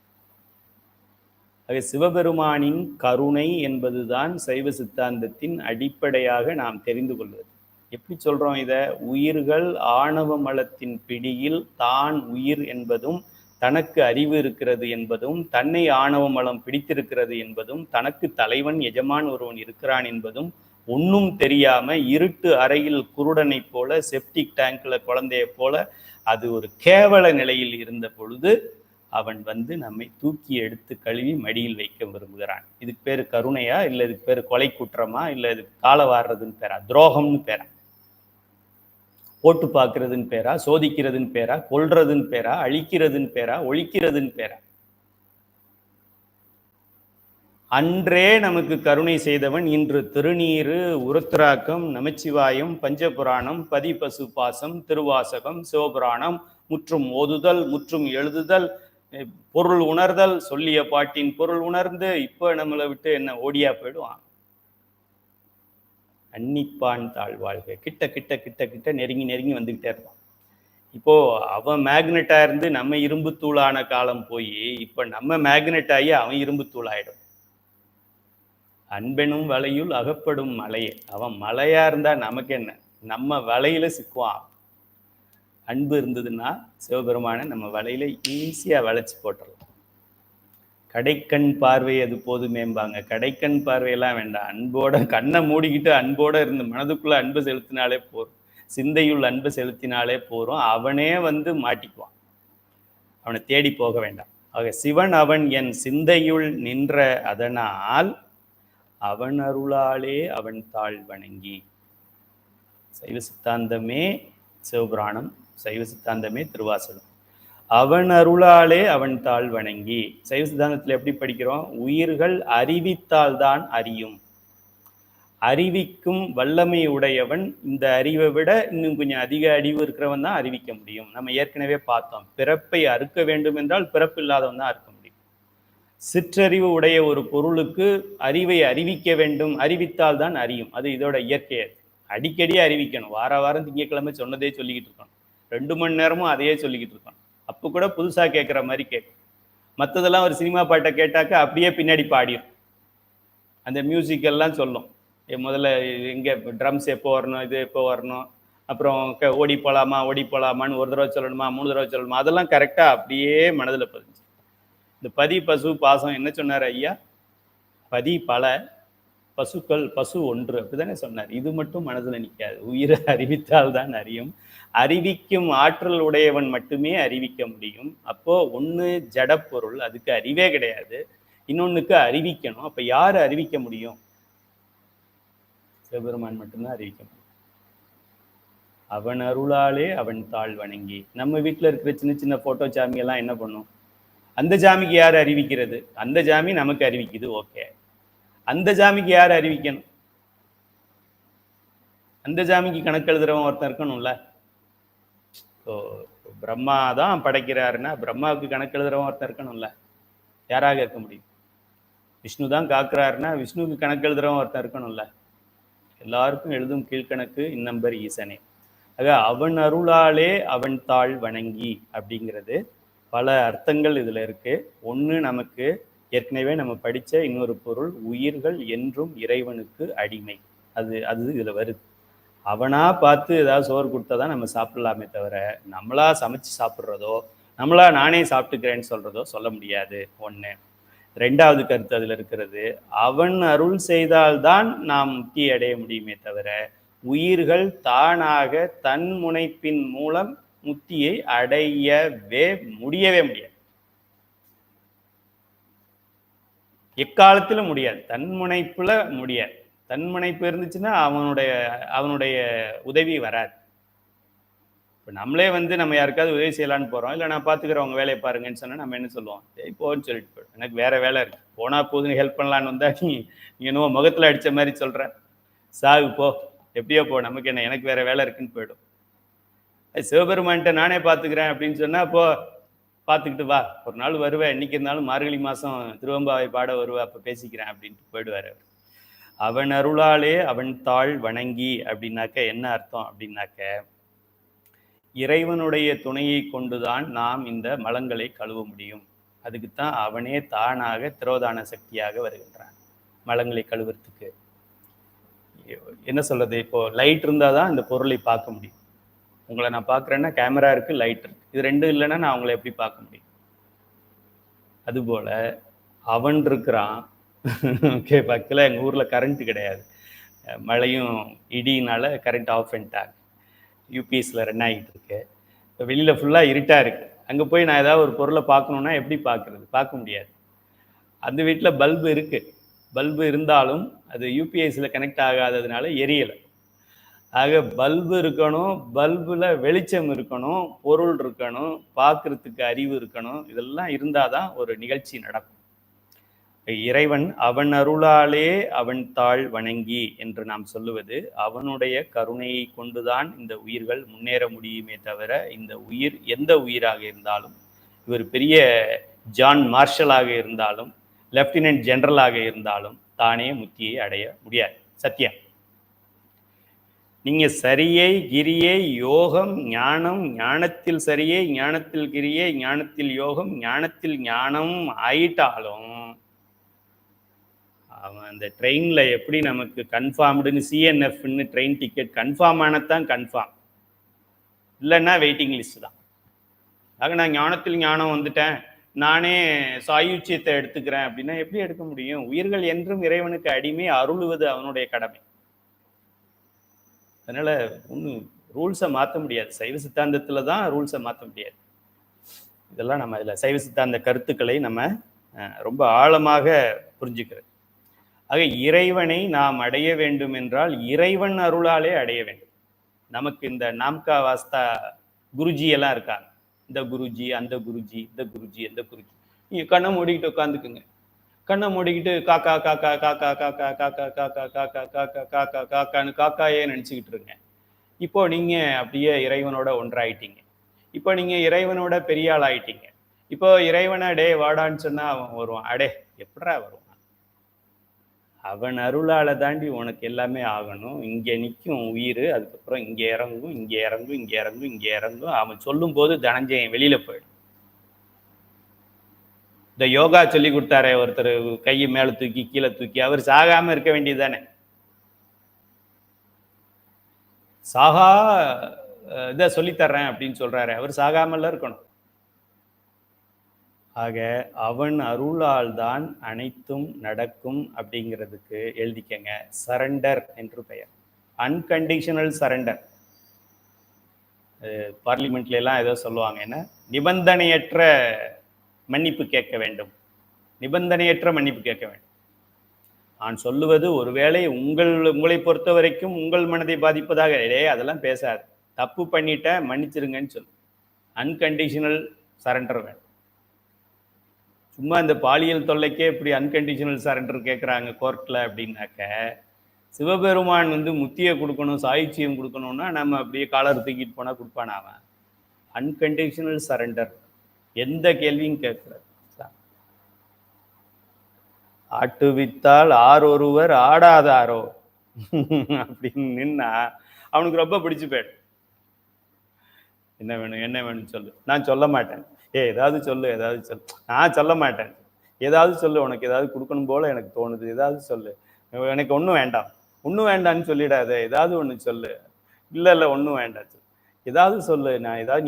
ஆக சிவபெருமானின் கருணை என்பதுதான் சைவ சித்தாந்தத்தின் அடிப்படையாக நாம் தெரிந்து கொள்வது. எப்படி சொல்றோம் இத? உயிர்கள் ஆணவ மலத்தின் பிடியில் தான் உயிர் என்பதும், தனக்கு அறிவு இருக்கிறது என்பதும், தன்னை ஆணவ மலம் பிடித்திருக்கிறது என்பதும், தனக்கு தலைவன் எஜமான் ஒருவன் இருக்கிறான் என்பதும் ஒன்னும் தெரியாம இருட்டு அறையில் குருடனை போல, செப்டிக் டேங்க்ல குழந்தைய போல அது ஒரு கேவல நிலையில் இருந்த பொழுது அவன் வந்து நம்மை தூக்கி எடுத்து கழுவி மடியில் வைக்க விரும்புகிறான். இதுக்கு பேரு கருணையா? இல்ல இதுக்கு பேரு கொலை குற்றமா? இல்ல இதுக்கு கால வாடுறதுன்னு பேரா? துரோகம்னு பேரா? போட்டு பார்க்கறதுன்னு பேரா? சோதிக்கிறதுன்னு பேரா? கொல்றதுன்னு பேரா? அழிக்கிறதுன்னு பேரா? ஒழிக்கிறதுன்னு பேரா? அன்றே நமக்கு கருணை செய்தவன் இன்று திருநீரு, உருத்திராக்கம், நமச்சிவாயம், பஞ்சபுராணம், பதிபசு பாசம், திருவாசகம், சிவபுராணம், முற்றும் ஓதுதல், முற்றும் எழுதுதல், பொருள் உணர்தல், சொல்லிய பாட்டின் பொருள் உணர்ந்து இப்ப நம்மளை விட்டு என்ன ஓடியா போயிடுவான். அன்னிப்பான் தாழ்வாழ்க. கிட்ட கிட்ட கிட்ட கிட்ட நெருங்கி நெருங்கி வந்துகிட்டே இருப்பான். இப்போ அவன் மேக்னெட்டா இருந்து நம்ம இரும்பு தூளான காலம் போய் இப்ப நம்ம மேக்னெட் ஆகி அவன் இரும்பு தூள் ஆயிடும். அன்பெனும் வலையுள் அகப்படும் மலையே. அவன் மலையா இருந்தா நமக்கு என்ன? நம்ம வலையில சிக்குவான். அன்பு இருந்ததுன்னா சிவபெருமான நம்ம வலையில ஈஸியா வளைச்சு போட்டுடலாம். கடைக்கண் பார்வை அது போதுமேம்பாங்க. கடைக்கண் பார்வையெல்லாம் வேண்டாம். அன்போட கண்ணை மூடிக்கிட்டு அன்போட இருந்து மனதுக்குள்ள அன்பு செலுத்தினாலே போதும், சிந்தையுள் அன்பு செலுத்தினாலே போறோம். அவனே வந்து மாட்டிக்குவான், அவனை தேடி போக வேண்டாம். ஆக சிவன் அவன் என் சிந்தையுள் நின்ற அதனால் அவன் அருளாலே அவன் தாழ் வணங்கி. சைவ சித்தாந்தமே சிவபுராணம், சைவ சித்தாந்தமே திருவாசகம். அவன் அருளாலே அவன் தாழ் வணங்கி. சைவ சித்தாந்தத்தில் எப்படி படிக்கிறோம்? உயிர்கள் அறிவித்தால்தான் அறியும். அறிவிக்கும் வல்லமை உடையவன், இந்த அறிவை விட இன்னும் கொஞ்சம் அதிக அறிவு இருக்கிறவன் தான் அறிவிக்க முடியும். நம்ம ஏற்கனவே பார்த்தோம், பிறப்பை அறுக்க வேண்டும் என்றால் பிறப்பு இல்லாதவன் தான் அறுக்க முடியும். சிற்றறிவு உடைய ஒரு பொருளுக்கு அறிவை அறிவிக்க வேண்டும், அறிவித்தால் தான் அறியும். அது இதோட இயற்கையை. அடிக்கடி அறிவிக்கணும். வாரம் திங்கட்கிழமை சொன்னதே சொல்லிக்கிட்டு இருக்கணும். 2 மணி நேரமும் அதையே சொல்லிக்கிட்டு இருக்கணும். அப்போ கூட புதுசா கேட்குற மாதிரி கேட்கும். மற்றதெல்லாம் ஒரு சினிமா பாட்டை கேட்டாக்க அப்படியே பின்னாடி பாடிடும். அந்த மியூசிக் எல்லாம் சொல்லும், முதல்ல எங்கே ட்ரம்ஸ் எப்போ வரணும், இது எப்போ வரணும், அப்புறம் ஓடி போகலாமான்னு ஒரு தடவை சொல்லணுமா, 3 தடவை சொல்லணுமா, அதெல்லாம் கரெக்டாக அப்படியே மனதில் பதிஞ்சு. இந்த பதி பசு பாசம் என்ன சொன்னார் ஐயா? பதி பல, பசுக்கள் பசு ஒன்று, அப்படிதானே சொன்னார். இது மட்டும் மனதில் நிற்காது. உயிரை அறிவித்தால் தான் அறியும். அறிவிக்கும் ஆற்றல் உடையவன் மட்டுமே அறிவிக்க முடியும். அப்போ ஒன்று ஜடப்பொருள், அதுக்கு அறிவே கிடையாது. இன்னொன்னுக்கு அறிவிக்கணும். அப்ப யாரு அறிவிக்க முடியும்? சிவபெருமான் மட்டும்தான் அறிவிக்க முடியும். அவன் அருளாலே அவன் தாழ் வணங்கி. நம்ம வீட்டுல இருக்கிற சின்ன சின்ன போட்டோ சாமி எல்லாம் என்ன பண்ணும்? அந்த ஜாமிக்கு யாரு அறிவிக்கிறது? அந்த ஜாமி நமக்கு அறிவிக்குது, ஓகே. அந்த ஜாமிக்கு யாரு அறிவிக்கணும்? அந்த ஜாமிக்கு கணக்கு எழுதுறவன் ஒருத்தன் இருக்கணும்ல. பிரம்மா தான் படைக்கிறாருன்னா பிரம்மாவுக்கு கணக்கு எழுதுறவன் ஒருத்தர் இருக்கணும்ல. யாராக இருக்க முடியும்? விஷ்ணு தான் காக்குறாருன்னா விஷ்ணுவுக்கு கணக்கு எழுதுறவன் ஒருத்தர் இருக்கணும்ல. எல்லாருக்கும் எழுதும் கீழ்கணக்கு இன்னம்பர் ஈசனே. ஆக அவன் அருளாலே அவன் தாழ் வணங்கி அப்படிங்கிறது பல அர்த்தங்கள் இதுல இருக்கு. ஒன்று, நமக்கு ஏற்கனவே நம்ம படித்த இன்னொரு பொருள், உயிர்கள் என்றும் இறைவனுக்கு அடிமை. அது இதுல வருது. அவனா பார்த்து ஏதாவது சோறு கொடுத்தா தான் நம்ம சாப்பிடலாமே தவிர, நம்மளா சமைச்சு சாப்பிட்றதோ, நம்மளா நானே சாப்பிட்டுக்கிறேன்னு சொல்றதோ சொல்ல முடியாது. 1. 2வது கருத்து அதுல இருக்கிறது, அவன் அருள் செய்தால்தான் நாம் முக்தி அடைய முடியுமே தவிர, உயிர்கள் தானாக தன் முனைப்பின் மூலம் முக்தியை அடையவே முடியாது. எக்காலத்திலும் முடியாது. தன்முனைப்புல முடியாது. தன்முனைப்பு இருந்துச்சுன்னா அவனுடைய அவனுடைய உதவி வராது. இப்போ நம்மளே வந்து நம்ம யாருக்காவது உதவி செய்யலான்னு போறோம். இல்லை நான் பார்த்துக்கிறேன் உங்க வேலையை பாருங்கன்னு சொன்னா நம்ம என்ன சொல்லுவோம்? சரி போன்னு சொல்லிட்டு போயிடும். எனக்கு வேற வேலை இருக்கு. போனா போதுன்னு ஹெல்ப் பண்ணலான்னு வந்தா நீ என்னவோ முகத்துல அடிச்ச மாதிரி சொல்ற. சாகு போ, எப்படியோ போ, நமக்கு என்ன, எனக்கு வேற வேலை இருக்குன்னு போயிடும். சிவபெருமான்கிட்ட நானே பார்த்துக்கிறேன் அப்படின்னு சொன்னா போ, பார்த்துக்கிட்டு வா, ஒரு நாள் வருவேன், இன்னைக்கு இருந்தாலும் மார்கழி மாசம் திருவம்பாவை பாட வருவா, அப்ப பேசிக்கிறேன் அப்படின்ட்டு போயிடுவாரு. அவன் அருளாலே அவன் தாழ் வணங்கி அப்படின்னாக்க என்ன அர்த்தம் அப்படின்னாக்க, இறைவனுடைய துணையை கொண்டுதான் நாம் இந்த மலங்களை கழுவ முடியும். அதுக்குத்தான் அவனே தானாக திரோதான சக்தியாக வருகின்றான் மலங்களை கழுவுறதுக்கு. என்ன சொல்றது, இப்போ லைட் இருந்தாதான் இந்த பொருளை பார்க்க முடியும். உங்களை நான் பார்க்குறேன்னா கேமரா இருக்கு, லைட் இருக்கு, இது ரெண்டும் இல்லைன்னா நான் அவங்களை எப்படி பார்க்க முடியும்? அதுபோல அவன் இருக்கிறான். ஓகே, பக்கத்தில் எங்கள் ஊரில் கரண்ட் கிடையாது, மழையும் இடியினால கரண்ட் ஆஃப் பண்ணிட்டாங்க. யூபிஎஸ்ல ரன் ஆகிட்டு இருக்கு. இப்போ வெளியில் ஃபுல்லாக இருட்டாக இருக்கு. அங்கே போய் நான் ஏதாவது ஒரு பொருளை பார்க்கணுன்னா எப்படி பார்க்குறது? பார்க்க முடியாது. அந்த வீட்டில் பல்பு இருக்கு, பல்பு இருந்தாலும் அது யூபிஎஸ்ல கனெக்ட் ஆகாததுனால எரியலை. ஆக பல்பு இருக்கணும், பல்புல வெளிச்சம் இருக்கணும், பொருள் இருக்கணும், பார்க்கறதுக்கு அறிவு இருக்கணும். இதெல்லாம் இருந்தாதான் ஒரு நிகழ்ச்சி நடக்கும். இறைவன் அவன் அருளாலே அவன் தாழ் வணங்கி என்று நாம் சொல்லுவது, அவனுடைய கருணையை கொண்டுதான் இந்த உயிர்கள் முன்னேற முடியுமே தவிர, இந்த உயிர் எந்த உயிராக இருந்தாலும், இவர் பெரிய ஜான் மார்ஷலாக இருந்தாலும், லெப்டினன்ட் ஜெனரலாக இருந்தாலும் தானே முக்தியை அடைய முடியாது. சத்தியம். நீங்க சரியை கிரியை யோகம் ஞானம், ஞானத்தில் சரியை ஞானத்தில் கிரியை ஞானத்தில் யோகம் ஞானத்தில் ஞானம் ஆயிட்டாலும், அவன் அந்த ட்ரெயின்ல எப்படி நமக்கு கன்ஃபார்ம்டுன்னு சிஎன்எஃப்னு ட்ரெயின் டிக்கெட் கன்ஃபார்ம் ஆனதான் கன்ஃபார்ம், இல்லைன்னா வெயிட்டிங் லிஸ்ட் தான். ஆக நான் ஞானத்தில் ஞானம் வந்துட்டேன், நானே சாயுச்சியத்தை எடுத்துக்கிறேன் அப்படின்னா எப்படி எடுக்க முடியும்? உயிர்கள் என்றும் இறைவனுக்கு அடிமை, அருளுவது அவனுடைய கடமை. அதனால ஒன்றும் ரூல்ஸை மாற்ற முடியாது. சைவ சித்தாந்தத்தில் தான் ரூல்ஸை மாற்ற முடியாது. இதெல்லாம் நம்ம இதில் சைவ சித்தாந்த கருத்துக்களை நம்ம ரொம்ப ஆழமாக புரிஞ்சுக்கிறது. ஆக இறைவனை நாம் அடைய வேண்டும் என்றால் இறைவன் அருளாலே அடைய வேண்டும். நமக்கு இந்த நாம்கா வாஸ்தா குருஜி எல்லாம் இருக்காங்க, இந்த குருஜி அந்த குருஜி இந்த குருஜி அந்த குருஜி. நீங்க கண்ணை மூடிக்கிட்டு உட்காந்துக்குங்க, கண்ணை மூடிக்கிட்டு காக்கா காக்கா காக்கா காக்கா காக்கா காக்கா காக்கா காக்கா காக்கா காக்கான்னு காக்காயே நினச்சிக்கிட்டு இருங்க. இப்போ நீங்க அப்படியே இறைவனோட ஒன்றாயிட்டீங்க. இப்போ நீங்க இறைவனோட பெரிய ஆள் ஆயிட்டீங்க. இப்போ இறைவனை அடே வாடான்னு சொன்னா அவன் வருவான். அடே எப்படா வருவான்? அவன் அருளால தாண்டி உனக்கு எல்லாமே ஆகணும். இங்க நிற்கும் உயிர், அதுக்கப்புறம் இங்க இறங்கும், இங்க இறங்கும், இங்க இறங்கும், இங்க இறங்கும். அவன் சொல்லும் போது தனஞ்சயன் வெளியில போயிடும். இந்த யோகா சொல்லி கொடுத்தாரே ஒருத்தர், கையை மேல தூக்கி கீழே தூக்கி, அவர் சாகாம இருக்க வேண்டியது தானே? சாகா இதை சொல்லித்தர்றேன் அப்படின்னு சொல்றாரு, அவர் சாகாமல இருக்கணும். ஆக அவன் அருளால் தான் அனைத்தும் நடக்கும் அப்படிங்கிறதுக்கு எழுதிக்கங்க, சரண்டர் என்று பெயர். Unconditional surrender. பார்லிமெண்ட்ல எல்லாம் ஏதோ சொல்லுவாங்க, என்ன நிபந்தனையற்ற மன்னிப்பு கேட்க வேண்டும், நிபந்தனையற்ற மன்னிப்பு கேட்க வேண்டும். நான் சொல்லுவது ஒருவேளை உங்களை பொறுத்த வரைக்கும் உங்கள் மனதை பாதிப்பதாக, அதெல்லாம் பேசாது, தப்பு பண்ணிட்ட மன்னிச்சிருங்கன்னு சொல்லு. அன்கண்டிஷனல் சரண்டர் வேணும். சும்மா இந்த பாலியல் தொல்லைக்கே இப்படி அன்கண்டிஷனல் சரண்டர் கேட்குறாங்க கோர்ட்டில் அப்படின்னாக்க, சிவபெருமான் வந்து முத்தியை கொடுக்கணும், சாயுச்சியம் கொடுக்கணும்னா நம்ம அப்படியே காலர் தூக்கிட்டு போனால் கொடுப்பானா அவன்? அன்கண்டிஷனல் சரண்டர், எந்த கேள்வியும் கேட்குறாரு. ஆட்டுவித்தால் ஆரொருவர் ஆடாதாரோ அப்படின்னு நின்னா அவனுக்கு ரொம்ப பிடிச்சு போயிடும். என்ன வேணும் என்ன வேணும்னு சொல்லு, நான் சொல்ல மாட்டேன். ஏதாவது சொல்லு, ஏதாவது சொல்லு, நான் சொல்ல மாட்டேன். ஏதாவது சொல்லு, உனக்கு ஏதாவது கொடுக்கணும் போல எனக்கு தோணுது, ஏதாவது சொல்லு, எனக்கு ஒன்றும் வேண்டாம், ஒன்றும் வேண்டான்னு சொல்லிடாத, ஏதாவது ஒன்று சொல்லு. இல்லை ஒன்றும் வேண்டாம், ஏதாவது சொல்லு, நான் ஏதாவது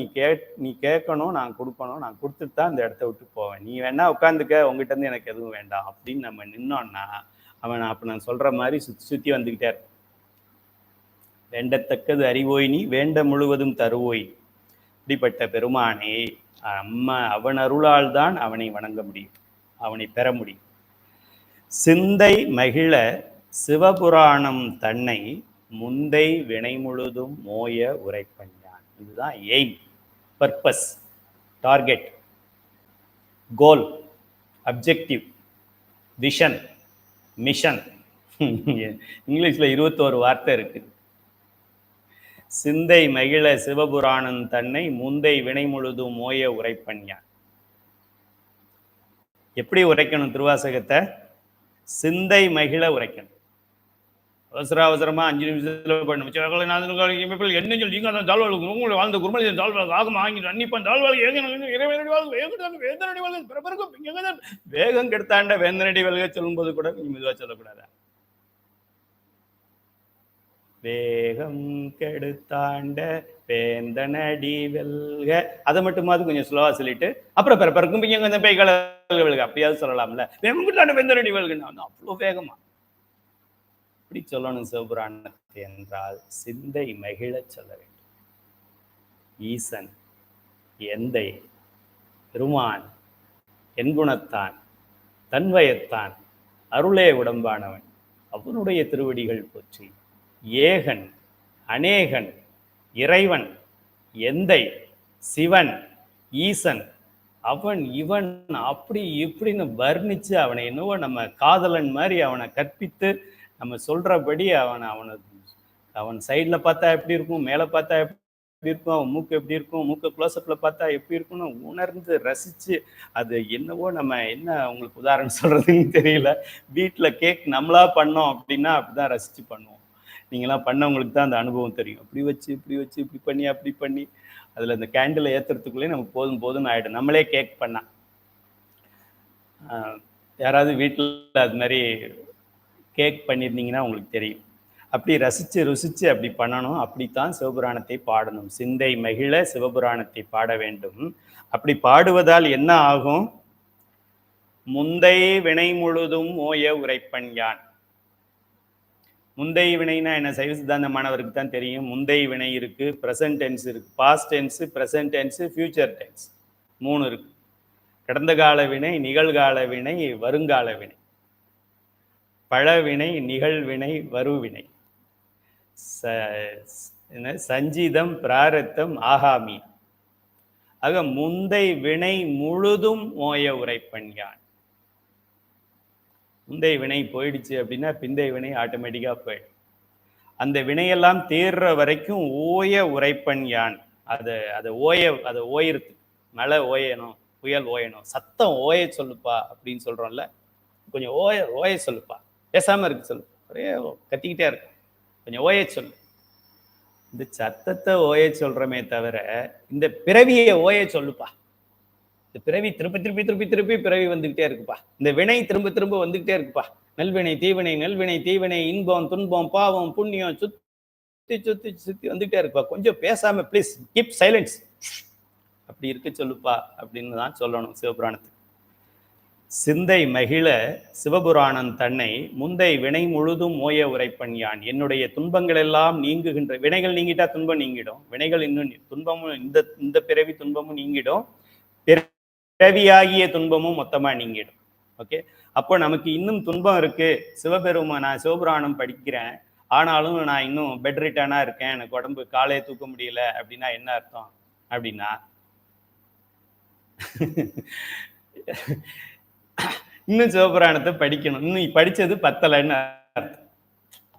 நீ கேட்கணும், நான் கொடுக்கணும், நான் கொடுத்துட்டு தான் அந்த இடத்த விட்டு போவேன், நீ வேணா உட்காந்துக்க, உங்ககிட்ட இருந்து எனக்கு எதுவும் வேண்டாம் அப்படின்னு நம்ம நின்னோம்னா அவன் அப்போ நான் சொல்ற மாதிரி சுற்றி சுற்றி வந்துக்கிட்டே இருப்பான். வேண்டத்தக்கது அறிவோய் நீ வேண்ட முழுவதும் தருவோய். இப்படிப்பட்ட பெருமானை அவன் அருளால் தான் அவனை வணங்க முடியும், அவனை பெற முடியும். சிந்தை மகிழ சிவபுராணம் தன்னை முந்தை வினை முழுதும் மோய உரைப்பஞ்சான். இதுதான் எய்ம், பர்பஸ், டார்கெட், கோல், அப்ஜெக்டிவ், விஷன், மிஷன். இங்கிலீஷ்ல 21 வார்த்தை இருக்கு. சிந்தை மகிழ சிவபுராணம் தன்னை முந்தை வினை முழுதும் மோய உரைப்பஞ்சான். எப்படி உரைக்கணும் திருவாசகத்தை? சிந்தை மகிழ உரைக்கணும். அவசரமா 5 நிமிஷத்துல பண்ணணும். என்ன சொல்லி உங்களை வாழ்ந்த குருமலை தாழ்வாள் ஆகும் ஆங்கி அன்னிப்பன் தாழ்வாள் வேகம் கெடுத்தாண்ட வேந்தனடி வெல்க சொல்லும் போது கூட கொஞ்சம் மெதுவா சொல்லக்கூடாதா? வேகம் கெடுத்தாண்ட வேந்தனடி வெல்க, அதை மட்டுமாவது கொஞ்சம் ஸ்லோவா சொல்லிட்டு அப்புறம் பிறக்கும் பேய்களை அப்படியாவது சொல்லலாம்ல. வேகம் கெடுத்தாண்ட வேந்தனடி வெல்கன்னு அவ்வளோ வேகமா இப்படி சொல்லணும் சிவபுராணத்தை என்றால் சிந்தை மகிழ சொல்ல வேண்டும். ஈசன், எந்தை, பெருமான், என்குணத்தான், தன்வயத்தான், அருளே உடம்பானவன், அவனுடைய திருவடிகள் போற்றி. ஏகன், அநேகன், இறைவன், எந்தை, சிவன், ஈசன், அவன் இவன் அப்படி இப்படின்னு வர்ணிச்சு அவனை என்னவோ நம்ம காதலன் மாதிரி அவனை கற்பித்து நம்ம சொல்றபடி அவன் சைடில் பார்த்தா எப்படி இருக்கும், மேலே பார்த்தா எப்படி இருக்கும், அவன் மூக்கு எப்படி இருக்கும், மூக்கு க்ளோஸ்அப்ல பார்த்தா எப்படி இருக்கும்னு உணர்ந்து ரசிச்சு அது என்னவோ நம்ம என்ன உங்களுக்கு உதாரணம் சொல்றதுன்னு தெரியல. வீட்டில் கேக் நம்மளா பண்ணோம் அப்படின்னா அப்படிதான் ரசிச்சு பண்ணுவோம். நீங்களாம் பண்ணவங்களுக்கு தான் அந்த அனுபவம் தெரியும். இப்படி வச்சு இப்படி பண்ணி அப்படி பண்ணி அதில் அந்த கேண்டில் ஏற்றுறதுக்குள்ளே நமக்கு போதும்னு ஆகிடும். நம்மளே கேக் பண்ணா யாராவது வீட்டில் அது மாதிரி கேக் பண்ணியிருந்தீங்கன்னா உங்களுக்கு தெரியும். அப்படி ரசித்து ருசித்து அப்படி பண்ணணும். அப்படித்தான் சிவபுராணத்தை பாடணும். சிந்தை மகிழ சிவபுராணத்தை பாட வேண்டும். அப்படி பாடுவதால் என்ன ஆகும்? முந்தை வினை முழுதும் மோய உரைப்பன் யான். முந்தை வினைனா என்ன? சைவ சித்தாந்த மாணவருக்கு தான் தெரியும். முந்தை வினை இருக்கு, ப்ரெசன்ட் டென்ஸ் இருக்கு, past tense, present tense, future tense, 3 இருக்கு. கடந்த கால வினை, நிகழ்கால வினை, வருங்கால வினை, பழவினை, நிகழ்வினை, வருவினை, சஞ்சிதம், பிராரத்தம், ஆகாமி. ஆக முந்தை வினை முழுதும் மோய உரைப்பன் யான். முந்தைய வினை போயிடுச்சு அப்படின்னா பிந்தைய வினை ஆட்டோமேட்டிக்கா போயிடும். அந்த வினையெல்லாம் தேர்ற வரைக்கும் ஓய உரைப்பன் யான். அதை ஓயிருக்கு, மழை ஓயணும், புயல் ஓயணும், சத்தம் ஓய சொல்லுப்பா அப்படின்னு சொல்றோம்ல, கொஞ்சம் ஓய சொல்லுப்பா, பேசாம இருக்கு சொல்லு, ஒரே கத்திக்கிட்டே இருக்கு, கொஞ்சம் ஓய சொல்லு. இந்த சத்தத்தை ஓய சொல்றமே தவிர இந்த பிறவியை ஓய சொல்லுப்பா. இந்த பிறவி திருப்பி பிறவி வந்துகிட்டே இருக்குப்பா. இந்த வினை திரும்ப வந்துகிட்டே இருக்குப்பா. நல்வினை தீவினை, இன்பம் துன்பம் பாவம் புண்ணியம் சுத்தி வந்துகிட்டே இருக்குப்பா. கொஞ்சம் பேசாம ப்ளீஸ் கீப் சைலன்ஸ், அப்படி இருக்க சொல்லுப்பா அப்படின்னு தான் சொல்லணும் சிவபுராணத்துக்கு. சிந்தை மகிழ சிவபுராணம் தன்னை முந்தை வினை முழுதும் மோய உரைப்பன் யான். என்னுடைய துன்பங்கள் எல்லாம் நீங்குகின்ற, வினைகள் நீங்கிட்டா துன்பம் நீங்கிடும், வினைகள் இன்னும் துன்பமும் இந்த பிறவி துன்பமும் நீங்கிடும், பிறவியாகிய துன்பமும் மொத்தமா நீங்கிடும். ஓகே, அப்போ நமக்கு இன்னும் துன்பம் இருக்கு. நான் சிவபுராணம் படிக்கிறேன், ஆனாலும் நான் இன்னும் பெட் ரிட்டனா இருக்கேன், எனக்கு உடம்பு காலையை தூக்க முடியல அப்படின்னா என்ன அர்த்தம்? அப்படின்னா இன்னும் சிவபுராணத்தை படிக்கணும், இன்னும் படிச்சது பத்தலைன்னு அர்த்தம்.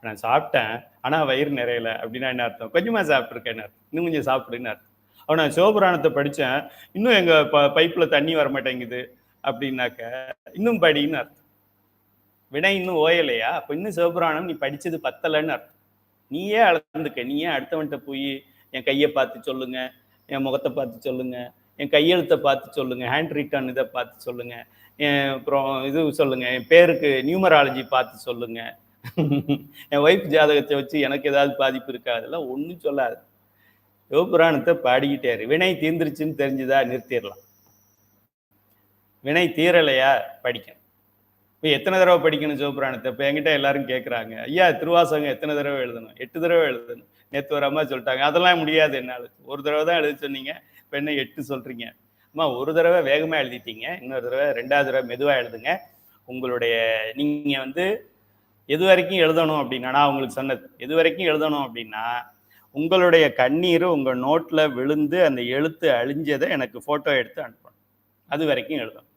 நான் சாப்பிட்டேன் ஆனா வயிறு நிறையல அப்படின்னா என்ன அர்த்தம்? கொஞ்சமா சாப்பிட்டுருக்கேன்னு அர்த்தம், இன்னும் கொஞ்சம் சாப்பிடுன்னு அர்த்தம். அவன் நான் சிவபுராணத்தை படித்தேன், இன்னும் எங்கள் பைப்பில் தண்ணி வர மாட்டேங்குது அப்படின்னாக்க இன்னும் படின்னு அர்த்தம். வினை இன்னும் ஓயலையா? அப்போ இன்னும் சிவபுராணம் நீ படித்தது பத்தலைன்னு அர்த்தம். நீயே அளந்துக்க, நீயே அடுத்தவன்கிட்ட போய் என் கையை பார்த்து சொல்லுங்க, என் முகத்தை பார்த்து சொல்லுங்க, என் கையெழுத்தை பார்த்து சொல்லுங்க, ஹேண்ட் ரிட்டன் இதை பார்த்து சொல்லுங்க, அப்புறம் இது சொல்லுங்க, என் பேருக்கு நியூமராலஜி பார்த்து சொல்லுங்க, என் ஒய்ஃப் ஜாதகத்தை வச்சு எனக்கு ஏதாவது பாதிப்பு இருக்கா? அதெல்லாம் ஒன்றும் சொல்லாது. சிவபுராணத்தை பாடிக்கிட்டே வினை தீர்ந்துருச்சுன்னு தெரிஞ்சுதா நிறுத்திடலாம். வினை தீரலையா படிக்கணும். இப்போ எத்தனை தடவை படிக்கணும் சிவபுராணத்தை? இப்போ என்கிட்ட எல்லாரும் கேட்குறாங்க, ஐயா திருவாசகம் எத்தனை தடவை எழுதணும்? 8 தடவை எழுதணும். நேற்று ஒரு அம்மா சொல்லிட்டாங்க, அதெல்லாம் முடியாது என்னால். ஒரு தடவை தான் எழுத சொன்னீங்க, இப்போ என்ன 8 சொல்கிறீங்க? அம்மா ஒரு தடவை வேகமாக எழுதிட்டீங்க, இன்னொரு தடவை 2வது தடவை மெதுவாக எழுதுங்க. உங்களுடைய நீங்கள் எது வரைக்கும் எழுதணும் அப்படின்னா, நான் உங்களுக்கு சொன்னது எது வரைக்கும் எழுதணும் அப்படின்னா, உங்களுடைய கண்ணீர் உங்கள் நோட்டில் விழுந்து அந்த எழுத்து அழிஞ்சதை எனக்கு ஃபோட்டோ எடுத்து அனுப்பணும். அது வரைக்கும் எழுதணும்.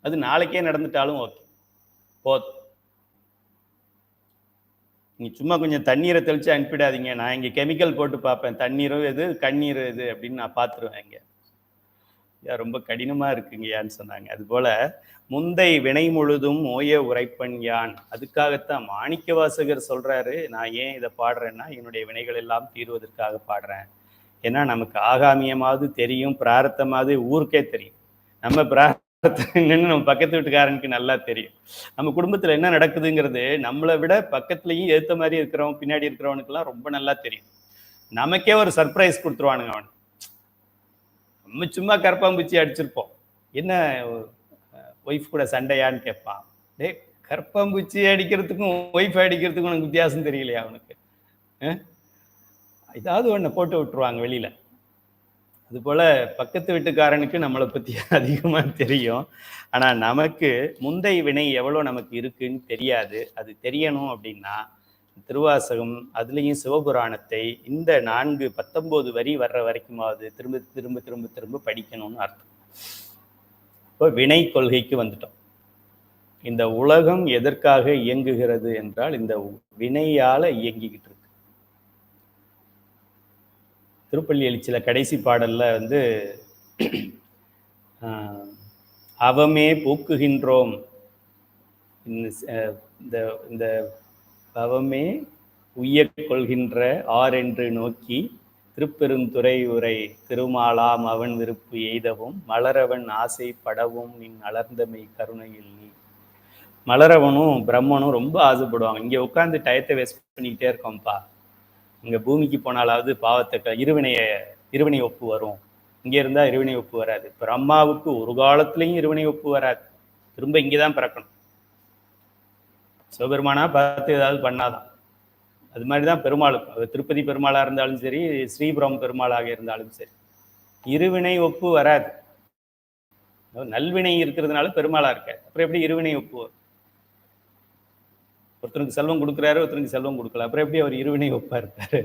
அது நாளைக்கே நடந்துட்டாலும் ஓகே, போதும். நீ சும்மா கொஞ்சம் தண்ணீரை தெளிச்சு அனுப்பிடாதீங்க, நான் இங்கே கெமிக்கல் போட்டு பார்ப்பேன், தண்ணீரும் எது கண்ணீர் எது அப்படின்னு நான் பார்த்துருவேன். இங்கே ரொம்ப கடினமா இருக்குங்கயான்னு சொன்னாங்க. அதுபோல முந்தை வினை முழுதும் ஓய உரைப்பன் யான். அதுக்காகத்தான் மாணிக்க வாசகர் சொல்றாரு, நான் ஏன் இதை பாடுறேன்னா என்னுடைய வினைகள் எல்லாம் தீர்வதற்காக பாடுறேன். ஏன்னா நமக்கு ஆகாமியமாவது தெரியும், பிராரத்தமாவது ஊருக்கே தெரியும். நம்ம பிராரத்தன்னு நம்ம பக்கத்து வீட்டுக்காரனுக்கு நல்லா தெரியும். நம்ம குடும்பத்துல என்ன நடக்குதுங்கிறது நம்மளை விட பக்கத்துலயும் ஏத்த மாதிரி இருக்கிறவன் பின்னாடி இருக்கிறவனுக்கெல்லாம் ரொம்ப நல்லா தெரியும். நமக்கே ஒரு சர்ப்ரைஸ் கொடுத்துருவானுங்க அவன். நம்ம சும்மா கரப்பாம்பூச்சி அடிச்சிருப்போம், என்ன ஒய்ஃப் கூட சண்டையான்னு கேட்பான். டே, கரப்பாம்பூச்சி அடிக்கிறதுக்கும் ஒய்ஃப் அடிக்கிறதுக்கும் உனக்கு வித்தியாசம் தெரியலையா அவனுக்கு? ஏதாவது ஒன்று போட்டு விட்டுருவாங்க வெளியில. அதுபோல பக்கத்து வீட்டுக்காரனுக்கு நம்மளை பத்தி அதிகமா தெரியும். ஆனா நமக்கு முந்தை வினை எவ்வளோ நமக்கு இருக்குன்னு தெரியாது. அது தெரியணும் அப்படின்னா திருவாசகம், அதுலேயும் சிவபுராணத்தை இந்த 19 வரி வர்ற வரைக்குமாவது திரும்ப திரும்ப திரும்ப திரும்ப படிக்கணும்னு அர்த்தம். இப்போ வினை கொள்கைக்கு வந்துட்டோம். இந்த உலகம் எதற்காக இயங்குகிறது என்றால் இந்த வினையால இயங்கிக்கிட்டு இருக்கு. திருப்பள்ளி எழுச்சியில கடைசி பாடல்ல அவமே போக்குகின்றோம், இந்த பவமே உய்ய கொள்கின்ற ஆரென்று நோக்கி திருப்பெருந்துறை உரை திருமாலாம் அவன் விருப்பு எய்தவும் மலரவன் ஆசை படவும் நின் அலர்ந்தமை கருணையில் நீ. மலரவனும் பிரம்மனும் ரொம்ப ஆசைப்படுவாங்க. இங்கே உட்காந்து டயத்தை வேஸ்ட் பண்ணிக்கிட்டே இருக்கோம்ப்பா, இங்கே பூமிக்கு போனாலாவது பாவத்தை இருவினை ஒப்பு வரும், இங்கே இருந்தால் இருவினை ஒப்பு வராது. பிரம்மாவுக்கு ஒரு காலத்துலேயும் இருவினை ஒப்பு வராது, திரும்ப இங்கே தான் பிறக்கணும். சிவபெருமானா பார்த்து ஏதாவது பண்ணாதான். அது மாதிரிதான் பெருமாளுக்கும், அது திருப்பதி பெருமாளா இருந்தாலும் சரி, ஸ்ரீபுரம் பெருமாளாக இருந்தாலும் சரி, இருவினை ஒப்பு வராது. நல்வினை இருக்கிறதுனால பெருமாளா இருக்க, அப்புறம் எப்படி இருவினை ஒப்பு? ஒருத்தருக்கு செல்வம் கொடுக்குறாரு, ஒருத்தருக்கு செல்வம் கொடுக்கல, அப்புறம் எப்படி அவர் இருவினை ஒப்பா இருப்பாரு?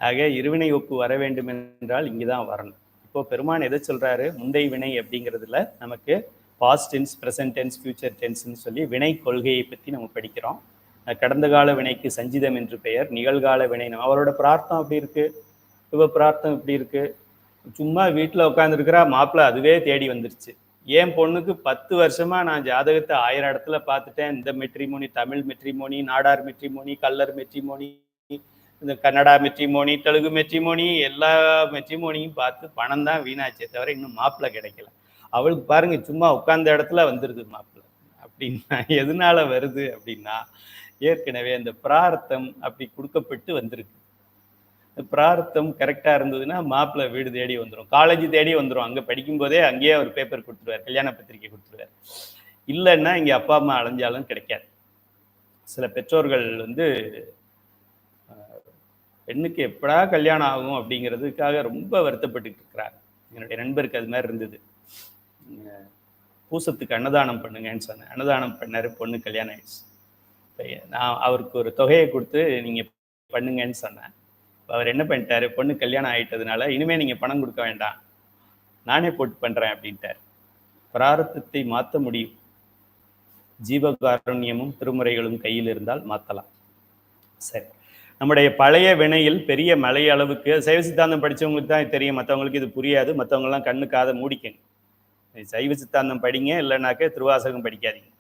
ஆக இருவினை ஒப்பு வர வேண்டும் என்றால் இங்குதான் வரணும். இப்போ பெருமான் எதை சொல்றாரு? முந்தை வினை அப்படிங்கிறதுல நமக்கு past tense, present tense, future டென்ஸ்ன்னு சொல்லி வினை கொள்கையை பற்றி நம்ம படிக்கிறோம். கடந்த கால வினைக்கு சஞ்சிதம் என்று பெயர், நிகழ்கால வினை. அவரோட பிரார்த்தம் அப்படி இருக்கு, இவ பிரார்த்தம் இப்படி இருக்கு. சும்மா வீட்டில் உட்காந்துருக்கிறா, மாப்பிள்ளை அதுவே தேடி வந்துருச்சு. என் பொண்ணுக்கு 10 வருஷமா நான் ஜாதகத்தை 1000 இடத்துல பார்த்துட்டேன். இந்த matrimony, Tamil matrimony, Nadar matrimony, Kallar matrimony, இந்த கன்னடா மெட்ரிமோனி, தெலுங்கு மெட்ரிமோனி, எல்லா மெட்ரிமோனியும் பார்த்து பணம் தான் வீணாச்சே தவிர இன்னும் மாப்பிள்ளை கிடைக்கல. அவளுக்கு பாருங்க சும்மா உட்கார்ந்த இடத்துல வந்துருது மாப்பிள்ளை. அப்படின்னா எதனால வருது அப்படின்னா, ஏற்கனவே அந்த பிரார்த்தம் அப்படி கொடுக்கப்பட்டு வந்திருக்கு. பிரார்த்தம் கரெக்டா இருந்ததுன்னா மாப்பிள்ளை வீடு தேடி வந்துடும், காலேஜ் தேடி வந்துடும். அங்க படிக்கும் போதே அங்கேயே அவர் பேப்பர் கொடுத்துருவார், கல்யாண பத்திரிகை கொடுத்துருவார். இல்லைன்னா இங்க அப்பா அம்மா அலைஞ்சாலும் கிடைக்காது. சில பெற்றோர்கள் பெண்ணுக்கு எப்படா கல்யாணம் ஆகும் அப்படிங்கிறதுக்காக ரொம்ப வருத்தப்பட்டு இருக்கிறாங்க. என்னுடைய நண்பருக்கு அது மாதிரி இருந்தது. பூசத்துக்கு அன்னதானம் பண்ணுங்கன்னு சொன்னேன், அன்னதானம் பண்ணாரு, பொண்ணு கல்யாணம் ஆயிடுச்சு. நான் அவருக்கு ஒரு தொகையை கொடுத்து நீங்க பண்ணுங்கன்னு சொன்னேன். அவர் என்ன பண்ணிட்டாரு, பொண்ணு கல்யாணம் ஆயிட்டதுனால இனிமே நீங்க பணம் கொடுக்க வேண்டாம், நானே போட்டு பண்றேன் அப்படின்ட்டார். பிராரத்தத்தை மாற்ற முடியும், ஜீவகாருண்யமும் திருமுறைகளும் கையில் இருந்தால் மாற்றலாம். சரி, நம்முடைய பழைய வினையில் பெரிய மலை அளவுக்கு, சைவ சித்தாந்தம் படித்தவங்களுக்கு தான் தெரியும், மற்றவங்களுக்கு இது புரியாது. மற்றவங்கெல்லாம் கண்ணு காதை மூடிக்கங்க, சைவ சித்தாந்தம் படிங்க, இல்லைனாக்க திருவாசகம் படிக்காதீங்க.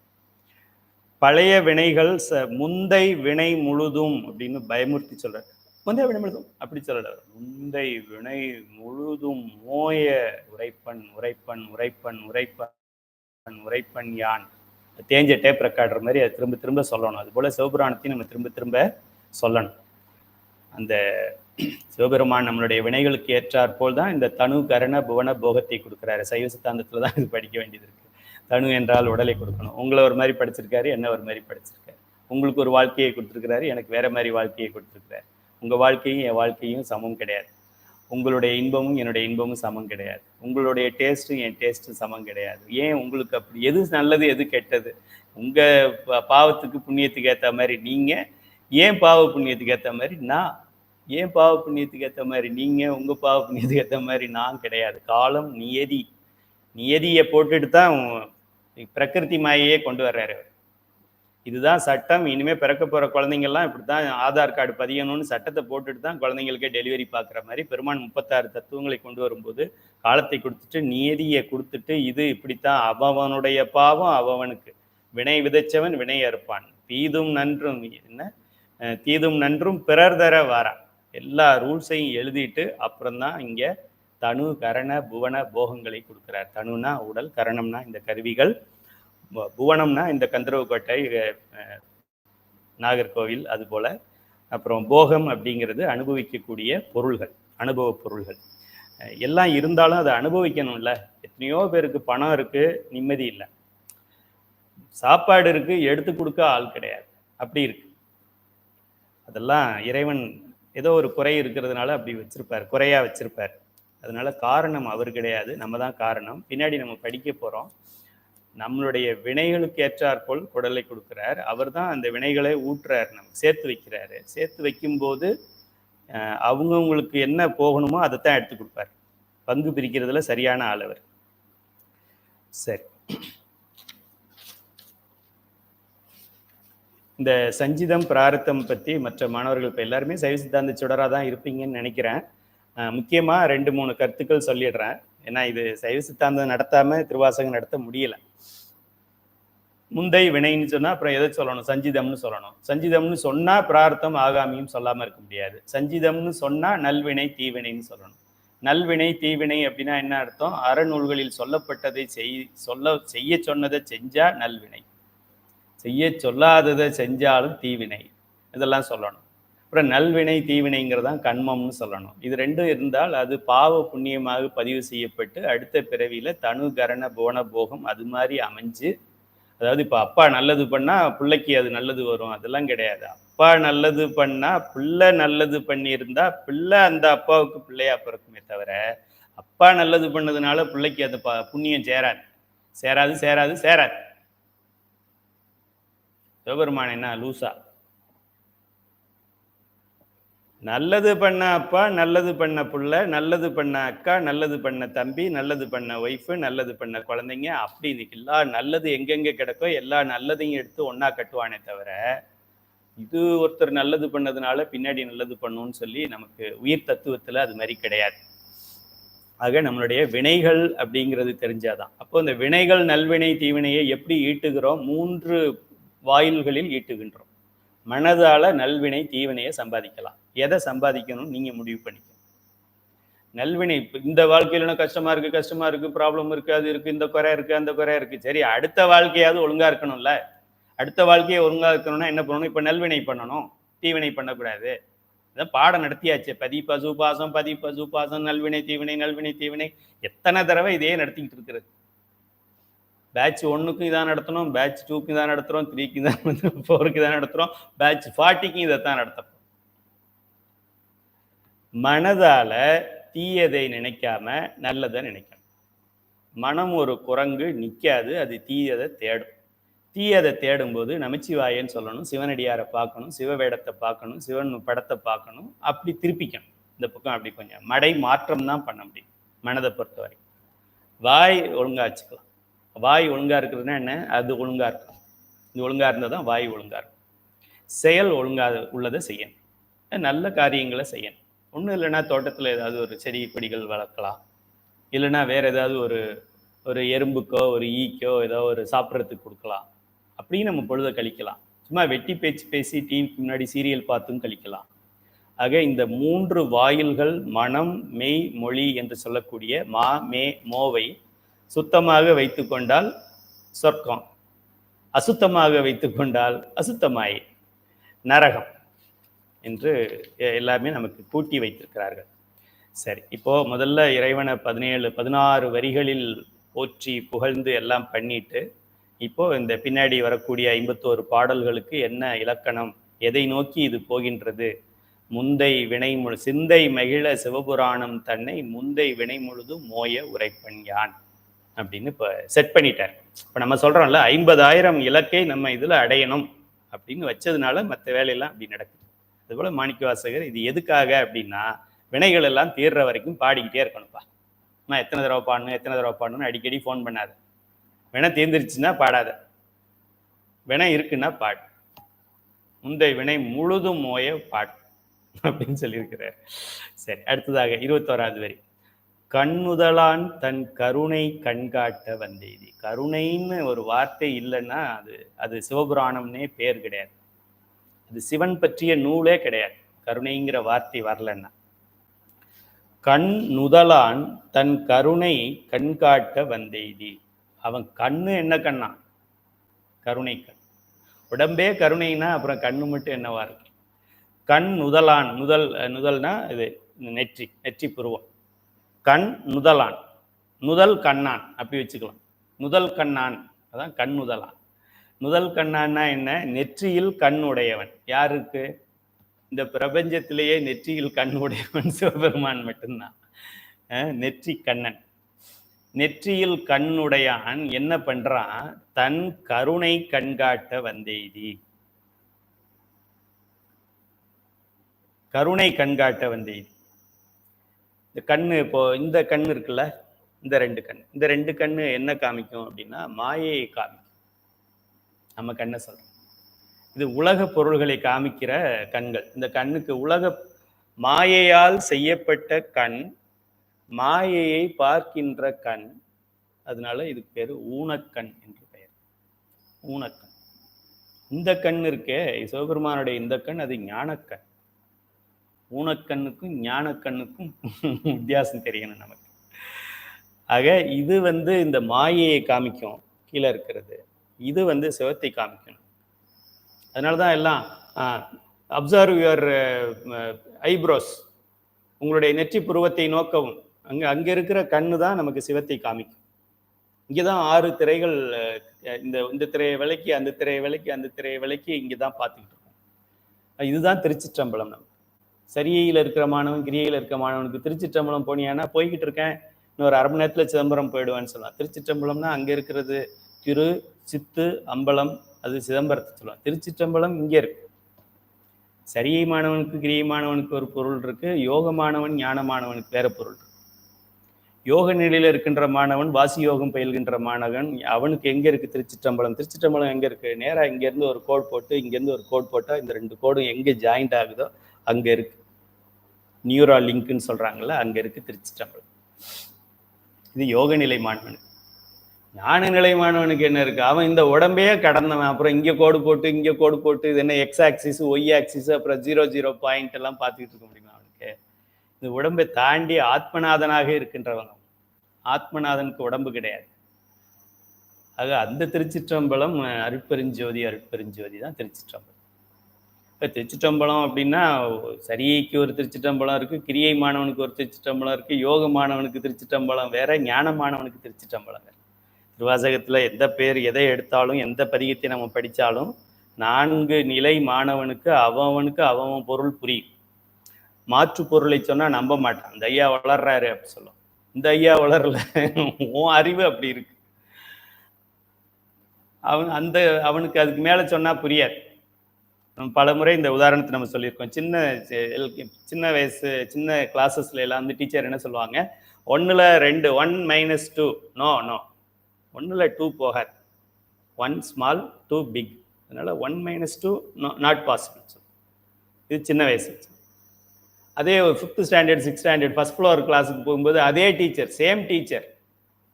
பழைய வினைகள் முந்தை வினை முழுதும் அப்படின்னு பயமுறுத்தி சொல்றாரு. முந்தைய வினை முழுதும் அப்படி சொல்லல, முந்தை வினை முழுதும் மோய உரைப்பன் உரைப்பன் உரைப்பன் உரைப்பன் உரைப்பன் யான். தேஞ்ச டேப் ரெக்கார்டர் மாதிரி அதை திரும்ப திரும்ப சொல்லணும். அதுபோல் சிவபுராணத்தையும் நம்ம திரும்ப திரும்ப சொல்லணும். அந்த சிவபெருமான் நம்மளுடைய வினைகளுக்கு ஏற்றாற்போல் தான் இந்த தனு கரண புவன போகத்தை கொடுக்குறாரு. சைவ சித்தாந்தத்தில் தான் இது படிக்க வேண்டியது இருக்கு. தனு என்றால் உடலை கொடுக்கணும். உங்களை ஒரு மாதிரி படிச்சிருக்காரு, என்ன ஒரு மாதிரி படிச்சிருக்காரு. உங்களுக்கு ஒரு வாழ்க்கையை கொடுத்துருக்கிறாரு, எனக்கு வேற மாதிரி வாழ்க்கையை கொடுத்துருக்கிறாரு. உங்கள் வாழ்க்கையும் என் வாழ்க்கையும் சமம் கிடையாது. உங்களுடைய இன்பமும் என்னுடைய இன்பமும் சமம் கிடையாது. உங்களுடைய டேஸ்ட்டும் என் டேஸ்ட்டும் சமம் கிடையாது. ஏன் உங்களுக்கு அப்படி எது நல்லது எது கெட்டது? உங்கள் பாவத்துக்கு புண்ணியத்துக்கு ஏற்ற மாதிரி நீங்கள், ஏன் பாவ புண்ணியத்துக்கு ஏற்ற மாதிரி நான், ஏன் பாவ புண்ணியத்துக்கு ஏற்ற மாதிரி நீங்கள், உங்கள் பாவ புண்ணியத்துக்கு ஏற்ற மாதிரி நான் கிடையாது. காலம் நியதி, நியதியை போட்டுட்டு தான் பிரகிருதி மாயையே கொண்டு வர்றாரு. இதுதான் சட்டம். இனிமேல் பிறக்க போகிற குழந்தைங்கள்லாம் இப்படி தான் ஆதார் கார்டு பதியணும்னு சட்டத்தை போட்டுட்டு தான் குழந்தைங்களுக்கே டெலிவரி பார்க்குற மாதிரி பெருமான் 36 தத்துவங்களை கொண்டு வரும்போது காலத்தை கொடுத்துட்டு நியதியை கொடுத்துட்டு இது இப்படித்தான் அவனுடைய பாவம் அவனுக்கு, வினை விதைச்சவன் வினை அறுப்பான், தீதும் நன்றும் என்ன தீதும் நன்றும் பிறர் தர வாரான், எல்லா ரூல்ஸையும் எழுதிட்டு அப்புறம்தான் இங்கே தனு கரண புவன போகங்களை கொடுக்குறார். தனுனா உடல், கரணம்னா இந்த கருவிகள், புவனம்னா இந்த கந்தரவக்கோட்டை நாகர்கோவில் அது போல, அப்புறம் போகம் அப்படிங்கிறது அனுபவிக்கக்கூடிய பொருள்கள், அனுபவ பொருள்கள் எல்லாம் இருந்தாலும் அதை அனுபவிக்கணும்ல. எத்தனையோ பேருக்கு பணம் இருக்கு, நிம்மதி இல்லை. சாப்பாடு இருக்கு, எடுத்து கொடுக்க ஆள் கிடையாது. அப்படி இருக்கு. அதெல்லாம் இறைவன் ஏதோ ஒரு குறை இருக்கிறதுனால அப்படி வச்சிருப்பார், குறையா வச்சிருப்பார். அதனால காரணம் அவர் கிடையாது, நம்ம தான் காரணம். பின்னாடி நம்ம படிக்க போறோம். நம்மளுடைய வினைகளுக்கு ஏற்றாற்போல் குடலை கொடுக்குறார். அவர் தான் அந்த வினைகளை ஊற்றுறார், நமக்கு சேர்த்து வைக்கிறாரு. சேர்த்து வைக்கும்போது அவங்கவுங்களுக்கு என்ன போகணுமோ அதைத்தான் எடுத்து கொடுப்பார். பங்கு பிரிக்கிறதுல சரியான ஆள் அவர். சரி, இந்த சஞ்சிதம் பிராரத்தம் பற்றி மற்ற மாணவர்கள் இப்போ எல்லாருமே சைவ சித்தாந்த சுடராக தான் இருப்பீங்கன்னு நினைக்கிறேன். முக்கியமாக 2-3 கருத்துக்கள் சொல்லிடுறேன். ஏன்னா இது சைவ சித்தாந்தம் நடத்தாமல் திருவாசகம் நடத்த முடியல. முந்தை வினைன்னு சொன்னால் அப்புறம் எதை சொல்லணும்? சஞ்சிதம்னு சொல்லணும். சஞ்சிதம்னு சொன்னால் பிரார்த்தம் ஆகாமியும் சொல்லாமல் இருக்க முடியாது. சஞ்சிதம்னு சொன்னால் நல்வினை தீவினைன்னு சொல்லணும். நல்வினை தீவினை அப்படின்னா என்ன அர்த்தம்? அறநூல்களில் சொல்லப்பட்டதை செய்ய சொன்னதை செஞ்சா நல்வினை, செய்ய சொல்லாததை செஞ்சாலும் தீவினை, இதெல்லாம் சொல்லணும். அப்புறம் நல்வினை தீவினைங்கிறதான் கண்மம்னு சொல்லணும். இது ரெண்டும் இருந்தால் அது பாவ புண்ணியமாக பதிவு செய்யப்பட்டு அடுத்த பிறவியில தனு கரண புவன போகம் அது மாதிரி அமைஞ்சு, அதாவது இப்போ அப்பா நல்லது பண்ணா பிள்ளைக்கு அது நல்லது வரும், அதெல்லாம் கிடையாது. அப்பா நல்லது பண்ணா பிள்ளை நல்லது பண்ணியிருந்தா பிள்ளை அந்த அப்பாவுக்கு பிள்ளையா பிறக்குமே தவிர அப்பா நல்லது பண்ணதுனால பிள்ளைக்கு அந்த புண்ணியம் சேராது, சேராது சேராது சேராது. சிவபெருமான் என்ன லூசா? நல்லது பண்ண அப்பா, நல்லது பண்ண பிள்ளை, நல்லது பண்ண அக்கா, நல்லது பண்ண தம்பி, நல்லது பண்ண ஒய்ஃபு, நல்லது பண்ண குழந்தைங்க, அப்படி எல்லா நல்லது எங்கெங்கே கிடக்கோ எல்லா நல்லதையும் எடுத்து ஒன்றா கட்டுவானே தவிர இது ஒருத்தர் நல்லது பண்ணதுனால பின்னாடி நல்லது பண்ணுன்னு சொல்லி நமக்கு உயிர் தத்துவத்தில் அது மாதிரி கிடையாது. ஆக நம்மளுடைய வினைகள் அப்படிங்கிறது தெரிஞ்சாதான். அப்போ இந்த வினைகள் நல்வினை தீவினையை எப்படி ஈட்டுகிறோம்? 3 வாயில்களில் ஈட்டுகின்றோம். மனதால நல்வினை தீவினையை சம்பாதிக்கலாம். எதை சம்பாதிக்கணும்னு நீங்க முடிவு பண்ணிக்கணும். நல்வினை இந்த வாழ்க்கையில கஷ்டமா இருக்கு, ப்ராப்ளம் இருக்கு, அது இருக்கு, இந்த குறை இருக்கு, அந்த குறை இருக்கு. சரி, அடுத்த வாழ்க்கையாவது ஒழுங்கா இருக்கணும்ல. அடுத்த வாழ்க்கையை ஒழுங்கா இருக்கணும்னா என்ன பண்ணணும்? இப்ப நல்வினை பண்ணணும், தீவினை பண்ணக்கூடாது. இதான் பாடம் நடத்தியாச்சு. பதி பசு பாசம், பதி பசு பாசம், நல்வினை தீவினை, நல்வினை தீவினை. எத்தனை தடவை இதே நடத்திக்கிட்டு இருக்கிறது. பேட்ச் 1க்கும் இதான் நடத்தணும், பேட்ச் 2க்கு இதான் நடத்துறோம், 3க்கு தான் 4க்கு தான் நடத்துறோம், பேட்ச் 40க்கும் இதைத்தான் நடத்தப்போம். மனதால தீயதை நினைக்காம நல்லதை நினைக்கணும். மனம் ஒரு குரங்கு நிற்காது, அது தீயதை தேடும். தீயதை தேடும்போது நமச்சிவாயன்னு சொல்லணும், சிவனடியாரை பார்க்கணும், சிவவேடத்தை பார்க்கணும், சிவன் படத்தை பார்க்கணும், அப்படி திருப்பிக்கணும். இந்த பக்கம் அப்படி கொஞ்சம் மடை மாற்றம் தான் பண்ண முடியும் மனதை பொறுத்தவரை. வாய் ஒழுங்கா வச்சுக்கலாம். வாய் ஒழுங்கா இருக்கிறதுனா என்ன? அது ஒழுங்கா இருக்கணும். இது ஒழுங்கா இருந்தால் தான் வாய் ஒழுங்கா இருக்கும். செயல் ஒழுங்கா உள்ளதை செய்யணும், நல்ல காரியங்களை செய்யணும். ஒன்றும் இல்லைன்னா தோட்டத்தில் ஏதாவது ஒரு செடி கொடிகள் வளர்க்கலாம், இல்லைன்னா வேற ஏதாவது ஒரு எறும்புக்கோ ஒரு ஈக்கோ ஏதோ ஒரு சாப்பிட்றதுக்கு கொடுக்கலாம். அப்படியும் நம்ம பொழுதை கழிக்கலாம். சும்மா வெட்டி பேச்சு பேசி டிவிக்கு முன்னாடி சீரியல் பார்த்தும் கழிக்கலாம். ஆக இந்த 3 வாயில்கள் மனம் மெய் மொழி என்று சொல்லக்கூடிய மா மே மோவை சுத்தமாக வைத்து கொண்டால் சொர்க்கம். அசுத்தமாக வைத்து கொண்டால் அசுத்தமாய் நரகம் என்று எல்லாமே நமக்கு கூட்டி வைத்திருக்கிறார்கள். சரி, இப்போ முதல்ல இறைவனை 16 வரிகளில் போற்றி புகழ்ந்து எல்லாம் பண்ணிட்டு, இப்போ இந்த பின்னாடி வரக்கூடிய 51 பாடல்களுக்கு என்ன இலக்கணம், எதை நோக்கி இது போகின்றது, முந்தை வினை சிந்தை மகிழ சிவபுராணம் தன்னை முந்தை வினை முழுதும் மோய உரைப்பன் யான் அப்படின்னு இப்போ செட் பண்ணிட்டார். இப்போ நம்ம சொல்றோம்ல 50,000 இலக்கை நம்ம இதுல அடையணும் அப்படின்னு வச்சதுனால மற்ற வேலையெல்லாம் அப்படி நடக்குது. அதுபோல மாணிக்கவாசகர் இது எதுக்காக அப்படின்னா, வினைகள் எல்லாம் தீர்ற வரைக்கும் பாடிக்கிட்டே இருக்கணும்ப்பா. நான் எத்தனை தடவை பாடணும்னு அடிக்கடி ஃபோன் பண்ணாது. வினை தீர்ந்துருச்சுன்னா பாடாத, வினை இருக்குன்னா பாடு, முந்தை வினை முழுதும் மோய பாடு அப்படின்னு சொல்லியிருக்கிறார். சரி, அடுத்ததாக 21வது வரி. கண்ணுதலான் தன் கருணை கண்காட்ட வந்தேதி. கருணைன்னு ஒரு வார்த்தை இல்லைன்னா அது சிவபுராணம்னே பேர் கிடையாது. அது சிவன் பற்றிய நூலே கிடையாது கருணைங்கிற வார்த்தை வரலன்னா. கண் நுதலான் தன் கருணை கண்காட்ட வந்தெய்தி. அவன் கண்ணு என்ன கண்ணா? கருணை கண். உடம்பே கருணைனா அப்புறம் கண்ணு மட்டும் என்னவா இருக்கு? கண் நுதலான், நுதல்னா இது நெற்றி புருவம். கண் நுதலான், நுதல் கண்ணான் அப்படி வச்சுக்கலாம். நுதல் கண்ணான் அதான் கண் நுதலான். நுதல் கண்ணான்னா என்ன? நெற்றியில் கண் உடையவன். யாருக்கு? இந்த பிரபஞ்சத்திலேயே நெற்றியில் கண் உடையவன் சிவபெருமான் மட்டும்தான். நெற்றி கண்ணன். நெற்றியில் கண்ணுடையான் என்ன பண்றான்? தன் கருணை கண்காட்ட வந்தெய்தி. கருணை கண்காட்ட வந்தெய்தி. இந்த கண்ணு, இப்போ இந்த கண் இருக்குல்ல, இந்த ரெண்டு கண்ணு என்ன காமிக்கும் அப்படின்னா மாயையை காமிக்கும். நம்ம கண்ணை சொல்றோம். இது உலக பொருள்களை காமிக்கிற கண்கள். இந்த கண்ணுக்கு உலக மாயையால் செய்யப்பட்ட கண், மாயையை பார்க்கின்ற கண். அதனால இதுக்கு பேரு ஊனக்கண் என்று பெயர். ஊனக்கண். இந்த கண் இருக்கே சிவபெருமானுடைய இந்த கண், அது ஞானக்கண். ஊனக்கண்ணுக்கும் ஞானக்கண்ணுக்கும் வித்தியாசம் தெரியணும் நமக்கு. ஆக இது இந்த மாயையை காமிக்கும் கீழே இருக்கிறது, இது சிவத்தை காமிக்கணும். அதனாலதான் எல்லாம் அப்சர்வ் யுவர் ஐப்ரோஸ், உங்களுடைய நெற்றி புருவத்தை நோக்கவும். அங்க இருக்கிற கண்ணு தான் நமக்கு சிவத்தை காமிக்கும். இங்கதான் 6 திரைகள், இந்த திரையை விலைக்கு அந்த திரையை விலைக்கு அந்த திரையை விலைக்கு இங்கதான் பார்த்துக்கிட்டு இருக்கோம். இதுதான் திருச்சிற்றம்பலம். நம்ம சரியில இருக்கிற மாணவன் கிரியையில இருக்கிற மாணவனுக்கு திருச்சிற்றம்பலம் போனியானா போய்கிட்டு இருக்கேன், இன்னொரு அரை மணி நேரத்துல சிதம்பரம் போயிடுவேன்னு சொல்லலாம். திருச்சிற்றம்பலம்னா அங்க இருக்கிறது திரு சித்து அம்பலம், அது சிதம்பரத்தை சொல்லலாம். திருச்சிற்றம்பலம் இங்க இருக்கு. சரியை மாணவனுக்கு கிரியை மாணவனுக்கு ஒரு பொருள் இருக்கு, யோக மாணவன் ஞான மாணவனுக்கு வேற பொருள் இருக்கு. யோக நிலையில இருக்கின்ற மாணவன், வாசி யோகம் பயில்கின்ற மாணவன், அவனுக்கு எங்க இருக்கு திருச்சிற்றம்பலம்? திருச்சிற்றம்பலம் எங்க இருக்கு? நேரா இங்க இருந்து ஒரு கோடு போட்டு இங்க இருந்து ஒரு கோடு போட்டா இந்த 2 கோடும் எங்க ஜாயிண்ட் ஆகுதோ அங்க இருக்கு. நியூரா லிங்க்னு சொல்றாங்கல்ல, அங்க இருக்கு திருச்சிற்றம்பலம். இது யோக நிலை மாணவனுக்கு. ஞான நிலை மாணவனுக்கு என்ன இருக்கு? அவன் இந்த உடம்பையே கடந்தவன். அப்புறம் இங்க கோடு போட்டு இங்க கோடு போட்டு இது என்ன எக்ஸ் ஆக்சிஸ் ஒய் ஆக்சிஸ் அப்புறம் 0 பாயிண்ட் எல்லாம் பார்த்துக்கிட்டு இருக்க முடியுமா அவனுக்கு? இந்த உடம்பை தாண்டி ஆத்மநாதனாக இருக்கின்றவன். ஆத்மநாதனுக்கு உடம்பு கிடையாது. ஆக அந்த திருச்சிற்றம்பலம் அருட்பெருஞ்சோதி தான் திருச்சிற்றம்பலம். இப்போ திருச்சிற்றம்பலம் அப்படின்னா சரியைக்கு ஒரு திருச்சிற்றம்பலம் இருக்கு, கிரியை மாணவனுக்கு ஒரு திருச்சிற்றம்பலம் இருக்கு, யோக மாணவனுக்கு திருச்சிற்றம்பலம் வேற, ஞான மாணவனுக்கு திருச்சிற்றம்பலம் வேற. திருவாசகத்துல எந்த பேர் எதை எடுத்தாலும் எந்த பதிகத்தை நம்ம படித்தாலும் 4 நிலை மாணவனுக்கு அவன் பொருள் புரியும். மாற்று பொருளை சொன்னா நம்ப மாட்டான். இந்த ஐயா வளர்றாரு அப்படி சொல்லும். இந்த ஐயா வளரல, உன் அறிவு அப்படி இருக்கு. அவனுக்கு அதுக்கு மேல சொன்னா புரியாது. பல முறை இந்த உதாரணத்தை நம்ம சொல்லியிருக்கோம். சின்ன வயசு சின்ன கிளாஸஸ்ல எல்லாம் டீச்சர் என்ன சொல்லுவாங்க, 1ல் 2 1 - 2 நோ 1ல் 2 போகாது, 1 ஸ்மால் 2 பிக். அதனால 1 - 2 நாட் பாசிபிள். இது சின்ன வயசு. அதே 5th standard 6th standard first floor கிளாஸுக்கு போகும்போது அதே டீச்சர், சேம் டீச்சர்,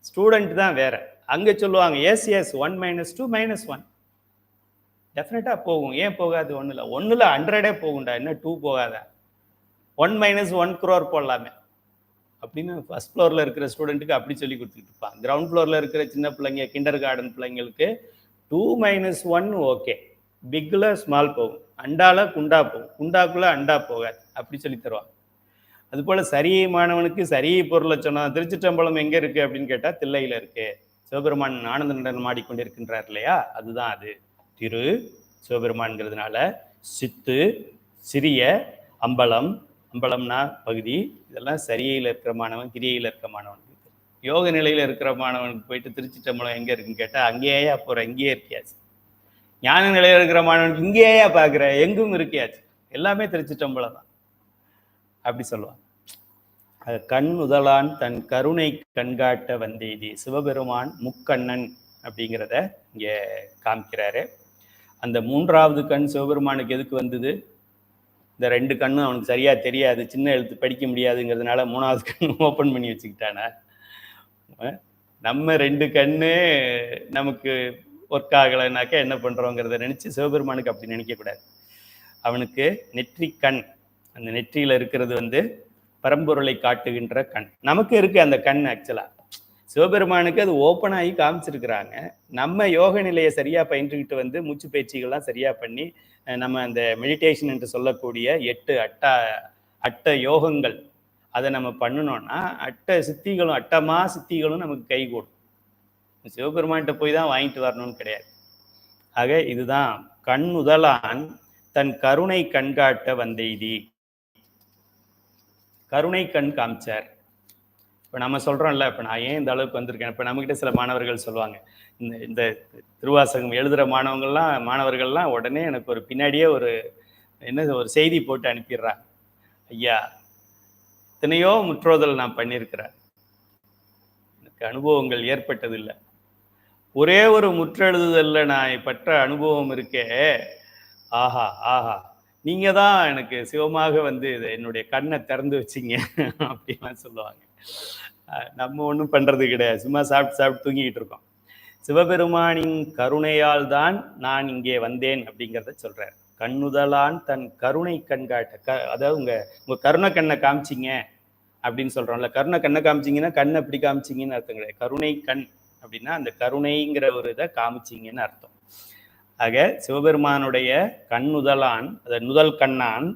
ஸ்டூடெண்ட் தான் வேற. அங்க சொல்லுவாங்க எஸ் 1 - 2 -1 டெஃபினட்டா போகும். ஏன் போகாது? 1ல் 100 போகும்டா, என்ன 2 போகாத? 1 - 1 crore போடலாமே அப்படின்னு ஃபர்ஸ்ட் ஃப்ளோர்ல இருக்கிற ஸ்டூடெண்ட்டுக்கு அப்படி சொல்லி கொடுத்துட்டு இருப்பான். கிரவுண்ட் ஃப்ளோர்ல இருக்கிற சின்ன பிள்ளைங்க, கிண்டர் கார்டன் பிள்ளைங்களுக்கு 2 - 1 ஓகே, பிக்ல ஸ்மால் போகும், அண்டால குண்டா போகும், குண்டாக்குள்ள அண்டா போகாது, அப்படி சொல்லி தருவாங்க. அதுபோல சரியை மாணவனுக்கு சரியை பொருளை சொன்னா திருச்சிற்றம்பலம் எங்க இருக்கு அப்படின்னு கேட்டா தில்லையில இருக்கு. சிவபெருமான் ஆனந்த நடனம் ஆடிக்கொண்டிருக்கின்றார் இல்லையா, அதுதான் அது. திரு சிவபெருமான்ங்கிறதுனால சித்து, சிறிய, அம்பலம், அம்பலம்னா பகுதி, இதெல்லாம் சரியையில் இருக்கிற மாணவன், கிரியையில் இருக்கிற மாணவன். யோக நிலையில இருக்கிற மாணவனுக்கு போயிட்டு திருச்சிற்றம்பலம் எங்க இருக்குன்னு கேட்டா அங்கேயா போற, இங்கேயே இருக்கியாச்சு. ஞான நிலையில இருக்கிற மாணவனுக்கு இங்கேயா பாக்குற, எங்கும் இருக்கியாச்சு, எல்லாமே திருச்சிற்றம்பலம் தான் அப்படி சொல்லுவாங்க. கண் முதலான் தன் கருணை கண்காட்ட வந்தேதி. சிவபெருமான் முக்கண்ணன் அப்படிங்கிறத இங்க காமிக்கிறாரு. அந்த 3வது கண் சிவபெருமானுக்கு எதுக்கு வந்தது? இந்த 2 கண்ணும் அவனுக்கு சரியா தெரியாது, சின்ன எழுத்து படிக்க முடியாதுங்கிறதுனால 3வது கண் ஓப்பன் பண்ணி வச்சுக்கிட்டானா? நம்ம 2 கண்ணு நமக்கு ஒர்க் ஆகலைனாக்கா என்ன பண்றோங்கிறத நினைச்சு சிவபெருமானுக்கு அப்படி நினைக்கக்கூடாது. அவனுக்கு நெற்றி கண், அந்த நெற்றியில இருக்கிறது பரம்பொருளை காட்டுகின்ற கண். நமக்கு இருக்கு அந்த கண். ஆக்சுவலா சிவபெருமானுக்கு அது ஓப்பன் ஆகி காமிச்சிருக்கிறாங்க. நம்ம யோக நிலையை சரியா பயின்றுக்கிட்டு மூச்சு பயிற்சிகள்லாம் சரியா பண்ணி நம்ம அந்த மெடிடேஷன் என்று சொல்லக்கூடிய 8 அட்ட யோகங்கள் அதை நம்ம பண்ணணும்னா அட்டமா சித்திகளும் நமக்கு கைகூடும். சிவபெருமான்கிட்ட போய் தான் வாங்கிட்டு வரணும்னு கிடையாது. ஆக இதுதான் கண் முதலான் தன் கருணை கண்காட்ட வந்தெய்தி. கருணை கண் காமிச்சார். இப்போ நம்ம சொல்றோம்ல, இப்போ நான் ஏன் இந்த அளவுக்கு வந்திருக்கேன், இப்போ நம்மகிட்ட சில மாணவர்கள் சொல்லுவாங்க, இந்த திருவாசகம் எழுதுற மாணவர்கள்லாம் உடனே எனக்கு ஒரு பின்னாடியே ஒரு செய்தி போட்டு அனுப்பிடுறாங்க. ஐயா, எத்தனையோ முற்றோதல் நான் பண்ணியிருக்கிறேன், எனக்கு அனுபவங்கள் ஏற்பட்டதில்லை. ஒரே ஒரு முற்றெழுதுதல்ல நான் பெற்ற அனுபவம் இருக்கே, ஆஹா ஆஹா, நீங்க தான் எனக்கு சிவமாக என்னுடைய கண்ணை திறந்து வச்சிங்க அப்படின்லாம் சொல்லுவாங்க. நம்ம ஒன்றும் பண்றது கிடையாது, சும்மா சாப்பிட்டு தூங்கிக்கிட்டு இருக்கோம். சிவபெருமானின் கருணையால் தான் நான் இங்கே வந்தேன் அப்படிங்கிறத சொல்றார். கண்ணுதலான் தன் கருணை கண்காட்ட, அதாவது உங்க கருணை கண்ணை காமிச்சிங்க அப்படின்னு சொல்றோம்ல. கருணை கண்ணை காமிச்சிங்கன்னா கண் அப்படி காமிச்சிங்கன்னு அர்த்தம் கிடையாது. கருணை கண் அப்படின்னா அந்த கருணைங்கிற ஒரு இதை காமிச்சிங்கன்னு அர்த்தம். ஆக சிவபெருமானுடைய கண்ணுதலான், நுதல் கண்ணான்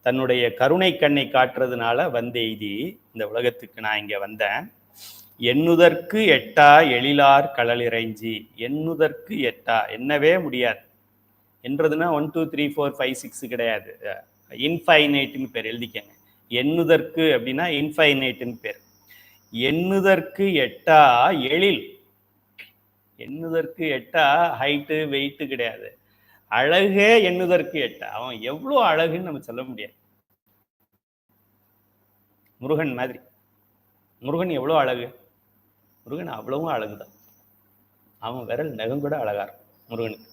தன்னுடைய கருணை கண்ணை காட்டுறதுனால வந்தெய்தி இந்த உலகத்துக்கு நான் இங்க வந்தேன். எண்ணுதற்கு எட்டா எழிலார் கடல் இறைஞ்சி. எண்ணுதற்கு எட்டா, எண்ணவே முடியாது. என்றதுன்னா 1 2 3 4 5 6 கிடையாது, இன்ஃபைனைட்னு பேர் எழுதிக்கங்க. எண்ணுதற்கு அப்படின்னா இன்ஃபைனைட்னு பேர். எண்ணுதற்கு எட்டா எழில். எண்ணுதற்கு எட்டா ஹைட்டு வெயிட்டு கிடையாது, அழகே எண்ணுதற்கு எட்டா. அவன் எவ்வளோ அழகுன்னு நம்ம சொல்ல முடியாது. முருகன் மாதிரி. முருகன் எவ்வளோ அழகு, முருகன் அவ்வளவும் அழகுதான். அவன் விரல் நகம் கூட அழகா இருக்கும் முருகனுக்கு.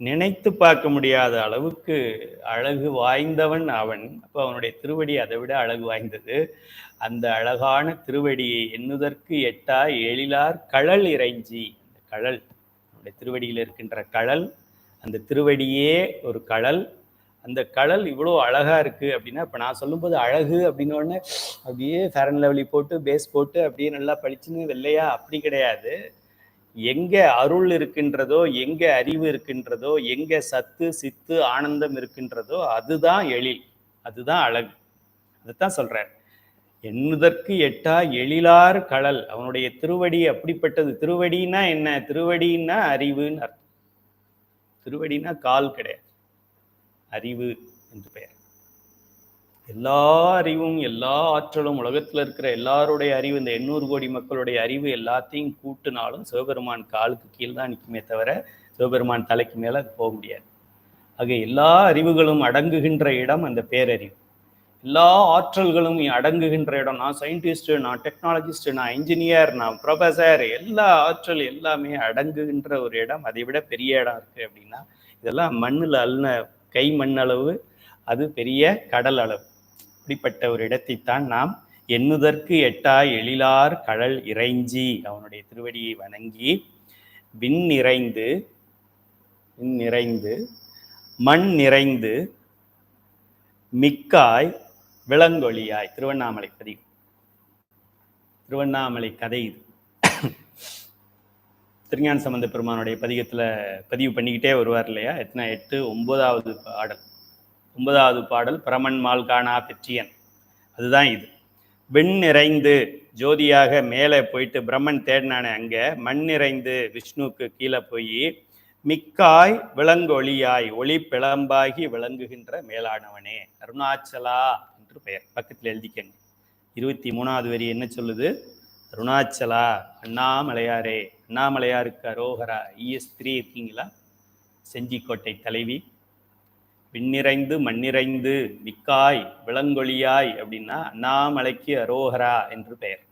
நினைத்து பார்க்க முடியாத அளவுக்கு அழகு வாய்ந்தவன் அவன். அப்போ அவனுடைய திருவடி அதை விட அழகு வாய்ந்தது. அந்த அழகான திருவடியை எண்ணுதற்கு எட்டா எழிலார் கடல் இறைஞ்சி. அந்த கடல், அவனுடைய திருவடியில் இருக்கின்ற கடல், அந்த திருவடியே ஒரு கடல். அந்த கடல் இவ்வளோ அழகா இருக்கு அப்படின்னா, இப்போ நான் சொல்லும்போது அழகு அப்படின்னு உடனே அப்படியே ஃபேர் அண்ட் லவ்லி போட்டு பேஸ் போட்டு அப்படியே நல்லா பளிச்சுன்னு வெள்ளையா அப்படி கிடையாது. எங்க அருள் இருக்கின்றதோ, எங்க அறிவு இருக்கின்றதோ, எங்க சத்து சித்து ஆனந்தம் இருக்கின்றதோ அதுதான் எழில், அதுதான் அழகு. அதுதான் சொல்றார். எண்ணுதற்கு எட்டா எழிலார் கடல். அவனுடைய திருவடி அப்படிப்பட்டது. திருவடினா என்ன? திருவடின்னா அறிவுன்னு அர்த்தம். திருவடினா கால் கிடையாது, அறிவு என்று பெயர். எல்லா அறிவும் எல்லா ஆற்றலும் உலகத்தில் இருக்கிற எல்லாருடைய அறிவு, இந்த 800 கோடி மக்களுடைய அறிவு எல்லாத்தையும் கூட்டினாலும் சிவபெருமான் காலுக்கு கீழ் தான் நிற்குமே தவிர சிவபெருமான் தலைக்கு மேலே அது போக முடியாது. ஆக எல்லா அறிவுகளும் அடங்குகின்ற இடம் அந்த பேரறிவு. எல்லா ஆற்றல்களும் அடங்குகின்ற இடம். நான் சயின்டிஸ்ட், நான் டெக்னாலஜிஸ்ட், நான் இன்ஜினியர், நான் ப்ரொஃபஸர், எல்லா ஆற்றல் எல்லாமே அடங்குகின்ற ஒரு இடம். அதை விட பெரிய இடம் இருக்கு அப்படின்னா இதெல்லாம் மண்ணில் அள்ளின கை மண் அளவு, அது பெரிய கடல் அளவு. இப்படிப்பட்ட ஒரு இடத்தைத்தான் நாம் எண்ணுதற்கு எட்டா எழிலார் கடல் இறைஞ்சி, அவனுடைய திருவடியை வணங்கி விண் நிறைந்து மண் நிறைந்து மிக்காய் விளங்கொழியாய். திருவண்ணாமலை பதிவு, திருவண்ணாமலை கதை இது. திருஞான சம்பந்த பெருமானுடைய பதிகத்துல பதிவு பண்ணிக்கிட்டே வருவார் இல்லையா? எத்தனை 8 9வது பாடல். 9வது பாடல் பிரமன் மால் காணா பெற்றியன். அதுதான் இது. வெண் நிறைந்து ஜோதியாக மேலே போயிட்டு பிரம்மன் தேடினானே அங்க மண் நிறைந்து விஷ்ணுவுக்கு கீழே போய் மிக்காய் விளங்கொளியாய் ஒளி பிளம்பாகி விளங்குகின்ற மேலானவனே அருணாச்சலா என்று பெயர். பக்கத்தில் எழுதிக்கங்க. 23வது வரி என்ன சொல்லுது? அருணாச்சலா அண்ணாமலையாரே. அண்ணாமலையாருக்கு அரோகரா. ES3 இருக்கீங்களா? செஞ்சிக்கோட்டை தலைவி. விண்ணிறைந்து மண்ணிறைந்து மிக்காய் விளங்கொளியாய் அப்படின்னா அண்ணாமலைக்கு அரோகரா என்று பெயர்.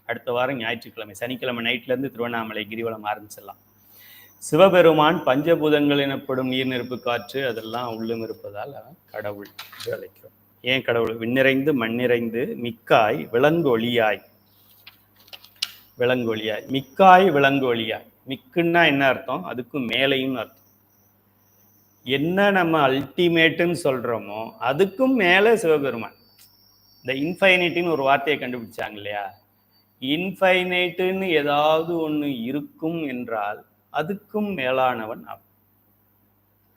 அடுத்த வாரம் ஞாயிற்றுக்கிழமை சனிக்கிழமை நைட்லேருந்து திருவண்ணாமலை கிரிவலம் ஆரம்பிச்சிடலாம். சிவபெருமான் பஞ்சபூதங்கள் எனப்படும் நீர் நெருப்பு காற்று அதெல்லாம் உள்ளும் இருப்பதால் கடவுள் என்று அழைக்கிறோம். ஏன் கடவுள்? விண்ணிறைந்து மண்ணிறைந்து மிக்காய் விளங்கொளியாய். விளங்கொளியாய் மிக்காய் விளங்கொளியாய். மிக்குன்னா என்ன அர்த்தம்? அதுக்கும் மேலையும் அர்த்தம். என்ன நம்ம அல்டிமேட்டுன்னு சொல்றோமோ அதுக்கும் மேலே சிவபெருமான். இந்த இன்ஃபைனைட்டுன்னு ஒரு வார்த்தையை கண்டுபிடிச்சாங்க இல்லையா? இன்ஃபைனைட்டுன்னு ஏதாவது ஒன்று இருக்கும் என்றால் அதுக்கும் மேலானவன் அவன்.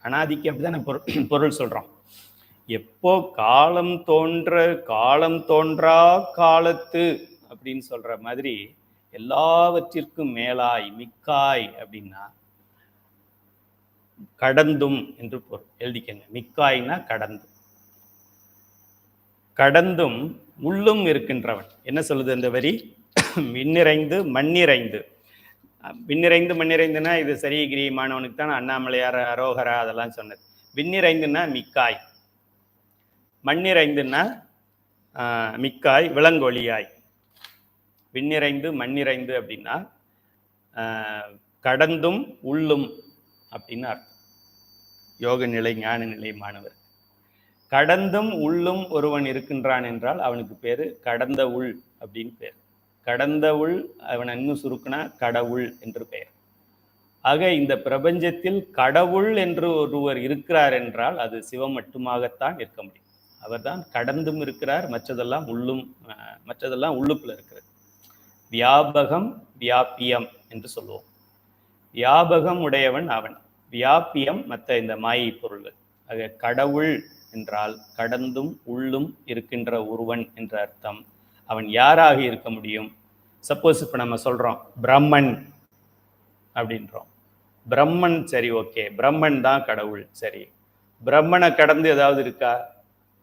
அனாதிக்கு அப்படிதான் பொருள் சொல்றோம். எப்போ காலம் தோன்றா காலத்து அப்படின்னு சொல்ற மாதிரி எல்லாவற்றிற்கும் மேலாய் மிக்காய் அப்படின்னா கடந்தும் என்று பொருள். எழுதிக்கங்க. மிக்காய்னா கடந்து. கடந்தும் உள்ளும் இருக்கின்றவன். என்ன சொல்லுது அந்த வரி? விண்ணிறைந்து மண்ணிறைந்து. விண்ணிறைந்து மண்ணிறைந்துன்னா இது சரியகிரி மாணவனுக்கு தான் அண்ணாமலையார் அரோகரா அதெல்லாம் சொன்னது. விண்ணிறைந்துன்னா மிக்காய், மண்ணிறைந்துன்னா மிக்காய் விளங்கொளியாய். விண்ணிறைந்து மண்ணிறைந்து அப்படின்னா கடந்தும் உள்ளும் அப்படின்னு அர்த்தம். யோக நிலை ஞான நிலை மாணவர். கடந்தும் உள்ளும் ஒருவன் இருக்கின்றான் என்றால் அவனுக்கு பேரு கடந்த உள் அப்படின்னு பேர். கடந்த உள் அவன் இன்னும் சுருக்குனா கடவுள் என்று பெயர். ஆக இந்த பிரபஞ்சத்தில் கடவுள் என்று ஒருவர் இருக்கிறார் என்றால் அது சிவம் மட்டுமாகத்தான் இருக்க முடியும். அவர் தான் கடந்தும் இருக்கிறார், மற்றதெல்லாம் உள்ளுக்குள்ள இருக்கிறது. வியாபகம் வியாபியம் என்று சொல்லுவோம். வியாபகம் உடையவன் அவன், வியாபியம் மற்ற இந்த மாயை பொருள்கள். ஆக கடவுள் என்றால் கடந்தும் உள்ளும் இருக்கின்ற ஒருவன் என்ற அர்த்தம். அவன் யாராக இருக்க முடியும்? சப்போஸ் இப்போ நம்ம சொல்றோம் பிரம்மன் அப்படின்றோம். பிரம்மன் சரி, ஓகே, பிரம்மன் தான் கடவுள். சரி, பிரம்மனை கடந்து ஏதாவது இருக்கா?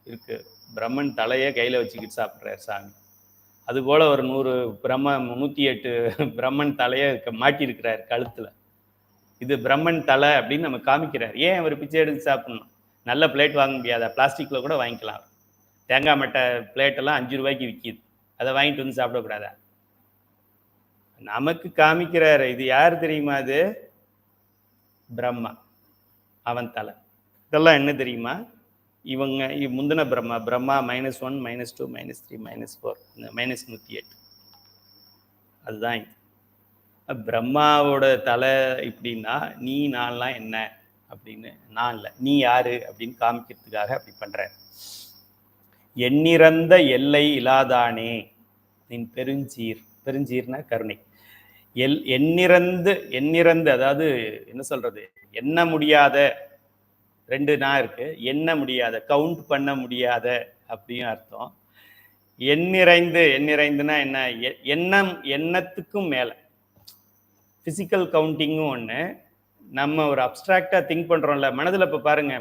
இருக்கு. பிரம்மன் தலையை கையில வச்சுக்கிட்டு சாப்பிட்றாரு சாமி. அதுபோல ஒரு 108 பிரம்மன் தலையை மாட்டியிருக்கிறார் கழுத்துல. இது பிரம்மன் தலை அப்படின்னு நம்ம காமிக்கிறார். ஏன் அவர் பிச்சை எடுத்து சாப்பிடணும்? நல்ல பிளேட் வாங்க முடியாத, பிளாஸ்டிக்ல கூட வாங்கிக்கலாம். தேங்காய் மட்டை பிளேட்டெல்லாம் 5 ரூபாய்க்கு விற்கிது. அதை வாங்கிட்டு வந்து சாப்பிடக்கூடாதா? நமக்கு காமிக்கிறாரு. இது யார் தெரியுமா? அது பிரம்மா, அவன் தலை. இதெல்லாம் என்ன தெரியுமா? இவங்க முந்தின பிரம்மா -1 -2 -3 -4 -108. அதுதான் இது. பிரம்மாவோட தலை இப்படின்னா நீ நான்லாம் என்ன அப்படின்னு, நான் இல்லை நீ யாரு அப்படின்னு காமிக்கிறதுக்காக அப்படி பண்ற. எண்ணிறந்த எல்லை இலாதானே நின் பெருஞ்சீர். பெருஞ்சீர்னா கருணை. எண்ணிறந்து அதாவது என்ன சொல்றது, எண்ண முடியாத, 2 நான் இருக்கு, எண்ண முடியாத, கவுண்ட் பண்ண முடியாத அப்படின்னு அர்த்தம். எண்ணிறைந்துன்னா என்ன? எண்ணத்துக்கும் மேல. பிசிக்கல் கவுண்டிங்கும் ஒன்று. நம்ம ஒரு அப்டிராக்டா திங்க் பண்றோம்ல மனதில். இப்போ பாருங்க,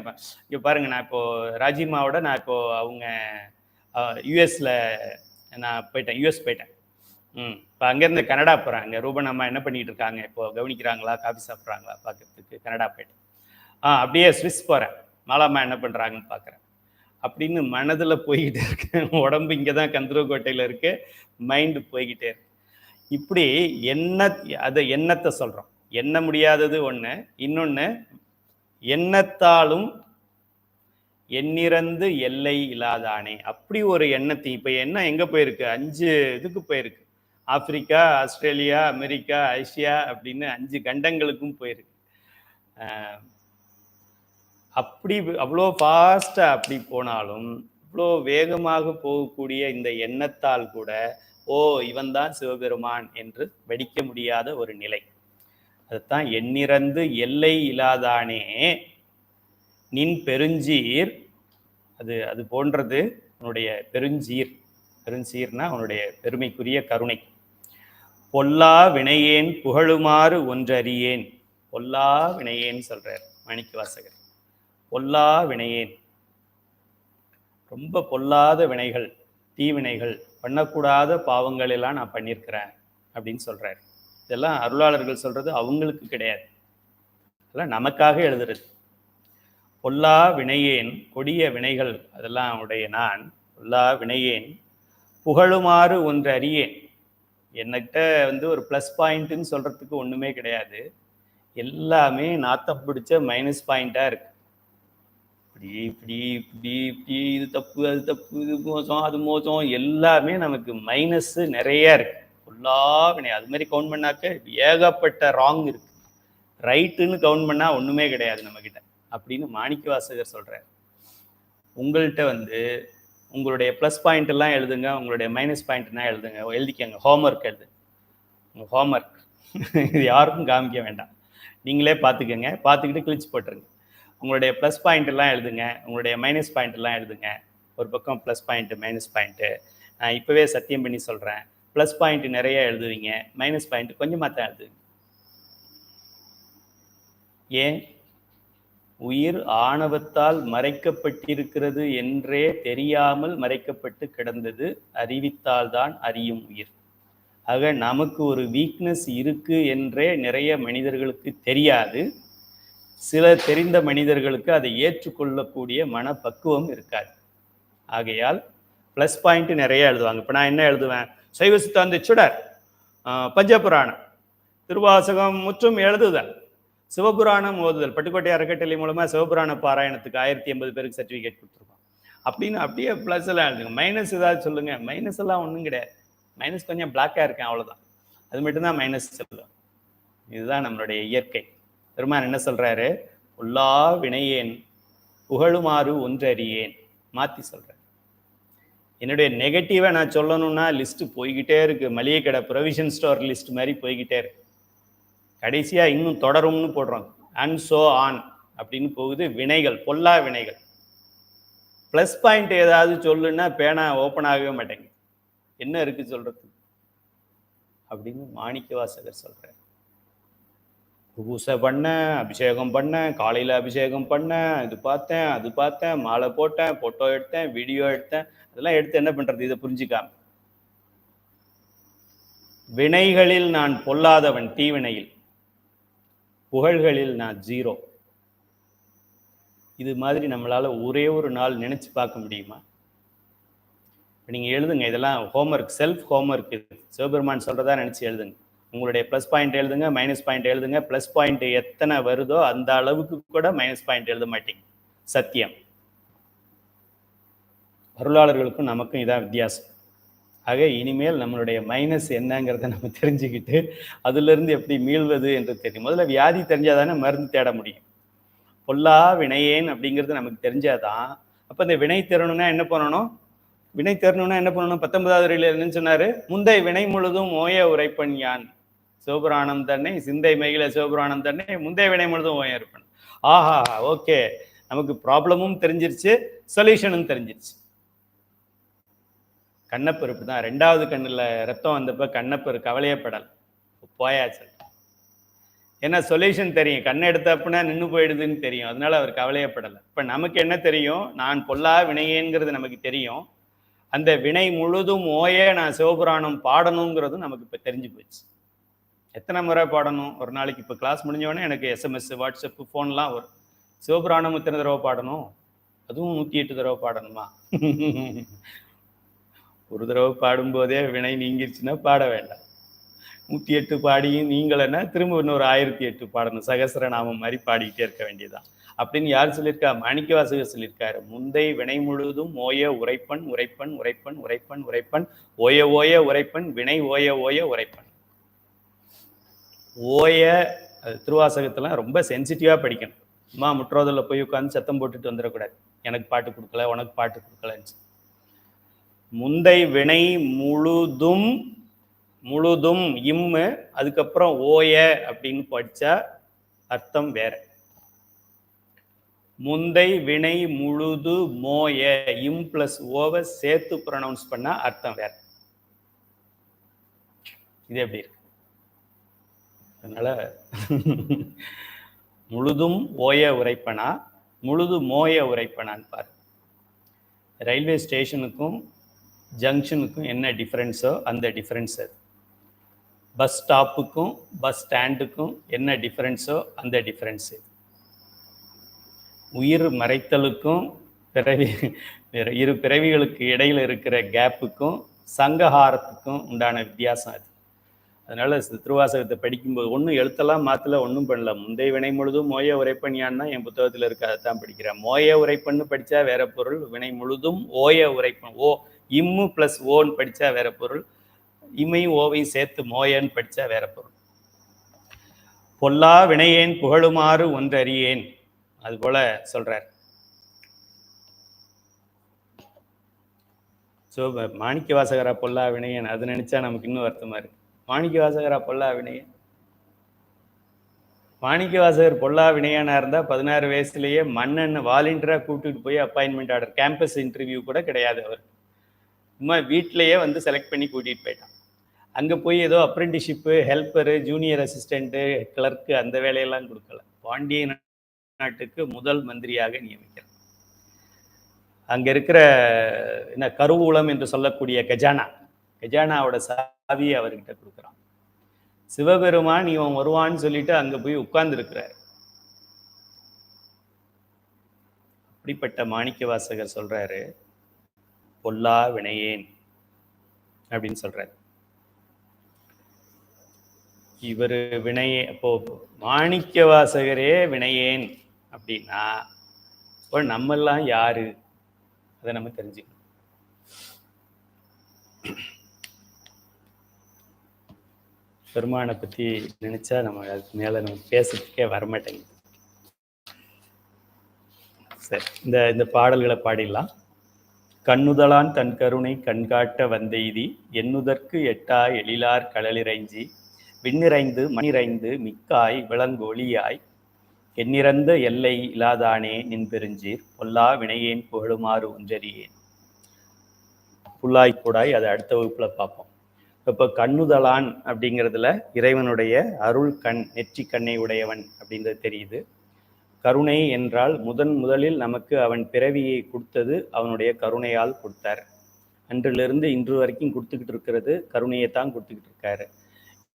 இங்கே பாருங்க, நான் இப்போ ராஜிமாவோட நான் இப்போ அவங்க யூஎஸ்ல நான் போயிட்டேன், யூஎஸ் போயிட்டேன். இப்போ அங்கேருந்து கனடா போகிறேன். அங்கே ரூபன் அம்மா என்ன பண்ணிட்டு இருக்காங்க, இப்போ கவனிக்கிறாங்களா, காஃபி சாப்பிட்றாங்களா பார்க்கறதுக்கு கனடா போயிட்டேன். அப்படியே ஸ்விஸ் போகிறேன், மாலாம்மா என்ன பண்ணுறாங்கன்னு பார்க்குறேன். அப்படின்னு மனதில் போய்கிட்டே இருக்கேன். உடம்பு இங்கே தான் கந்தரக்கோட்டையில் இருக்கு, மைண்டு போய்கிட்டே இருக்கு. இப்படி எண்ணத்தை சொல்கிறோம். எண்ண முடியாதது ஒன்று, இன்னொன்று எண்ணத்தாலும் எண்ணிறந்து எல்லை இல்லாதானே. அப்படி ஒரு எண்ணத்தை இப்போ எண்ணம் எங்கே போயிருக்கு? 5 இதுக்கு போயிருக்கு. ஆப்பிரிக்கா, ஆஸ்திரேலியா, அமெரிக்கா, ஆசியா அப்படின்னு 5 கண்டங்களுக்கும் போயிருக்கு. அப்படி அவ்வளோ ஃபாஸ்ட்டாக அப்படி போனாலும் இவ்வளோ வேகமாக போகக்கூடிய இந்த எண்ணத்தால் கூட இவன் தான் சிவபெருமான் என்று வெடிக்க முடியாத ஒரு நிலை. அதுதான் எண்ணிறந்து எல்லை இலாதானே நின் பெருஞ்சீர், அது அது போன்றது உன்னுடைய பெருஞ்சீர். பெருஞ்சீர்னா உன்னுடைய பெருமைக்குரிய கருணை. பொல்லா வினையேன் புகழுமாறு ஒன்றறியேன். பொல்லா வினையேன் சொல்றார் மாணிக்க வாசகர். பொல்லா வினையேன், ரொம்ப பொல்லாத வினைகள், தீவினைகள், பண்ணக்கூடாத பாவங்கள் எல்லாம் நான் பண்ணியிருக்கிறேன் அப்படின்னு சொல்றாரு. இதெல்லாம் அருளாளர்கள் சொல்றது அவங்களுக்கு கிடையாது, இதெல்லாம் நமக்காக எழுதுறது. பொல்லா வினையேன், கொடிய வினைகள் அதெல்லாம் உடைய நான், பொல்லா வினையேன் புகழுமாறு ஒன்று அறியேன். என்கிட்ட ஒரு ப்ளஸ் பாயிண்ட்டுன்னு சொல்றதுக்கு ஒண்ணுமே கிடையாது, எல்லாமே நாத்தம் பிடிச்ச மைனஸ் பாயிண்டா இருக்கு. இப்படி இப்படி இப்படி இப்படி, இது தப்பு அது தப்பு, இது மோசம் அது மோசம், எல்லாமே நமக்கு மைனஸ் நிறைய இருக்கு. பொல்லா வினை அது மாதிரி கவுண்ட் பண்ணாக்க ஏகப்பட்ட ராங் இருக்கு. ரைட்டுன்னு கவுண்ட் பண்ணா ஒண்ணுமே கிடையாது நம்ம கிட்ட அப்படின்னு மாணிக்க வாசகர் சொல்றாரு. உங்கள்கிட்ட உங்களுடைய ப்ளஸ் பாயிண்ட் எல்லாம் எழுதுங்க, உங்களுடைய மைனஸ் பாயிண்ட்னா எழுதுங்க, எழுதிக்கங்க, ஹோம்ஒர்க் எழுது. உங்கள் ஹோம்ஒர்க் இது யாருக்கும் காமிக்க வேண்டாம், நீங்களே பார்த்துக்கங்க, பார்த்துக்கிட்டு கிழிச்சு போட்டுருங்க. உங்களுடைய ப்ளஸ் பாயிண்ட் எல்லாம் எழுதுங்க, உங்களுடைய மைனஸ் பாயிண்ட் எல்லாம் எழுதுங்க. ஒரு பக்கம் ப்ளஸ் பாயிண்ட்டு மைனஸ் பாயிண்ட்டு. நான் இப்போவே சத்தியம் பண்ணி சொல்கிறேன், ப்ளஸ் பாயிண்ட் நிறைய எழுதுவீங்க, மைனஸ் பாயிண்ட் கொஞ்சமாக தான் எழுதுவீங்க. ஏன்? உயிர் ஆணவத்தால் மறைக்கப்பட்டிருக்கிறது என்றே தெரியாமல் மறைக்கப்பட்டு கிடந்தது, அறிவித்தால்தான் அறியும் உயிர். ஆக நமக்கு ஒரு வீக்னஸ் இருக்கு என்றே நிறைய மனிதர்களுக்கு தெரியாது. சில தெரிந்த மனிதர்களுக்கு அதை ஏற்றுக்கொள்ளக்கூடிய மனப்பக்குவம் இருக்காது. ஆகையால் ப்ளஸ் பாயிண்ட் நிறைய எழுதுவாங்க. இப்போ நான் என்ன எழுதுவேன்? சைவ சித்தாந்த சுடர், பஞ்சபுராணம், திருவாசகம் முற்றும் எழுதுதல், சிவபுராணம் ஓதுதல். பட்டுக்கோட்டை அறக்கட்டளை மூலமா சிவபுராண பாராயணத்துக்கு 1080 பேருக்கு சர்டிஃபிகேட் கொடுத்துருக்கோம் அப்படின்னு அப்படியே ப்ளஸ் எல்லாம் எழுதுங்க. மைனஸ் ஏதாவது சொல்லுங்க. மைனஸ் எல்லாம் ஒன்றும் கிடையாது, மைனஸ் கொஞ்சம் பிளாக்காக இருக்கேன் அவ்வளோதான், அது மட்டும்தான் மைனஸ் சொல்லுவேன். இதுதான் நம்மளுடைய இயற்கை. பெருமான் என்ன சொல்றாரு? பொல்லா வினையேன் புகழுமாறு ஒன்றறியேன். மாற்றி சொல்றேன். என்னுடைய நெகட்டிவை நான் சொல்லணும்னா லிஸ்ட் போய்கிட்டே இருக்கு, மளிகை கடை ப்ரொவிஷன் ஸ்டோர் லிஸ்ட் மாதிரி போய்கிட்டே இருக்கு. கடைசியா இன்னும் தொடரும்னு போடுறோம், அண்ட் சோ ஆன் அப்படின்னு போகுது. வினைகள், பொல்லா வினைகள். ப்ளஸ் பாயிண்ட் ஏதாவது சொல்லுன்னா பேனா ஓப்பன் ஆகவே மாட்டேங்குது, என்ன இருக்கு சொல்றது அப்படின்னு மாணிக்க வாசகர் சொல்றாரு. பூசை பண்ண, அபிஷேகம் பண்ண, காலையில் அபிஷேகம் பண்ண, இது பார்த்தேன் அது பார்த்தேன், மாலை போட்டேன், ஃபோட்டோ எடுத்தேன், வீடியோ எடுத்தேன், அதெல்லாம் எடுத்து என்ன பண்ணுறது? இதை புரிஞ்சுக்காம வினைகளில் நான் பொல்லாதவன், தீவினையில், புகழ்களில் நான் ஜீரோ. இது மாதிரி நம்மளால் ஒரே ஒரு நாள் நினச்சி பார்க்க முடியுமா? நீங்கள் எழுதுங்க, இதெல்லாம் ஹோம்ஒர்க், செல்ஃப் ஹோம்ஒர்க். இது சிவபெருமான் சொல்கிறதா நினச்சி எழுதுங்க. உங்களுடைய ப்ளஸ் பாயிண்ட் எழுதுங்க, மைனஸ் பாயிண்ட் எழுதுங்க. ப்ளஸ் பாயிண்ட் எத்தனை வருதோ அந்த அளவுக்கு கூட மைனஸ் பாயிண்ட் எழுத மாட்டீங்க, சத்தியம். அருளாளர்களுக்கும் நமக்கும் இதான் வித்தியாசம். ஆக இனிமேல் நம்மளுடைய மைனஸ் என்னங்கிறத நம்ம தெரிஞ்சுக்கிட்டு அதிலிருந்து எப்படி மீள்வது என்று தெரியும். முதல்ல வியாதி தெரிஞ்சாதானே மருந்து தேட முடியும். பொல்லா வினையேன் அப்படிங்கிறது நமக்கு தெரிஞ்சாதான். அப்போ இந்த வினை தெரணும்னா என்ன பண்ணணும்? வினை தெரணும்னா என்ன பண்ணணும்? 19வது வரியில என்ன சொன்னாரு? முந்தை வினை முழுதும் ஓய உரைப்பன் யான், சிவபுராணம் தன்னை சிந்தை மெய்கில சிவபுராணம் தன்னை முந்தைய வினை முழுதும் ஓய இருப்பன். ஆஹா, ஓகே, நமக்கு ப்ராப்ளமும் தெரிஞ்சிருச்சு, சொல்யூஷனும் தெரிஞ்சிருச்சு. கண்ணப்பருப்பு தான். 2வது கண்ணில் ரத்தம் வந்தப்ப கண்ணப்பர் கவலையப்படல், போயாச்சு. ஏன்னா சொல்யூஷன் தெரியும், கண்ணை எடுத்தப்பனா நின்று போயிடுதுன்னு தெரியும், அதனால அவர் கவலையப்படலை. இப்போ நமக்கு என்ன தெரியும்? நான் பொல்லா வினையேங்கிறது நமக்கு தெரியும். அந்த வினை முழுதும் ஓய நான் சிவபுராணம் பாடணுங்கிறது நமக்கு இப்போ தெரிஞ்சு போச்சு. எத்தனை முறை பாடணும் ஒரு நாளைக்கு? இப்போ கிளாஸ் முடிஞ்சோடனே எனக்கு எஸ்எம்எஸ், வாட்ஸ்அப்பு, ஃபோன்லாம் வரும். சிவபுராணம் எத்தனை தடவை பாடணும்? அதுவும் 108 தடவை பாடணுமா? ஒரு தடவை பாடும்போதே வினை நீங்கிருச்சுன்னா பாட வேண்டாம். 108 பாடியும் நீங்களன்னா திரும்ப இன்னொரு 1008 பாடணும், சகசரநாமம் மாதிரி பாடிக்கிட்டே இருக்க வேண்டியதுதான். அப்படின்னு யார் சொல்லியிருக்கா? மாணிக்க வாசகர் சொல்லியிருக்காரு. முந்தை வினை முழுதும் ஓய உரைப்பன் உரைப்பன் உரைப்பன் உரைப்பன் உரைப்பன் ஓய ஓய உரைப்பன் வினை ஓய ஓய உரைப்பன். ஓய திருவாசகத்தெல்லாம் ரொம்ப சென்சிட்டிவா படிக்கணும். அம்மா முற்றோதல்ல போய் உட்காந்து சத்தம் போட்டுட்டு வந்துடக்கூடாது, எனக்கு பாட்டு கொடுக்கல உனக்கு பாட்டு கொடுக்கலன்னு. முந்தை வினை முழுதும் முழுதும் இம்மு அதுக்கப்புறம் ஓய அப்படின்னு படிச்சா அர்த்தம் வேற. முந்தை வினை முழுது மோய இம் பிளஸ் ஓவை சேர்த்து ப்ரொனவுன்ஸ் பண்ணா அர்த்தம் வேற. இது எப்படி இருக்கு? அதனால முழுதும் ஓய உரைப்பனா முழுது மோய உரைப்பனான்னு பாரு. ரயில்வே ஸ்டேஷனுக்கும் ஜங்ஷனுக்கும் என்ன டிஃப்ரென்ஸோ அந்த டிஃப்ரென்ஸ் அது. பஸ் ஸ்டாப்புக்கும் பஸ் ஸ்டாண்டுக்கும் என்ன டிஃப்ரென்ஸோ அந்த டிஃப்ரென்ஸ் இது. உயிர் மறைத்தலுக்கும் இரு பிறவிகளுக்கு இடையில் இருக்கிற கேப்புக்கும் சங்கஹாரத்துக்கும் உண்டான வித்தியாசம் அது. அதனால திருவாசகத்தை படிக்கும்போது ஒன்றும் எழுத்தெல்லாம் மாற்றல, ஒன்றும் பண்ணல. முந்தைய வினை முழுதும் மோய உரைப்பணியான்னா என் புத்தகத்தில் இருக்க அதைத்தான் படிக்கிறேன். மோய உரைப்பண்ணு படித்தா வேற பொருள், வினை முழுதும் ஓய உரைப்பண் ஓ இம்மு பிளஸ் ஓன்னு படித்தா வேற பொருள், இம்மையும் ஓவையும் சேர்த்து மோயன்னு படித்தா வேற பொருள். பொல்லா வினையேன் புகழுமாறு ஒன்றறியேன் அது போல சொல்றார். ஸோ மாணிக்க வாசகரா பொல்லா வினையன் அது நினைச்சா நமக்கு இன்னும் வருத்தமா இருக்கு. மாணிக்க வாசகரா பொல்லா வினையன், மாணிக்க வாசகர் பொல்லா வினையானா இருந்தா 16 வயசுலயே மன்னன் வாலண்டியரா கூப்பிட்டு போய் அப்பாயின்மெண்ட் ஆர்டர், கேம்பஸ் இன்டர்வியூ கூட கிடையாது, அவர் சும்மா வீட்டிலேயே வந்து செலக்ட் பண்ணி கூட்டிட்டு போயிட்டான். அங்கே போய் ஏதோ அப்ரெண்டிஷிப்பு, ஹெல்ப்பரு, ஜூனியர் அசிஸ்டண்ட்டு, கிளர்க்கு அந்த வேலையெல்லாம் கொடுக்கல. பாண்டிய நாட்டுக்கு முதல் மந்திரியாக நியமிக்கிறார். அங்கே இருக்கிற என்ன கருவூலம் என்று சொல்லக்கூடிய கஜானாவோட சாவியை அவர்கிட்ட கொடுக்குறான். சிவபெருமான் இவன் வருவான்னு சொல்லிட்டு அங்கே போய் உட்கார்ந்து இருக்கிறார். அப்படிப்பட்ட மாணிக்க வாசகர் சொல்றாரு பொல்லா வினையேன் அப்படின்னு சொல்றாரு. இவர் வினையே, அப்போ மாணிக்க வாசகரே வினையேன் அப்படின்னா இப்போ நம்மெல்லாம் யாரு அதை நம்ம தெரிஞ்சுக்கணும். பெருமானை பத்தி நினைச்சா நம்ம அதுக்கு மேல நம்ம பேசுறதுக்கே வரமாட்டேங்குது. சரி, இந்த பாடல்களை பாடிடலாம். கண்ணுதலான் தன் கருணை கண்காட்ட வந்தெய்தி எண்ணுதற்கு எட்டா எழிலார் கடலிறைஞ்சி விண்ணிறைந்து மணிறைந்து மிக்காய் விளங்கொழியாய் எண்ணிறந்த எல்லை இலாதானே நின் பெருஞ்சீர் பொல்லா வினையேன் புகழுமாறு ஒன்றறியேன். புல்லாய் கூடாய் அதை அடுத்த வகுப்புல பார்ப்போம். இப்போ கண்ணுதலான் அப்படிங்கிறதுல இறைவனுடைய அருள் கண், நெற்றி கண்ணை உடையவன் அப்படின்றது தெரியுது. கருணை என்றால் முதலில் நமக்கு அவன் பிறவியை கொடுத்தது அவனுடைய கருணையால் கொடுத்தார். அன்றிலிருந்து இன்று வரைக்கும் கொடுத்துக்கிட்டு இருக்கிறது கருணையை தான் கொடுத்துக்கிட்டு இருக்காரு.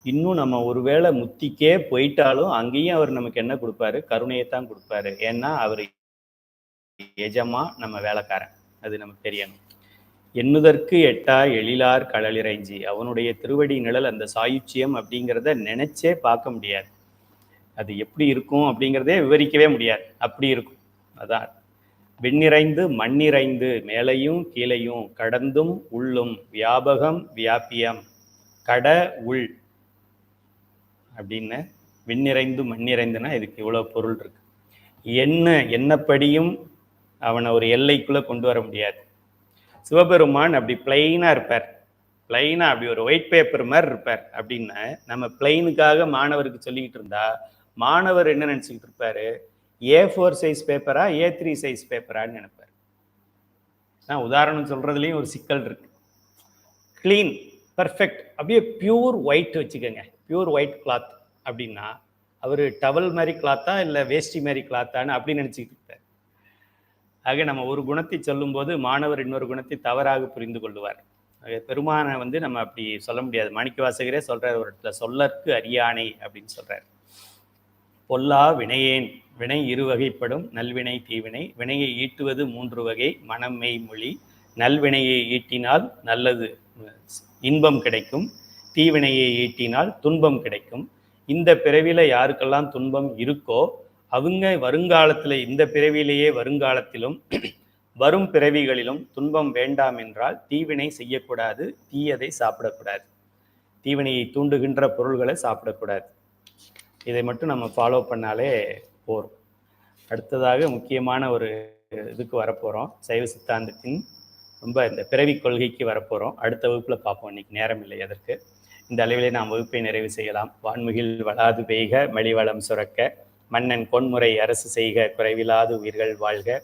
இன்னும் நம்ம ஒருவேளை முத்திக்கே போயிட்டாலும் அங்கேயும் அவர் நமக்கு என்ன கொடுப்பாரு? கருணையை தான் கொடுப்பாரு. ஏன்னா அவர் எஜமா, நம்ம வேலைக்காரன், அது நமக்கு தெரியணும். எண்ணுதற்கு எட்டா எழிலார் கடலிறைஞ்சி, அவனுடைய திருவடி நிழல், அந்த சாயுச்சியம் அப்படிங்கிறத நினைச்சே பார்க்க முடியாது. அது எப்படி இருக்கும் அப்படிங்கிறதே விவரிக்கவே முடியாது, அப்படி இருக்கும். அதான் விண்ணிறைந்து மண்ணிறைந்து, மேலையும் கீழையும் கடந்தும் உள்ளும் வியாபகம் வியாபியம் கட உள் அப்படின்னு விண்ணிறைந்து மண்ணிறைந்துனா இதுக்கு இவ்வளவு பொருள் இருக்கு. என்னப்படியும் அவனை ஒரு எல்லைக்குள்ள கொண்டு வர முடியாது. சிவபெருமான் அப்படி பிளைனா இருப்பார், பிளைனா அப்படி ஒரு ஒயிட் பேப்பர் மாதிரி இருப்பார். அப்படின்னா நம்ம பிளைனுக்காக மாணவருக்கு சொல்லிக்கிட்டு இருந்தா மாணவர் என்ன நினைச்சுக்கிட்டு இருப்பாரு? A4 சைஸ் பேப்பரா A3 சைஸ் பேப்பரான்னு நினைப்பார். நான் உதாரணம் சொல்றதுலயும் ஒரு சிக்கல் இருக்கு. கிளீன், பர்ஃபெக்ட், அப்படியே பியூர் ஒயிட் வச்சுக்கோங்க, பியூர் ஒயிட் கிளாத் அப்படின்னா அவர் டவல் மாதிரி கிளாத்தா இல்லை வேஷ்டி மாதிரி கிளாத்தான்னு அப்படி நினச்சிக்கிட்டு இருப்பார். ஆக நம்ம ஒரு குணத்தை சொல்லும்போது மாணவர் இன்னொரு குணத்தை தவறாக புரிந்து கொள்ளுவார். பெருமானை நம்ம அப்படி சொல்ல முடியாது. மாணிக்க வாசகரே சொல்றார் ஒரு இடத்துல, சொல்லற்கு அரியானை அப்படின்னு சொல்றார். பொல்லா வினையேன், வினை இரு வகைப்படும், நல்வினை தீவினை. வினையை ஈட்டுவது 3 வகை, மனம் மெய் மொழி. நல்வினையை ஈட்டினால் நல்லது இன்பம் கிடைக்கும், தீவினையை ஈட்டினால் துன்பம் கிடைக்கும். இந்த பிறவில யாருக்கெல்லாம் துன்பம் இருக்கோ அவங்க வருங்காலத்தில், இந்த பிறவிலேயே வருங்காலத்திலும் வரும் பிறவிகளிலும் துன்பம் வேண்டாம் என்றால் தீவினை செய்யக்கூடாது, தீயதை சாப்பிடக்கூடாது, தீவினையை தூண்டுகின்ற பொருள்களை சாப்பிடக்கூடாது. இதை மட்டும் நம்ம ஃபாலோ பண்ணாலே போரும். அடுத்ததாக முக்கியமான ஒரு இதுக்கு வரப்போகிறோம், சைவ சித்தாந்தத்தின் ரொம்ப இந்த பிறவி கொள்கைக்கு வரப்போகிறோம். அடுத்த வகுப்பில் பார்ப்போம், இன்னைக்கு நேரம் இல்லை அதற்கு. இந்த அளவிலே நாம் வகுப்பை நிறைவு செய்யலாம். வான்முகில் வளாது பெய்க, மலிவளம் சுரக்க, மன்னன் பொன்முறை அரசு செய்க, குறைவிலாது உயிர்கள் வாழ்க.